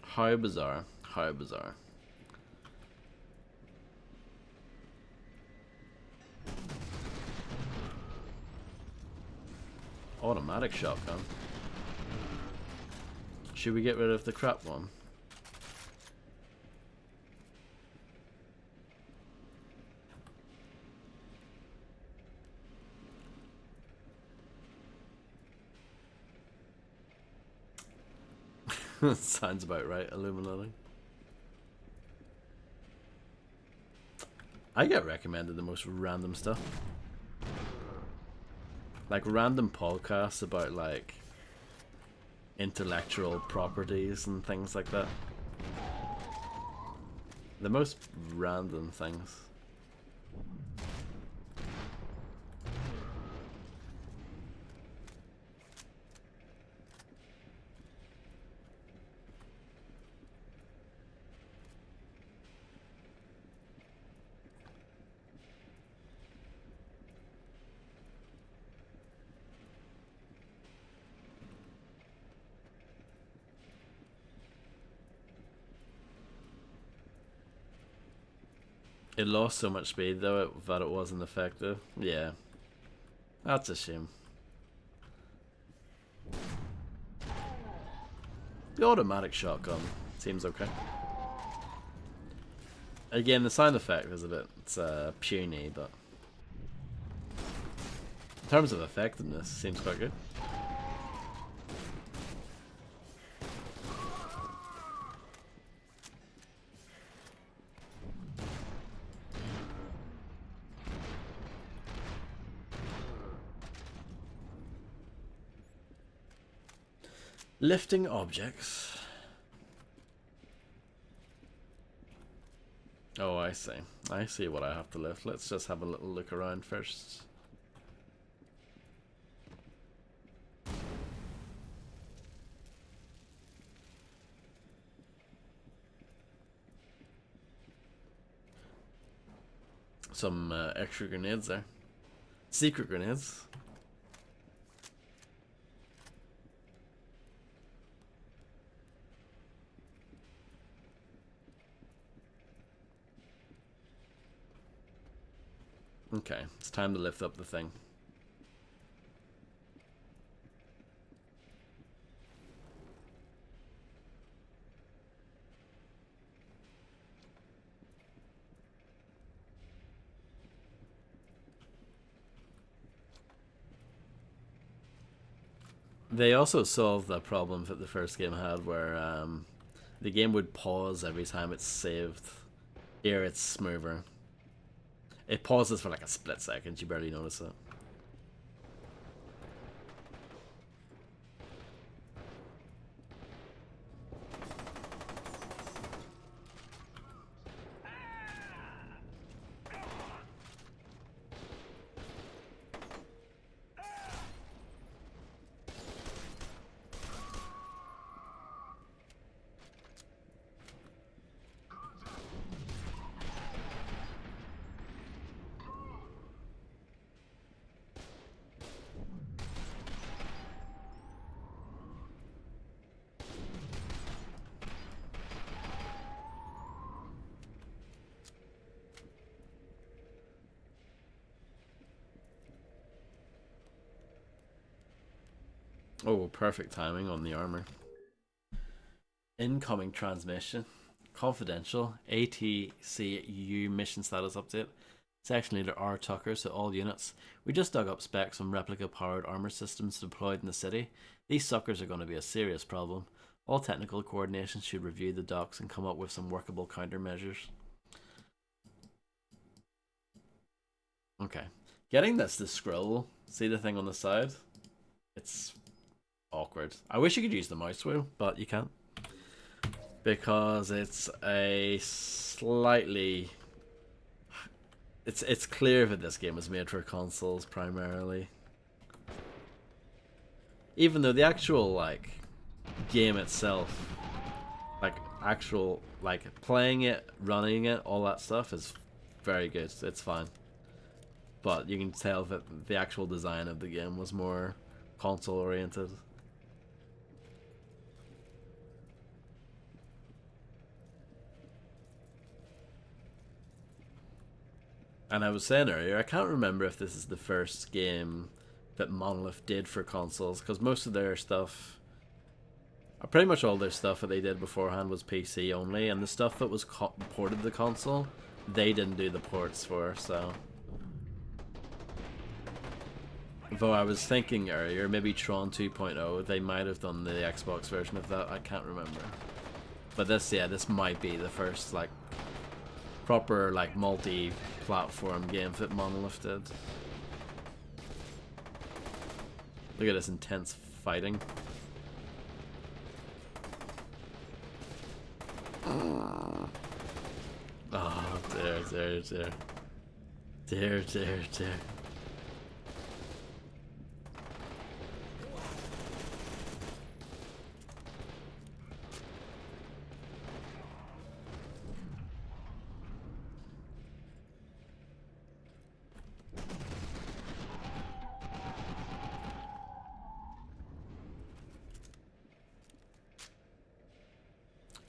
How bizarre. How bizarre. Automatic shotgun. Should we get rid of the crap one? Sounds about right, Illuminati. I get recommended the most random stuff. Like random podcasts about like intellectual properties and things like that. The most random things. It lost so much speed though that it wasn't effective. Yeah. That's a shame. The automatic shotgun seems okay. Again, the sound effect is a bit puny, but in terms of effectiveness, seems quite good. Lifting objects. Oh, I see. I see what I have to lift. Let's just have a little look around first. Some extra grenades there. Secret grenades. Okay, it's time to lift up the thing. They also solved that problem that the first game had where the game would pause every time it's saved. Here it's smoother. It pauses for like a split second, you barely notice it. Oh, perfect timing on the armor. Incoming transmission. Confidential. ATCU mission status update. Section leader R. Tucker to all units. We just dug up specs on replica-powered armor systems deployed in the city. These suckers are going to be a serious problem. All technical coordination should review the docs and come up with some workable countermeasures. Okay. Getting this to scroll, see the thing on the side? It's awkward. I wish you could use the mouse wheel, but you can't. Because it's a slightly... It's clear that this game was made for consoles primarily. Even though the actual, like, game itself, like, actual, like, playing it, running it, all that stuff is very good. It's fine. But you can tell that the actual design of the game was more console oriented. And I was saying earlier, I can't remember if this is the first game that Monolith did for consoles, because most of their stuff, pretty much all their stuff that they did beforehand was PC only, and the stuff that was ported to the console, they didn't do the ports for, so... Though I was thinking earlier, maybe Tron 2.0, they might have done the Xbox version of that, I can't remember. But this, yeah, this might be the first, like, proper, like, multi-platform game that Monolith did. Look at this intense fighting. Oh, dear, dear, dear. Dear, dear, dear.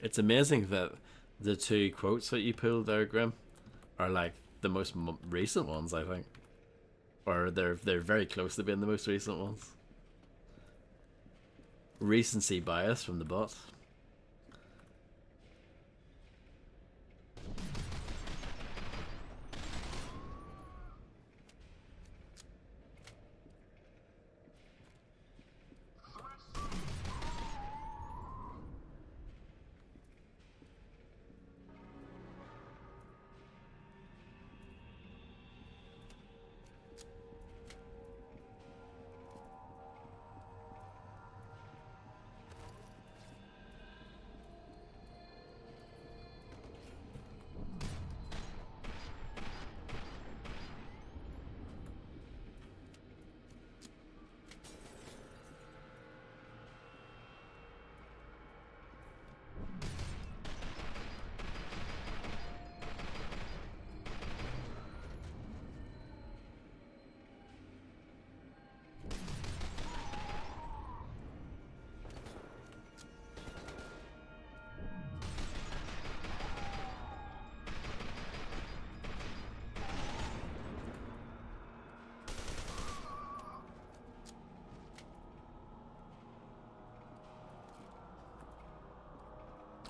It's amazing that the two quotes that you pulled there, Grim, are like the most recent ones, I think. Or they're very close to being the most recent ones. Recency bias from the bot.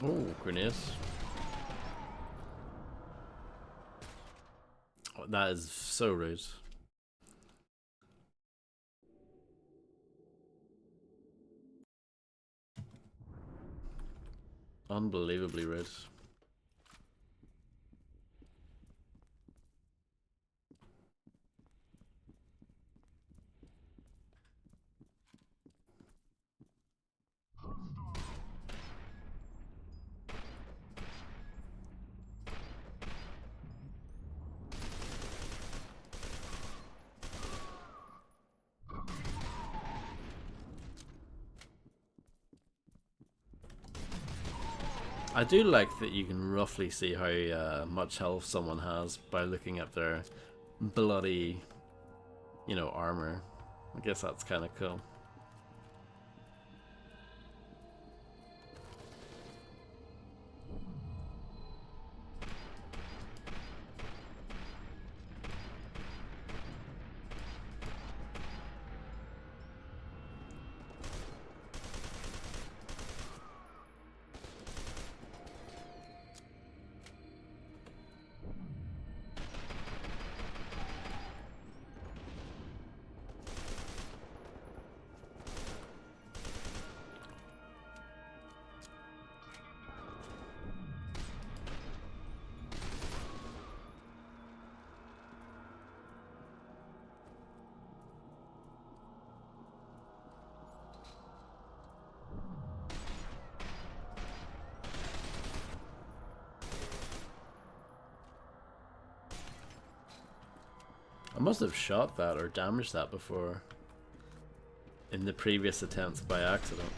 Oh, grenades. Oh, that is so rude. Unbelievably rude. I do like that you can roughly see how much health someone has by looking at their bloody, you know, armor. I guess that's kind of cool. must have shot that or damaged that before in the previous attempts by accident.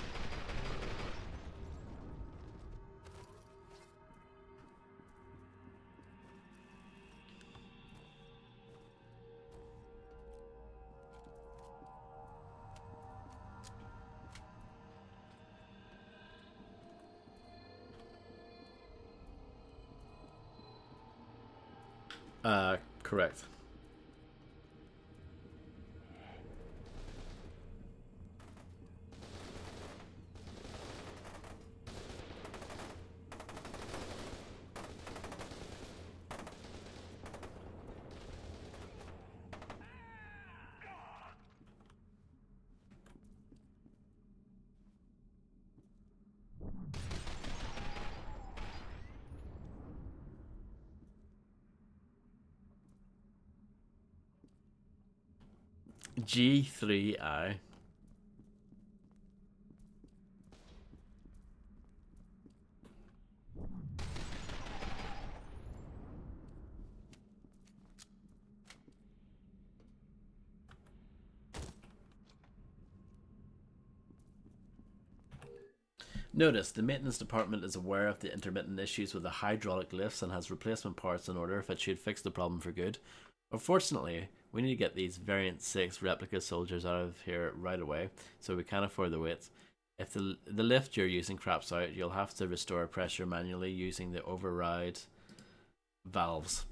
Correct. G3I. Notice, the maintenance department is aware of the intermittent issues with the hydraulic lifts and has replacement parts in order if it should fix the problem for good. Unfortunately, we need to get these Variant 6 replica soldiers out of here right away, so we can't afford the wait. If the lift you're using craps out, you'll have to restore pressure manually using the override valves.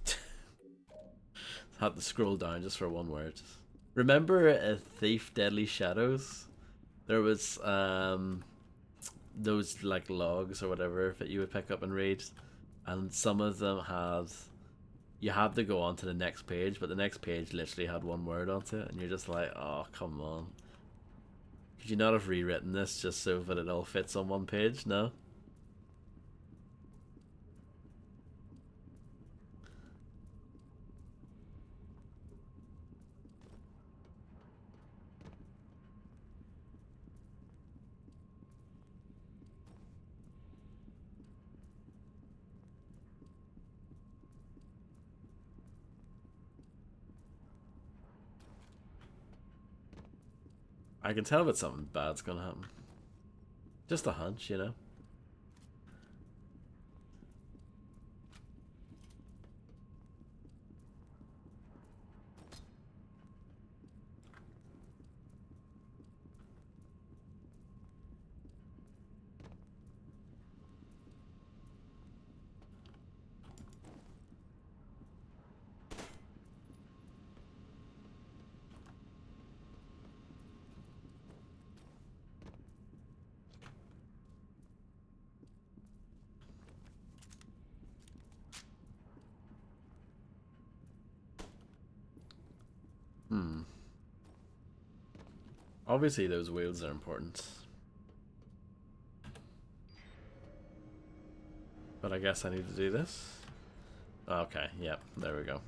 I had to scroll down just for one word. Remember a Thief Deadly Shadows? There was those like logs or whatever that you would pick up and read, and some of them had, you had to go on to the next page, but the next page literally had one word onto it, and you're just like, oh come on, could you not have rewritten this just so that it all fits on one page? No. I can tell that something bad's gonna happen. Just a hunch, you know? Obviously those wheels are important. But I guess I need to do this. Okay, yep, there we go.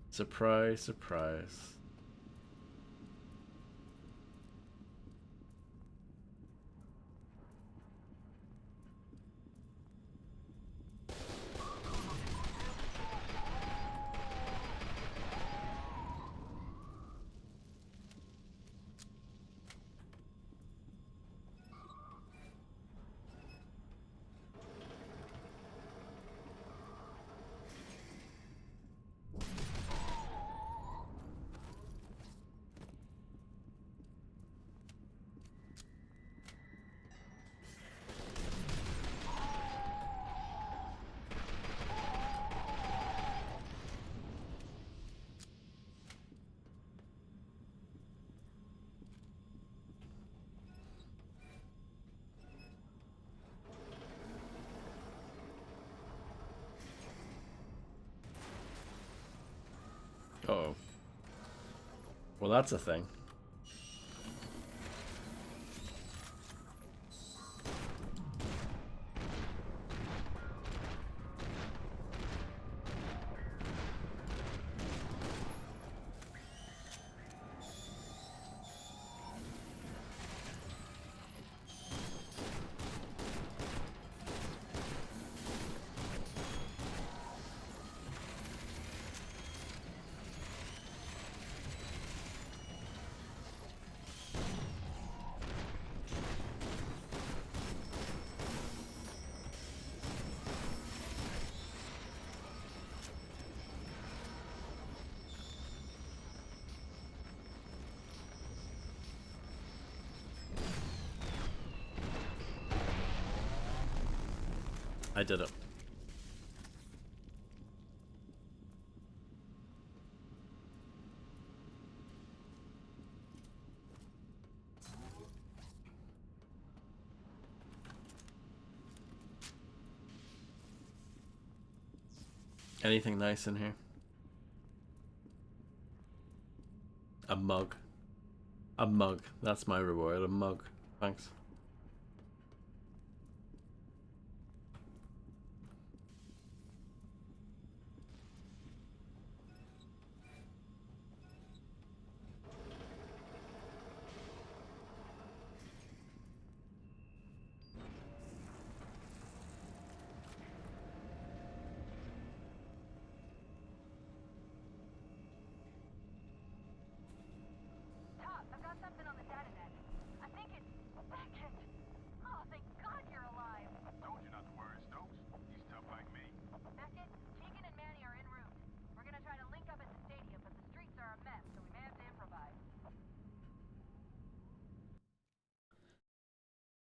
Surprise, surprise. Uh-oh. Well, that's a thing. I did it. Anything nice in here? A mug. A mug. That's my reward. A mug. Thanks. Top, I've got something on the data net. I think it's Beckett. Oh, thank God you're alive. Told you not to worry, Stokes. He's tough like me. Beckett, Tegan and Manny are en route. We're gonna try to link up at the stadium, but the streets are a mess, so we may have to improvise.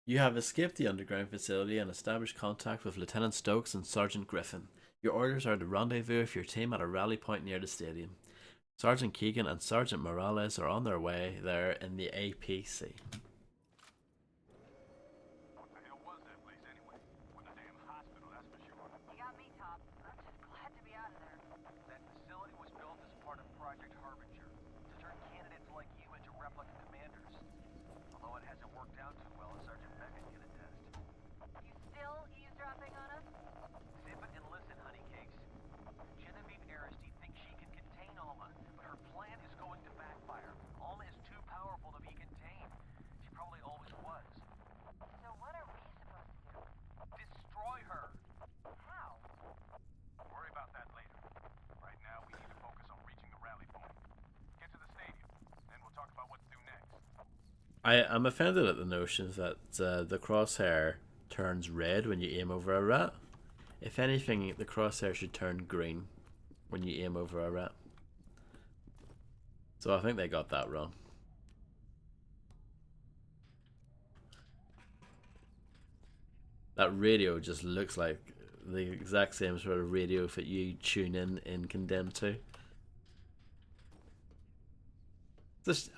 You have escaped the underground facility and established contact with Lieutenant Stokes and Sergeant Griffin. Your orders are to rendezvous with your team at a rally point near the stadium. Sergeant Keegan and Sergeant Morales are on their way there in the APC. What the hell was that place anyway? With a damn hospital, that's for sure. You got me, Top. I'm just glad to be out of there. That facility was built as part of Project Harbinger to turn candidates like you into replica commanders. Although it hasn't worked out too well, as Sergeant Beckett can attest. You still eavesdropping on us? Zip it and listen, honeycakes. Genevieve Aristide thinks she can contain Alma, but her plan is going to backfire. Alma is too powerful to be contained. She probably always was. So what are we supposed to do? Destroy her! How? Worry about that later. Right now, we need to focus on reaching the rally point. Get to the stadium, then we'll talk about what to do next. I'm offended at the notion that the crosshair turns red when you aim over a rat. If anything, the crosshair should turn green when you aim over a rat. So I think they got that wrong. That radio just looks like the exact same sort of radio that you tune in Condemned 2.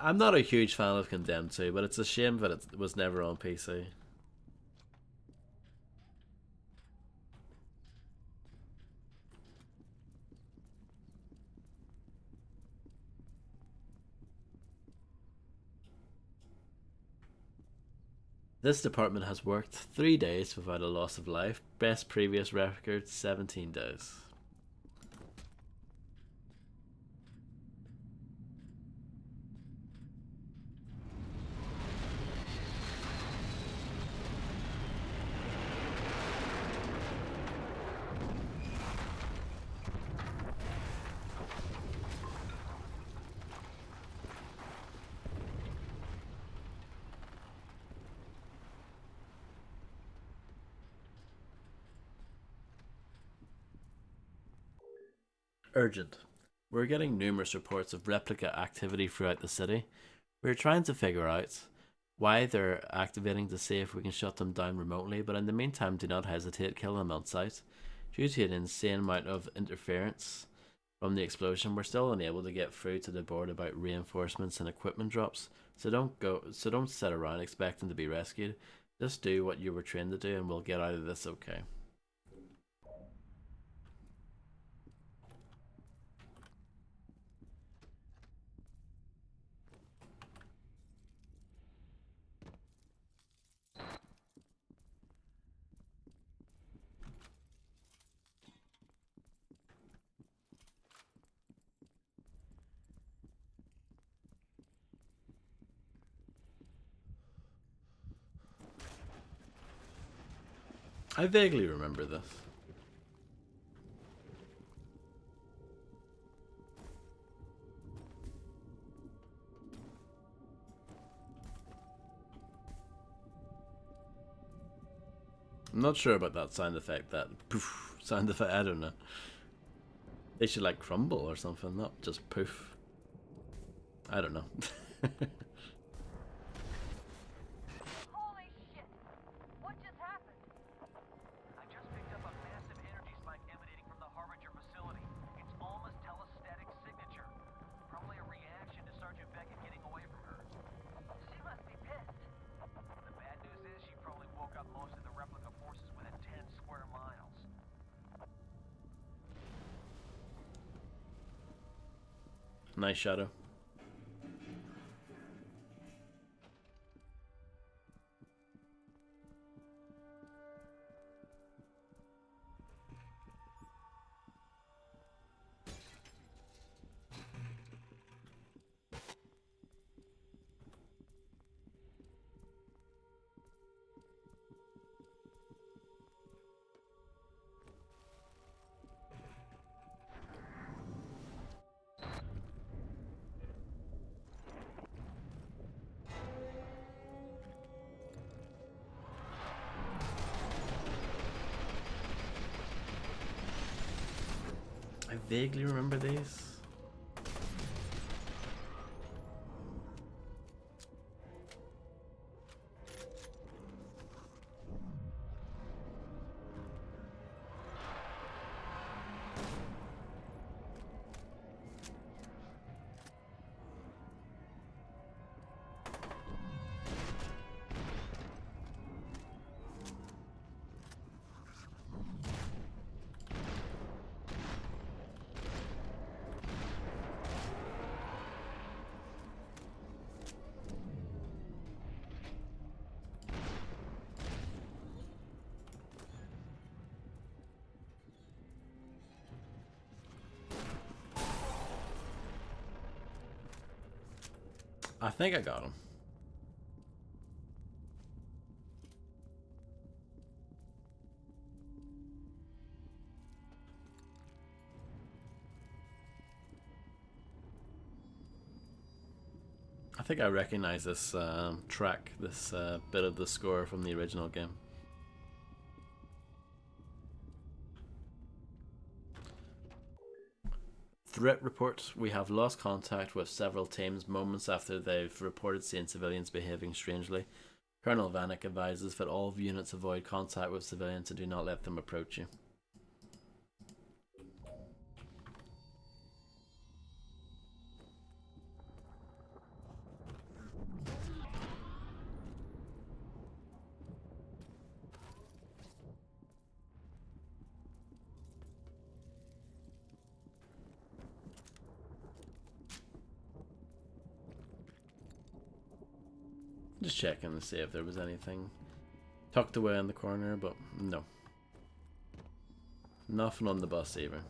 I'm not a huge fan of Condemned 2, but it's a shame that it was never on PC. This department has worked 3 days without a loss of life. Best previous record, 17 days. Urgent. We're getting numerous reports of replica activity throughout the city. We're trying to figure out why they're activating to see if we can shut them down remotely, but in the meantime do not hesitate, kill them on sight. Due to an insane amount of interference from the explosion, we're still unable to get through to the board about reinforcements and equipment drops. So don't sit around expecting to be rescued. Just do what you were trained to do and we'll get out of this okay. I vaguely remember this. I'm not sure about that sound effect, that poof sound effect, I don't know. They should like crumble or something, not just poof. I don't know. Holy shit! What just happened? I just picked up a Nice shadow. I vaguely remember these. I think I got him. I think I recognize this track, this bit of the score from the original game. Threat reports. We have lost contact with several teams moments after they've reported seeing civilians behaving strangely. Colonel Vanek advises that all units avoid contact with civilians and do not let them approach you. Just checking to see if there was anything tucked away in the corner, but no. Nothing on the bus either.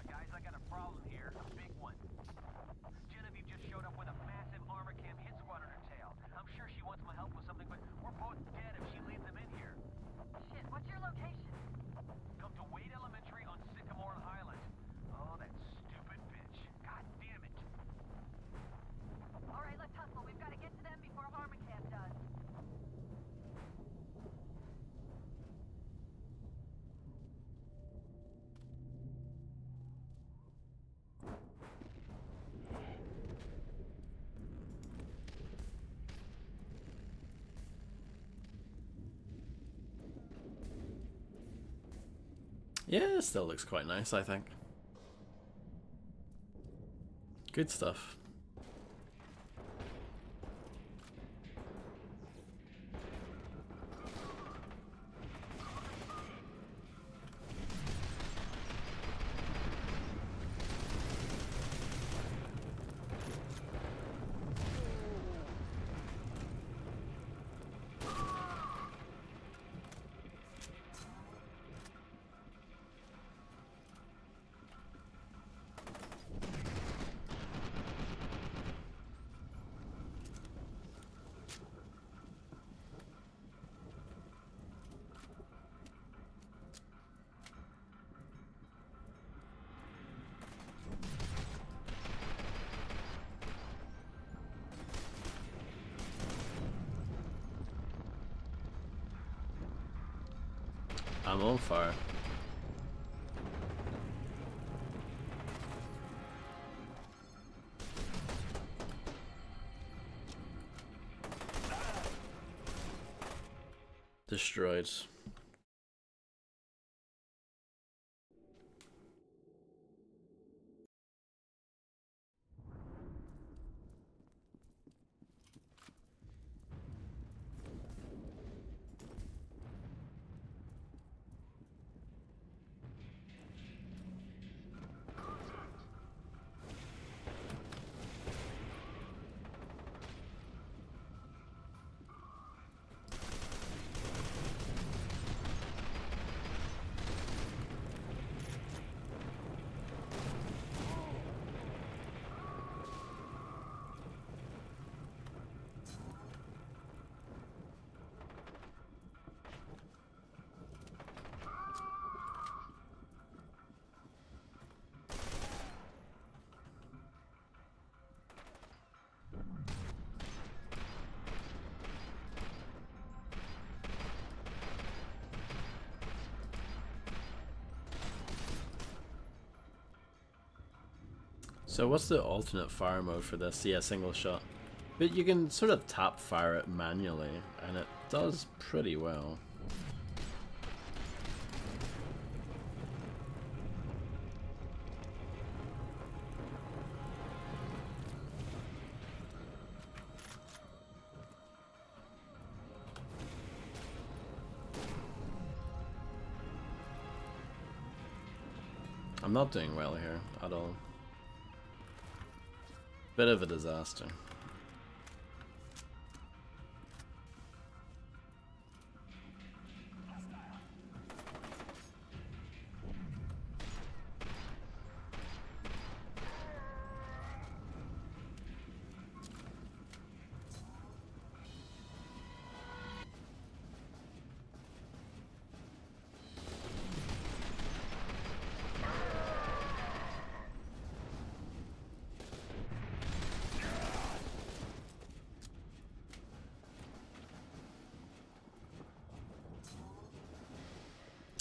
Guys, I got a problem here. A big one. Genevieve just showed up with a massive armor cam hit squad on her tail. I'm sure she wants my help with something, but we're both dead if she leads them in here. Shit, what's your location? Come to Wade Elementary on Sycamore Highland. Oh, that stupid bitch. God damn it. All right, let's hustle. We've got to get to them before Armacam does. Yeah, it still looks quite nice, I think. Good stuff. I'm on fire. Destroyed. So what's the alternate fire mode for this? Yeah, single shot. But you can sort of tap fire it manually, and it does pretty well. I'm not doing well here at all. Bit of a disaster.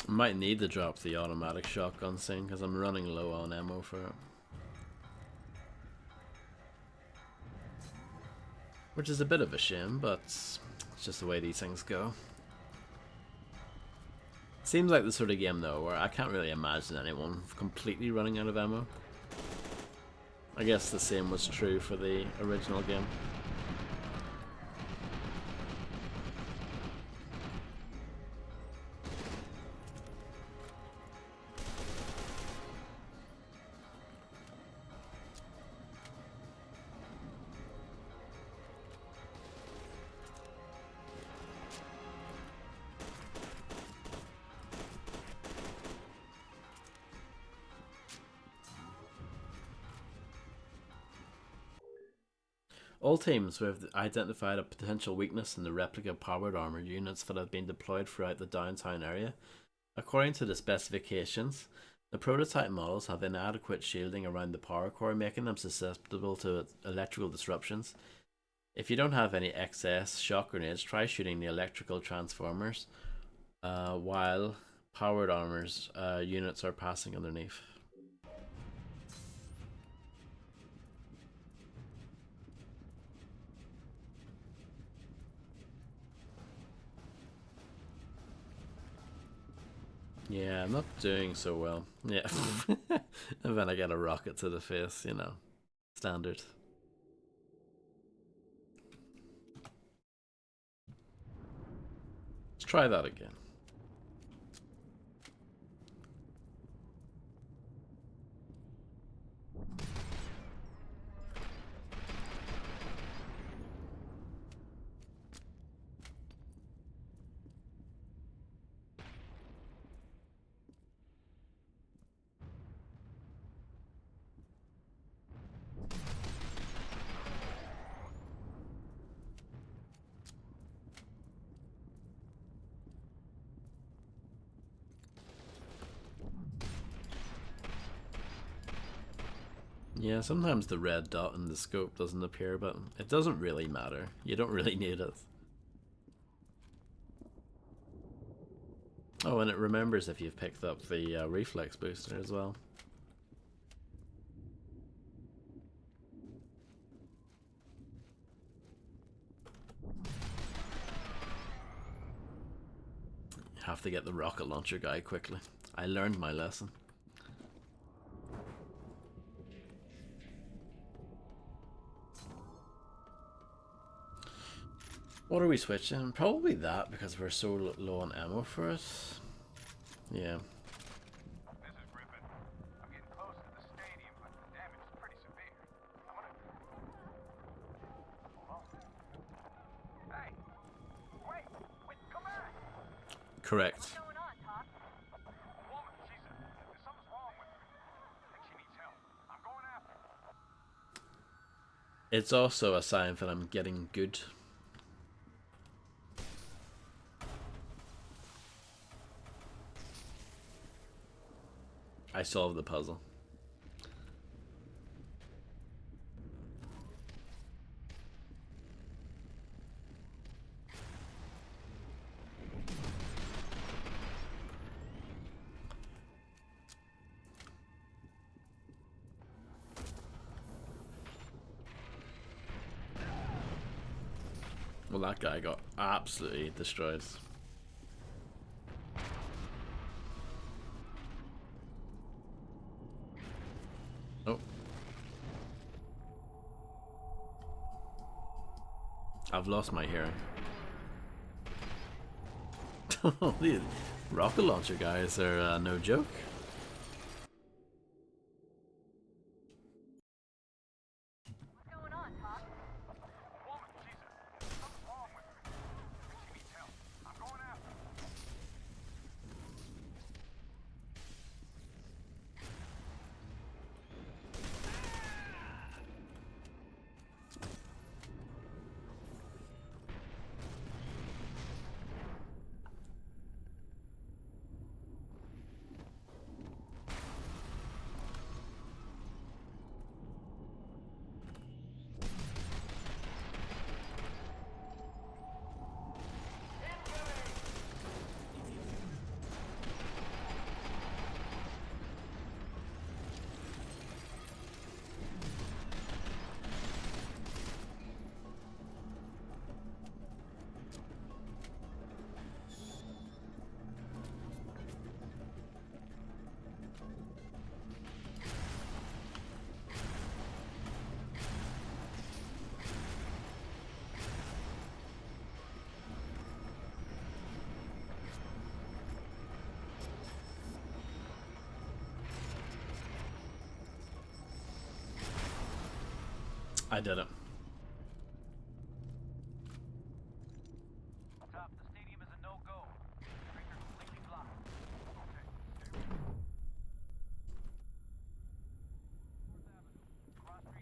Might need to drop the automatic shotgun soon because I'm running low on ammo for it. Which is a bit of a shame, but it's just the way these things go. Seems like the sort of game though where I can't really imagine anyone completely running out of ammo. I guess the same was true for the original game. All teams who have identified a potential weakness in the replica powered armored units that have been deployed throughout the downtown area. According to the specifications, the prototype models have inadequate shielding around the power core, making them susceptible to electrical disruptions. If you don't have any excess shock grenades, try shooting the electrical transformers while powered armors units are passing underneath. Yeah, I'm not doing so well. Yeah. And then I get a rocket to the face, you know. Standard. Let's try that again. Yeah, sometimes the red dot in the scope doesn't appear, but it doesn't really matter. You don't really need it. Oh, and it remembers if you've picked up the reflex booster as well. Have to get the rocket launcher guy quickly. I learned my lesson. What are we switching? Probably that, because we're so low on ammo for it. Yeah. This is Griffin. I'm getting close to the stadium, but the damage is pretty severe. I'm gonna... Hold on. Hey! Wait! Come back! Correct. What's going on, Talk? A woman, something's wrong with her. I think she needs help. I'm going after her. It's also a sign that I'm getting good. I solved the puzzle. Well, that guy got absolutely destroyed. Oh. I've lost my hearing. These rocket launcher guys are no joke. What's going on, Talk? A woman, something's wrong with her. I think she needs help. I'm going after her. I did it. Top, the stadium is a no-go. Streets are completely blocked. Cross Street is Townsend. Copy that.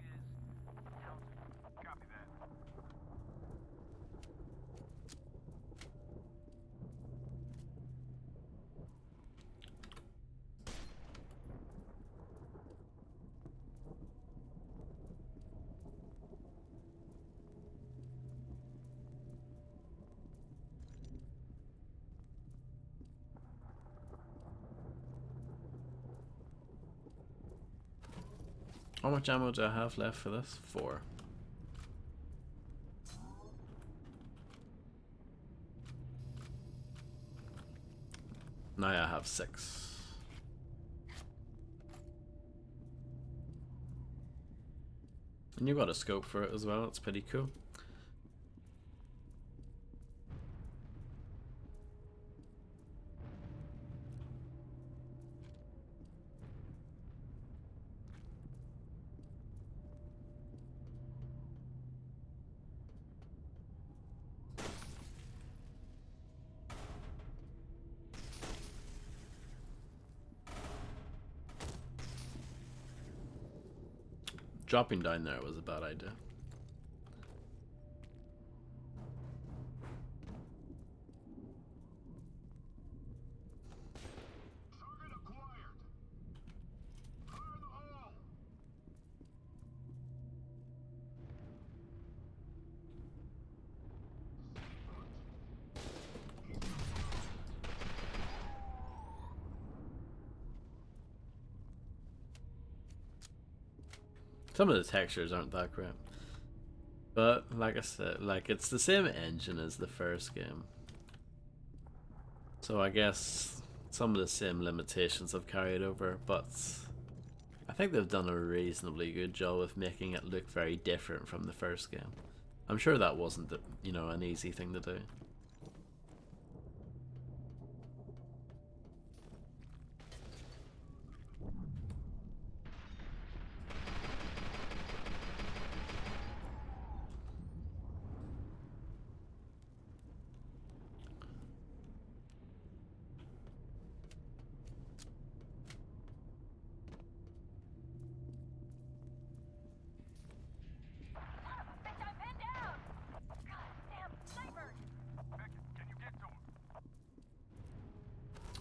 How much ammo do I have left for this? 4. Now I have 6. And you got a scope for it as well, it's pretty cool. Dropping down there was a bad idea. Target acquired. Fire in the hole. Some of the textures aren't that great. But like I said, like it's the same engine as the first game. So I guess some of the same limitations have carried over, but I think they've done a reasonably good job of making it look very different from the first game. I'm sure that wasn't, you know, an easy thing to do.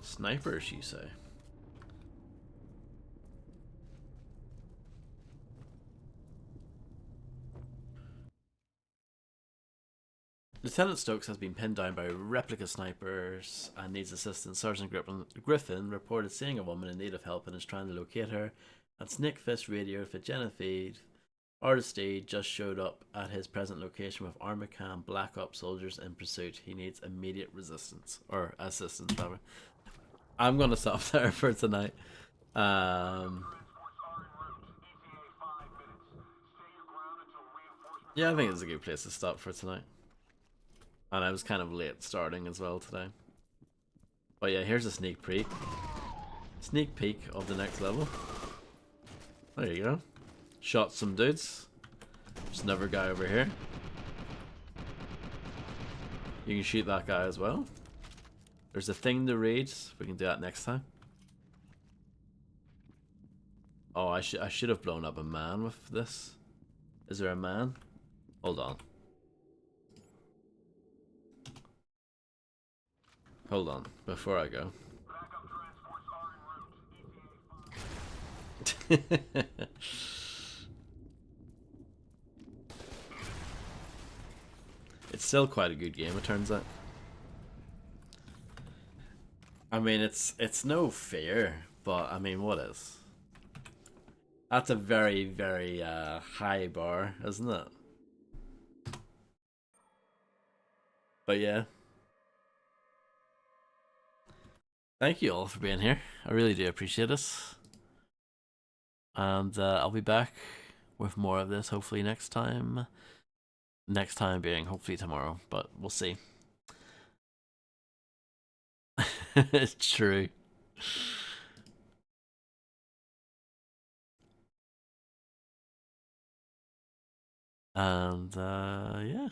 Snipers, you say? Lieutenant Stokes has been pinned down by replica snipers and needs assistance. Sergeant Griffin reported seeing a woman in need of help and is trying to locate her. And Snake Fist radioed for Genevieve. Aristide just showed up at his present location with Armacam Black Ops soldiers in pursuit. He needs immediate resistance, or assistance, rather. I'm gonna stop there for tonight. Yeah, I think it's a good place to stop for tonight. And I was kind of late starting as well today. But yeah, here's a sneak peek. Sneak peek of the next level. There you go. Shot some dudes. There's another guy over here. You can shoot that guy as well. There's a thing to read. We can do that next time. Oh, I should have blown up a man with this. Is there a man? Hold on. Hold on, before I go. It's still quite a good game, it turns out. I mean, it's no F.E.A.R, but I mean, what is? That's a very, very high bar, isn't it? But yeah. Thank you all for being here. I really do appreciate it. And I'll be back with more of this hopefully next time. Next time being hopefully tomorrow, but we'll see. It's true. And yeah.